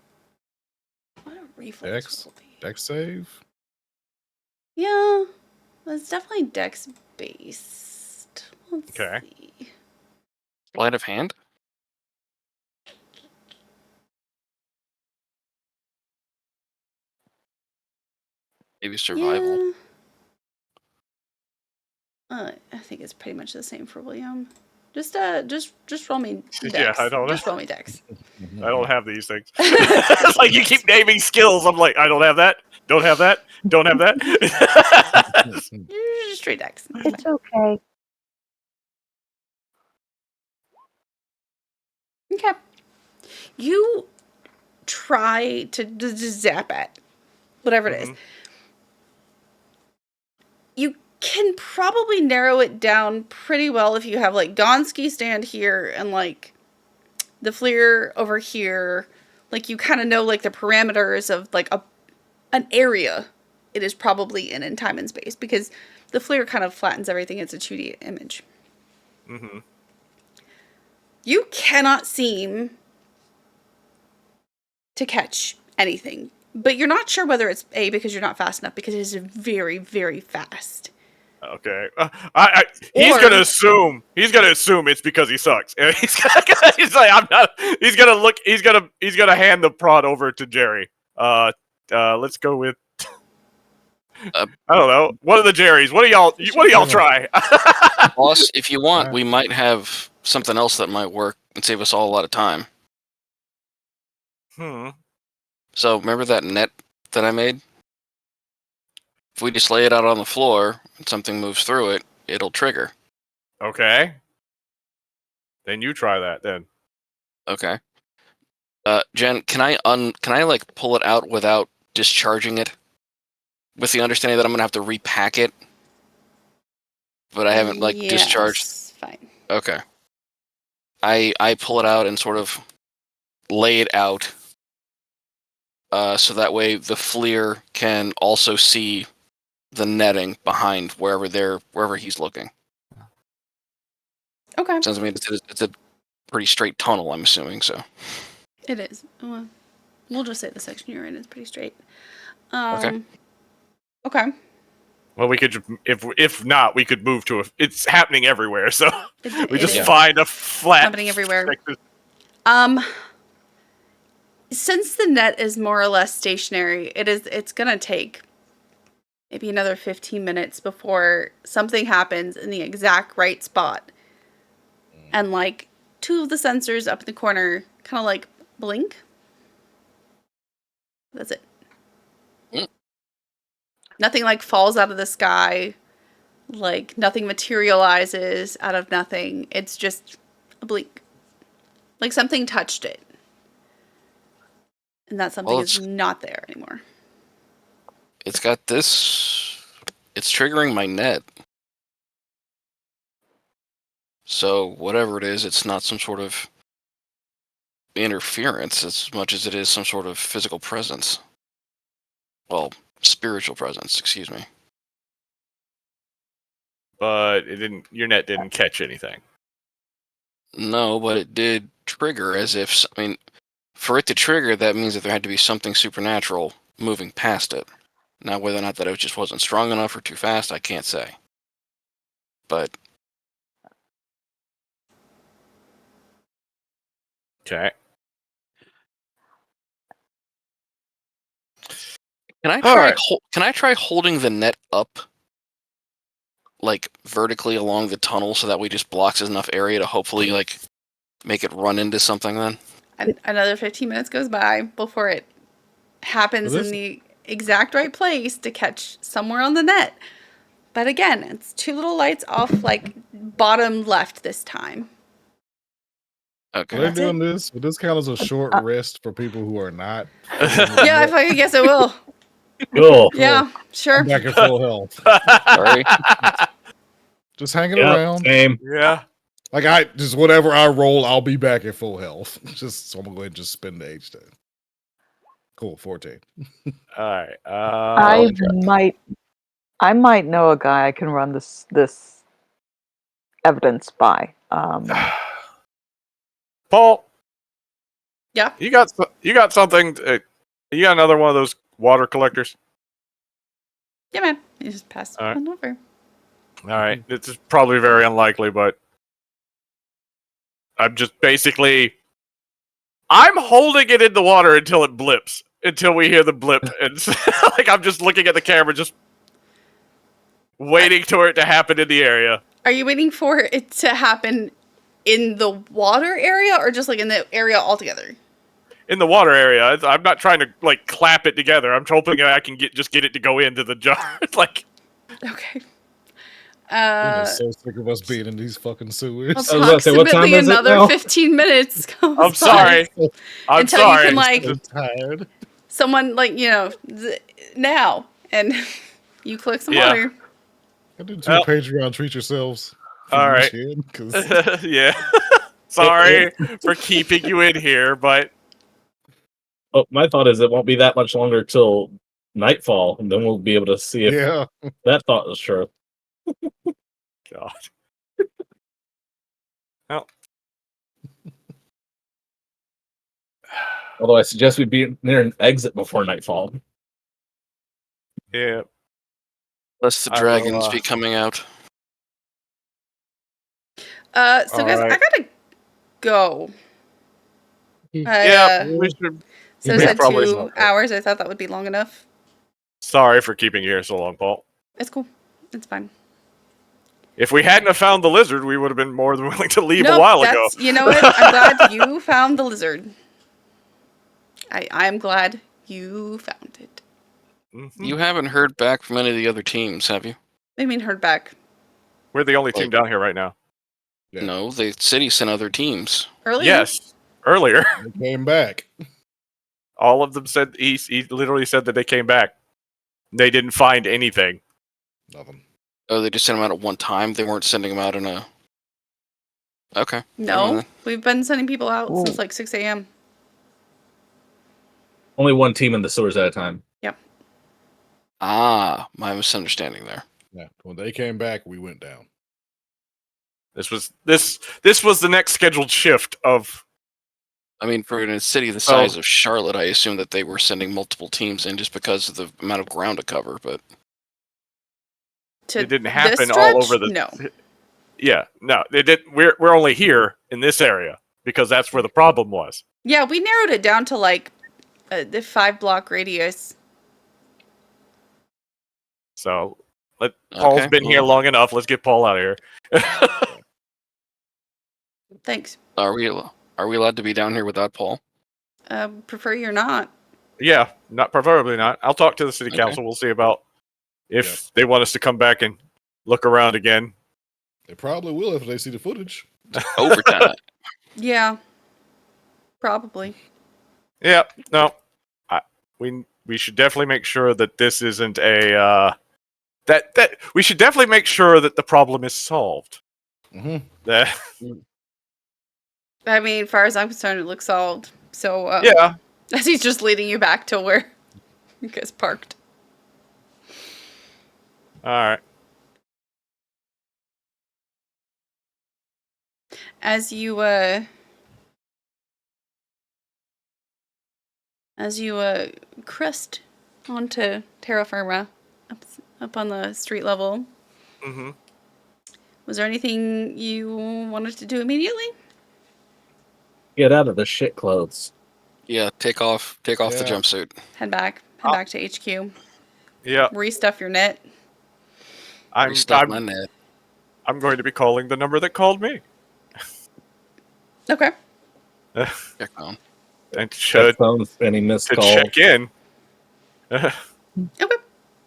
What a reflex roll? Dex save. Yeah, it's definitely dex based. Let's see. Sleight of hand. Maybe survival. Yeah. I think it's pretty much the same for William. Just roll me dex. Yeah, I don't. Just roll me dex. I don't have these things. It's like you keep naming skills. I'm like, I don't have that. Don't have that. Don't have that. Just straight dex. It's okay. Okay. You try to just zap at whatever it is. You can probably narrow it down pretty well if you have like Gonski stand here and like the Fleer over here. Like you kind of know like the parameters of like an area it is probably in time and space, because the Fleer kind of flattens everything. It's a 2D image. You cannot seem to catch anything, but you're not sure whether it's A, because you're not fast enough, because it is very, very fast. Okay, he's gonna assume it's because he sucks. He's like, I'm not. He's gonna look. He's gonna hand the prod over to Jerry. Let's go with. I don't know. One of the Jerrys. What do y'all try? Boss, if you want, we might have something else that might work and save us all a lot of time. So remember that net that I made? If we just lay it out on the floor and something moves through it, it'll trigger. Okay. Then you try that then. Okay. Jen, can I like pull it out without discharging it? With the understanding that I'm gonna have to repack it, but I haven't discharged. Fine. Okay. I pull it out and sort of lay it out, so that way the Fleer can also see the netting behind wherever he's looking. Okay. Sounds to me it's a pretty straight tunnel, I'm assuming, so. It is. Well, we'll just say the section you're in is pretty straight. Okay. Okay. Well, we could, if not, we could move to it's happening everywhere. So we just is find a flat. happening everywhere. Since the net is more or less stationary, it's gonna take maybe another 15 minutes before something happens in the exact right spot, and like two of the sensors up in the corner kind of like blink. That's it. Nothing like falls out of the sky, like nothing materializes out of nothing. It's just a blink, like something touched it, and that something is not there anymore. It's got this. It's triggering my net. So whatever it is, it's not some sort of interference as much as it is some sort of physical presence. Well, spiritual presence, excuse me. But it didn't. Your net didn't catch anything. No, but it did trigger as if, I mean, for it to trigger, that means that there had to be something supernatural moving past it. Now, whether or not that it just wasn't strong enough or too fast, I can't say. But Okay. can I All try? right. Can I try holding the net up, like vertically along the tunnel, so that way just blocks enough area to hopefully like make it run into something? Then And another 15 minutes goes by before it happens Well, this- in the exact right place to catch somewhere on the net. But again, it's 2 little lights off, like bottom left this time. okay. They're That's doing it. this, but this count as a short rest for people who are not. Yeah, I guess it will. Cool. Yeah, sure. I'm back at full health. Sorry. Just hanging Yep, around. same. Yeah. Like I just whatever I roll, I'll be back at full health. Just so I'm gonna go ahead and just spend the H10. Cool, 14. All right. I might know a guy I can run this evidence by. Paul, Yeah. you got something. You got another one of those water collectors. Yeah, man. You just pass All right. one over. All right. This is probably very unlikely, but I'm just basically I'm holding it in the water until it blips, until we hear the blip, and like I'm just looking at the camera, just waiting for it to happen in the area. Are you waiting for it to happen in the water area or just like in the area altogether? In the water area. I'm not trying to like clap it together. I'm hoping I can get it to go into the jar. It's like Okay. I'm so sick of us being in these fucking sewers. I was about to say, what time Approximately is it another now? 15 minutes goes I'm by sorry. I'm until sorry. you can like I'm tired. someone like now and you click some Yeah. water. I do 2 Well- Patreon treat yourselves. All right. Yeah. Sorry for keeping you in here, but Oh, my thought is it won't be that much longer till nightfall, and then we'll be able to see if yeah. that thought is true. God. Well, Although I suggest we be near an exit before nightfall. yeah. Lest the I will, dragons be coming out. So All guys, right. I gotta go. Yeah, we should. So Yeah, it said probably 2 so. hours. I thought that would be long enough. Sorry for keeping you here so long, Paul. It's cool. It's fine. If we hadn't have found the lizard, we would have been more than willing to leave Nope, a while ago. You know what? I'm glad you found the lizard. I'm glad you found it. Mhm. You haven't heard back from any of the other teams, have you? I mean, heard back We're the only team Like- down here right now. Yeah. No, the city sent other teams. earlier. Yes, earlier. They came back. All of them said he literally said that they came back. They didn't find anything. Nothing. Oh, they just sent them out at one time. They weren't sending them out in a. Okay. never mind No, then. we've been sending people out Ooh. since like 6 a.m. Only one team in the sewers at a time. Ah, my misunderstanding there. Yeah. When they came back, we went down. This was the next scheduled shift of. I mean, for a city the size of Charlotte, I assume that they were sending multiple teams in just because of the amount of ground to cover. But To It didn't this happen all over stretch? the. No. Yeah, no, they did. We're only here in this area because that's where the problem was. Yeah, we narrowed it down to like the 5-block radius. So Paul's been here long enough. Let's get Paul out of here. Thanks. Are we allowed to be down here without Paul? Prefer you're not. Yeah, not preferably not. I'll talk to the city Okay. council. We'll see about if they want us to come back and look around again. They probably will if they see the footage. Overtime. Yeah. Probably. Yeah, no, we should definitely make sure that this isn't a that we should definitely make sure that the problem is solved. Mm-hmm. I mean, as far as I'm concerned, it looks solved. So, Yeah. as he's just leading you back to where you guys parked. All right. As you crest onto terra firma up on the street level. Mm-hmm. Was there anything you wanted to do immediately? Get out of the shit clothes. Yeah, take off the Yeah. jumpsuit. Head back to HQ. Yeah. Restuff your net. Restuff my net. I'm going to be calling the number that called me. Okay. Check on. And should Phones, any missed to call. check in Okay.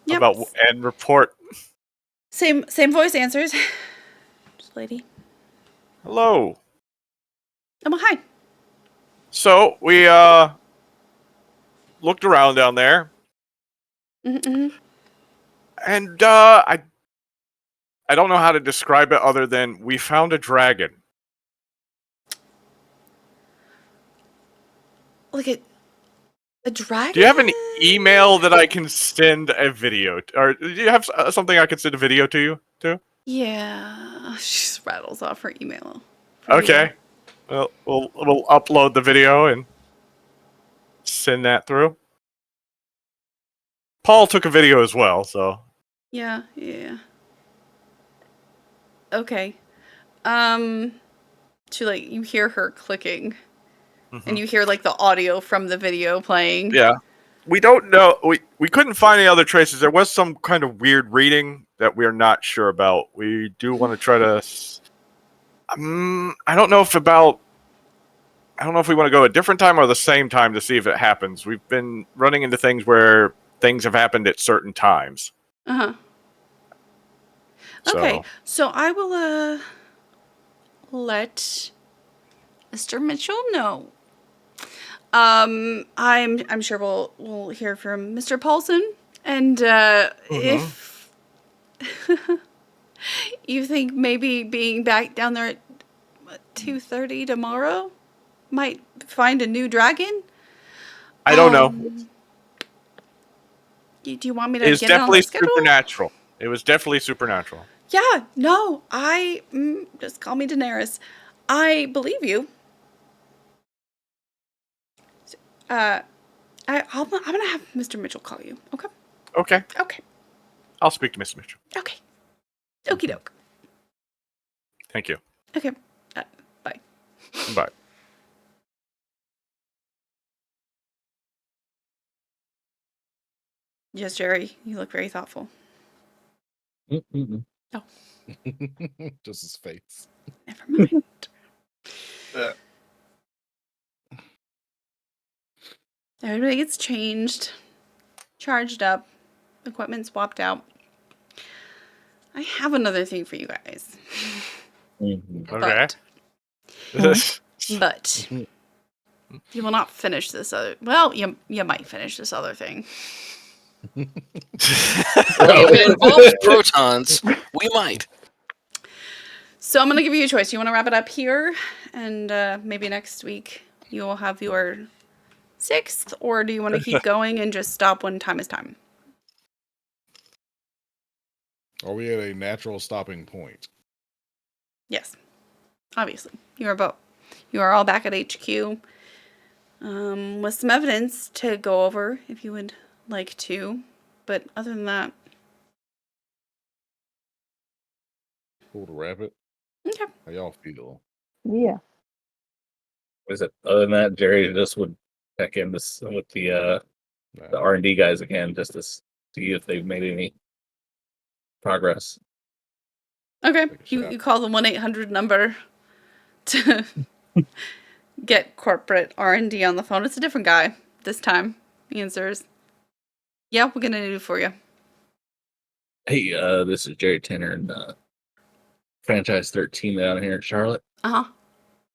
Yep. about and report. Same voice answers. Just lady. Hello. Oh, well, hi. So we looked around down there, Mm-hmm. and I don't know how to describe it other than we found a dragon. Like a dragon? Do you have an email that I can send a video or do you have something I can send a video to you to? Yeah. She just rattles off her email. Okay. Well, we'll upload the video and send that through. Paul took a video as well, so. Yeah. Okay. She you hear her clicking, and you hear the audio from the video playing. Yeah. We don't know. We couldn't find any other traces. There was some kind of weird reading that we're not sure about. We do want to try to. I don't know if we want to go a different time or the same time to see if it happens. We've been running into things where things have happened at certain times. Uh-huh. Okay, so I will let Mr. Mitchell know. I'm sure we'll hear from Mr. Paulson, and if you think maybe being back down there at 2:30 tomorrow might find a new dragon. I don't know. Do you want me to It's get it on definitely the schedule? supernatural. It was definitely supernatural. Yeah, no, just call me Daenerys. I believe you. I'm gonna have Mr. Mitchell call you. Okay. Okay. Okay. I'll speak to Mr. Mitchell. Okay. Okie doke. Thank you. Okay. Bye. Bye. Yes, Jerry, you look very thoughtful. Mm-mm. Oh. Just his face. Never mind. Everybody gets changed, charged up, equipment swapped out. I have another thing for you guys. Okay. But you will not finish this other. Well, you might finish this other thing. If it involves protons, we might. So I'm going to give you a choice. You want to wrap it up here, and maybe next week you will have your 6th, or do you want to keep going and just stop when time is time? Are we at a natural stopping point? Yes, obviously. You are all back at HQ with some evidence to go over if you would like to. But other than that, Cool to wrap it. okay. How y'all feel? Yeah. Was it other than that, Jerry just would check in with the R&D guys again just to see if they've made any progress. Okay, you call the 1-800 number to get corporate R&D on the phone. It's a different guy this time. He answers, "Yeah, we're gonna do it for you." Hey, this is Jerry Tanner and Franchise 13 down here in Charlotte. Uh-huh.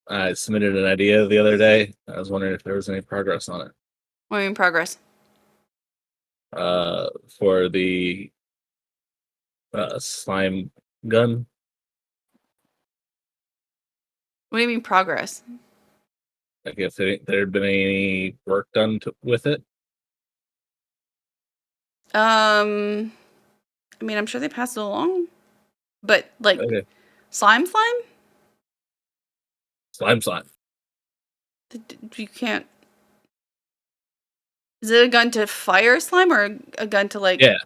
I submitted an idea the other day. I was wondering if there was any progress on it. What do you mean progress? For the slime gun. What do you mean progress? Like if there had been any work done with it. I mean, I'm sure they passed it along, but like Okay. slime. Slime. You can't. Is it a gun to fire slime or a gun to like? Yeah.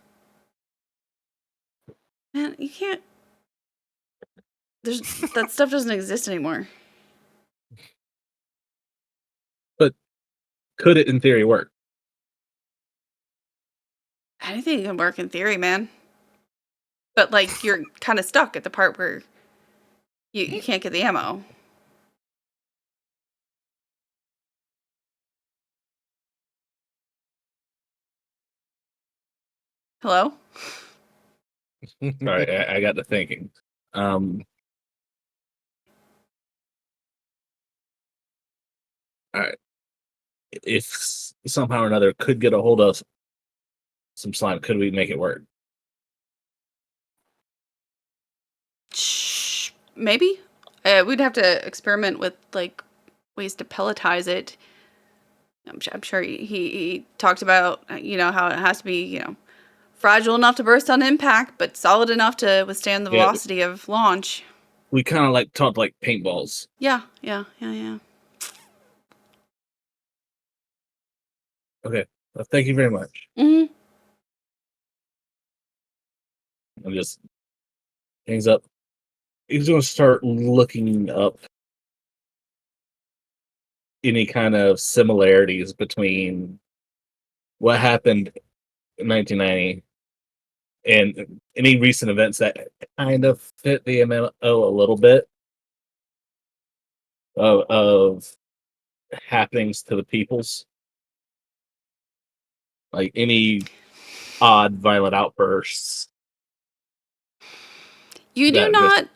Man, you can't. That stuff doesn't exist anymore. But could it, in theory, work? Anything can work in theory, man. But like you're kind of stuck at the part where you can't get the ammo. Hello? All right, I got to thinking. All right. If somehow or another could get a hold of some slime, could we make it work? Maybe. We'd have to experiment with like ways to pelletize it. I'm sure he talked about how it has to be fragile enough to burst on impact, but solid enough to withstand the velocity of launch. We kind of like talked like paintballs. Yeah. Okay. Well, thank you very much. Mm-hmm. I'm just hangs up. He's going to start looking up any kind of similarities between what happened in 1990 and any recent events that kind of fit the MMO a little bit of happenings to the peoples. Like any odd violent outbursts. You do not.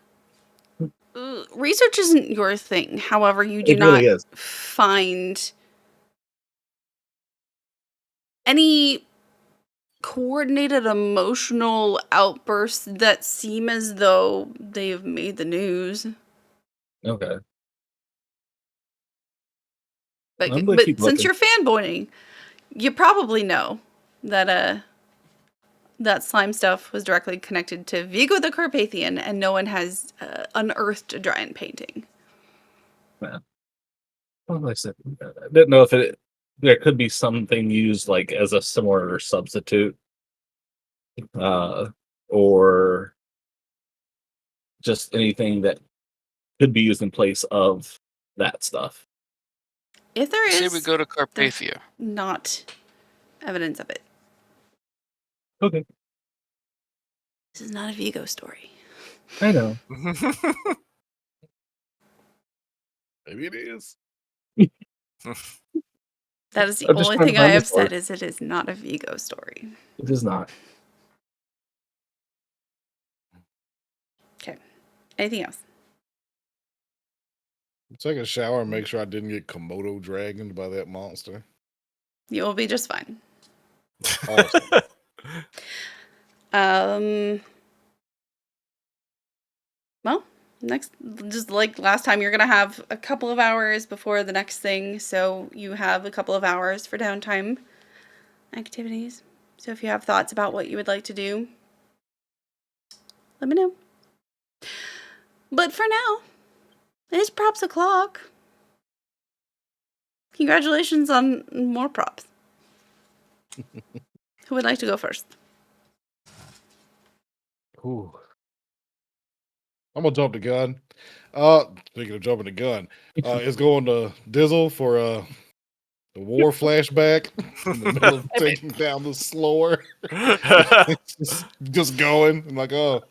Research isn't your thing. However, you do not find any coordinated emotional outbursts that seem as though they've made the news. Okay. But since you're fanboying, you probably know that that slime stuff was directly connected to Vigo the Carpathian, and no one has unearthed a giant painting. Yeah. Well, like I said, I didn't know if there could be something used like as a similar substitute, or just anything that could be used in place of that stuff. If there is, say we go to Carpathia. Not evidence of it. Okay. This is not a Vigo story. I know. Maybe it is. That is the only thing I have said is it is not a Vigo story. It is not. Okay. Anything else? Take a shower and make sure I didn't get Komodo dragoned by that monster. You will be just fine. Awesome. Well, next, just like last time, you're going to have a couple of hours before the next thing. So you have a couple of hours for downtime activities. So if you have thoughts about what you would like to do, let me know. But for now, it's props o'clock. Congratulations on more props. Who would like to go first? Ooh. I'm gonna jump the gun. Speaking of jumping the gun, it's going to Dizzle for the war flashback in the middle of taking down the slower. just going. I'm like, oh,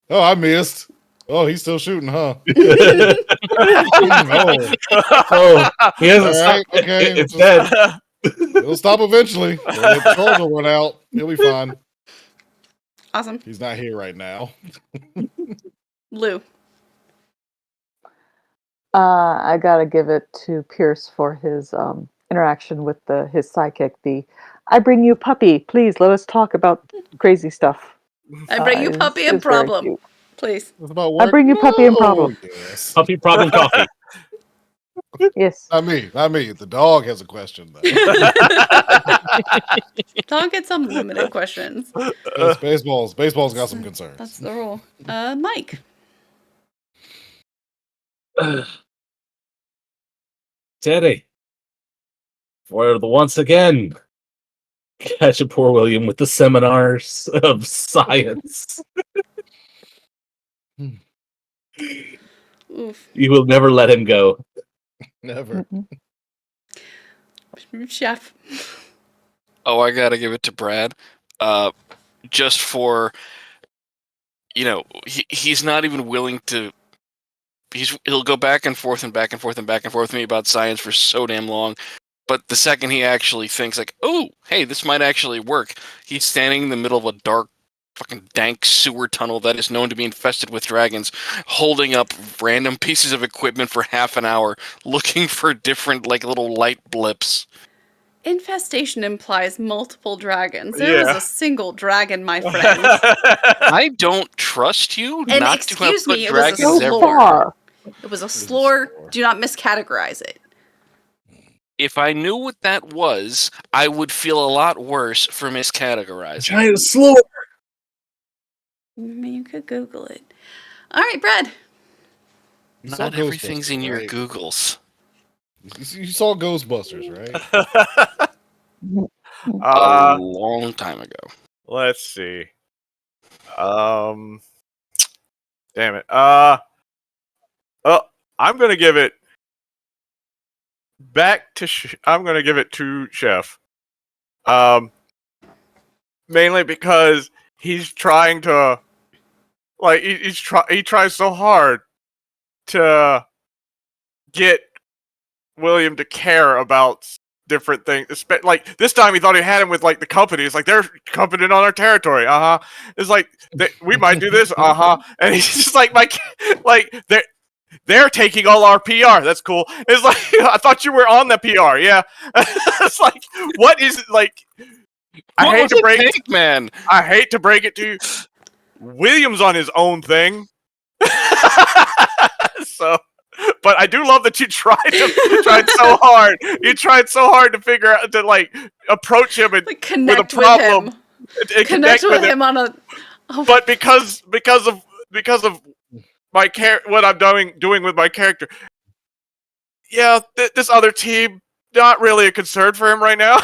I missed. Oh, he's still shooting, huh? Oh, he hasn't stopped. Okay, It's dead. It'll stop eventually. The trolls will run out. He'll be fine. Awesome. He's not here right now. Lou. I gotta give it to Pierce for his interaction with his psychic. I bring you puppy. Please let us talk about crazy stuff. I bring you puppy and problem. Please. It's about I bring you puppy and problem. Yes. Puppy problem coffee. Yes. Not me. The dog has a question, though. Dog gets unlimited questions. Baseball's got some concerns. That's the rule. Mike. Teddy, for the once again, catch a poor William with the seminars of science. Oof. You will never let him go. Never. Chef. Oh, I gotta give it to Brad. Just for, he's not even willing to. He'll go back and forth and back and forth and back and forth with me about science for so damn long. But the second he actually thinks like, oh, hey, this might actually work, he's standing in the middle of a dark, fucking dank sewer tunnel that is known to be infested with dragons, holding up random pieces of equipment for half an hour, looking for different like little light blips. Infestation implies multiple dragons. There was a single dragon, my friend. I don't trust you And not excuse to have me, put it was a dragons so everywhere. far. It was a slur. Do not miscategorize it. If I knew what that was, I would feel a lot worse for miscategorizing. Giant slur. You could Google it. All right, Brad. You saw Not everything's Ghostbusters, in your right? Googles. You saw Ghostbusters, right? A long time ago. Let's see. Damn it. I'm gonna give it back to. I'm gonna give it to Chef. Mainly because he's trying to, like, he tries so hard to get William to care about different things. Like this time, he thought he had him with like the company. It's like they're coming in on our territory. It's like we might do this. And he's just like they're taking all our PR. That's cool. It's like I thought you were on the PR. Yeah. It's like what is like. I hate to break it to you. William's on his own thing. So. But I do love that you tried so hard. You tried so hard to figure out to like approach him and like, connect with a problem. With him. Connect with him on a. Oh. But because of my what I'm doing with my character, yeah, this other team not really a concern for him right now.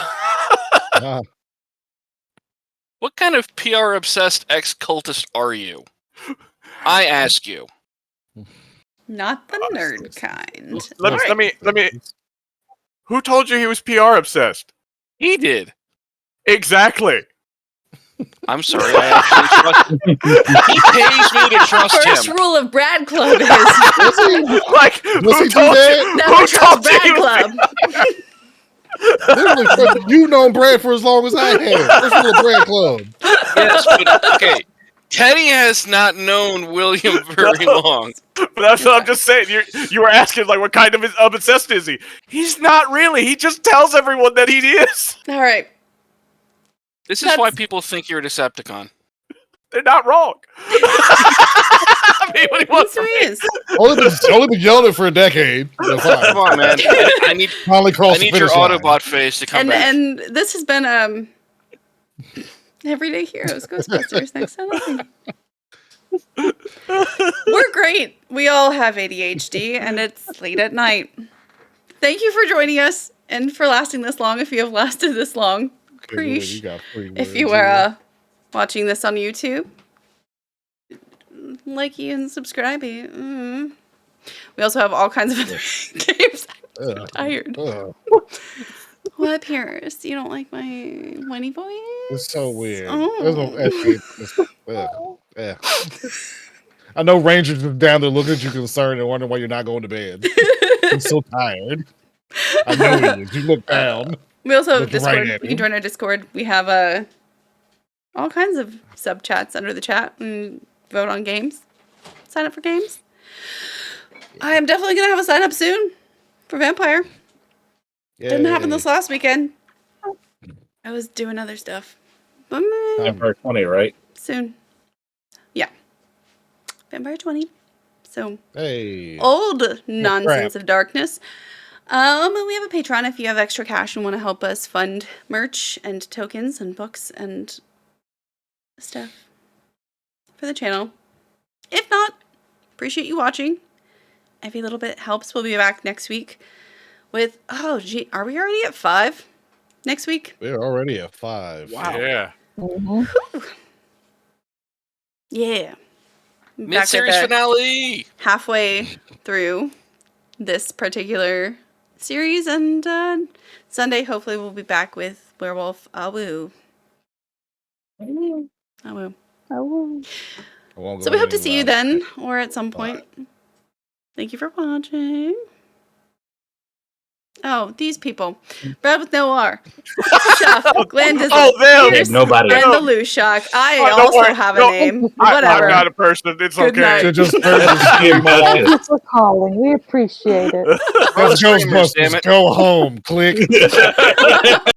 What kind of PR obsessed ex-cultist are you? I ask you. Not the nerd kind. Let me. Who told you he was PR obsessed? He did. Exactly. I'm sorry. I actually trust him. He pays me to trust him. First rule of Brad Club is like who told you? Never trust Brad Club. Literally, you've known Brad for as long as I have. First rule of Brad Club. Yes, but okay. Teddy has not known William very long. But that's what I'm just saying. You were asking like what kind of obsessed is he? He's not really. He just tells everyone that he is. All right. This is why people think you're a Decepticon. They're not wrong. I mean, what do you want from me? Only been yelling it for a decade. Come on, man. I need your Autobot face to come back. And this has been Everyday Heroes, Ghostbusters, next time. We're great. We all have ADHD, and it's late at night. Thank you for joining us and for lasting this long. If you have lasted this long, Preach. If you are watching this on YouTube, like and subscribe. We also have all kinds of other games. I'm tired. What, Paris? You don't like my whiny voice? It's so weird. I know Rangers are down there looking at you concerned and wondering why you're not going to bed. I'm so tired. I know he is. You look down. We also have Discord. You can join our Discord. We have all kinds of sub chats under the chat and vote on games. Sign up for games. I am definitely going to have a sign up soon for Vampire. Yay. Didn't happen this last weekend. I was doing other stuff. Vampire 20, right? Soon. Yeah. Vampire 20. So. Hey. Old Nonsense of Darkness. We have a Patreon if you have extra cash and want to help us fund merch and tokens and books and stuff for the channel. If not, appreciate you watching. Every little bit helps. We'll be back next week with, are we already at 5 next week? We're already at 5. Wow. Yeah. Mm-hmm. Yeah. Mid-series finale. Halfway through this particular series, and Sunday hopefully we'll be back with Werewolf Awu. Awu. Oh. So we hope to see you then, or at some point. Thank you for watching. Oh, these people. Brad with no R. Chuck, Glendizzle, them. Pierce, Nobody. and the Lushak. I don't also worry. have a No, name. I'm Whatever. not a person. It's Good okay. night. Just Thank you for calling. We appreciate it. That's Streamers, damn Ghostbusters. it. Go home. Click.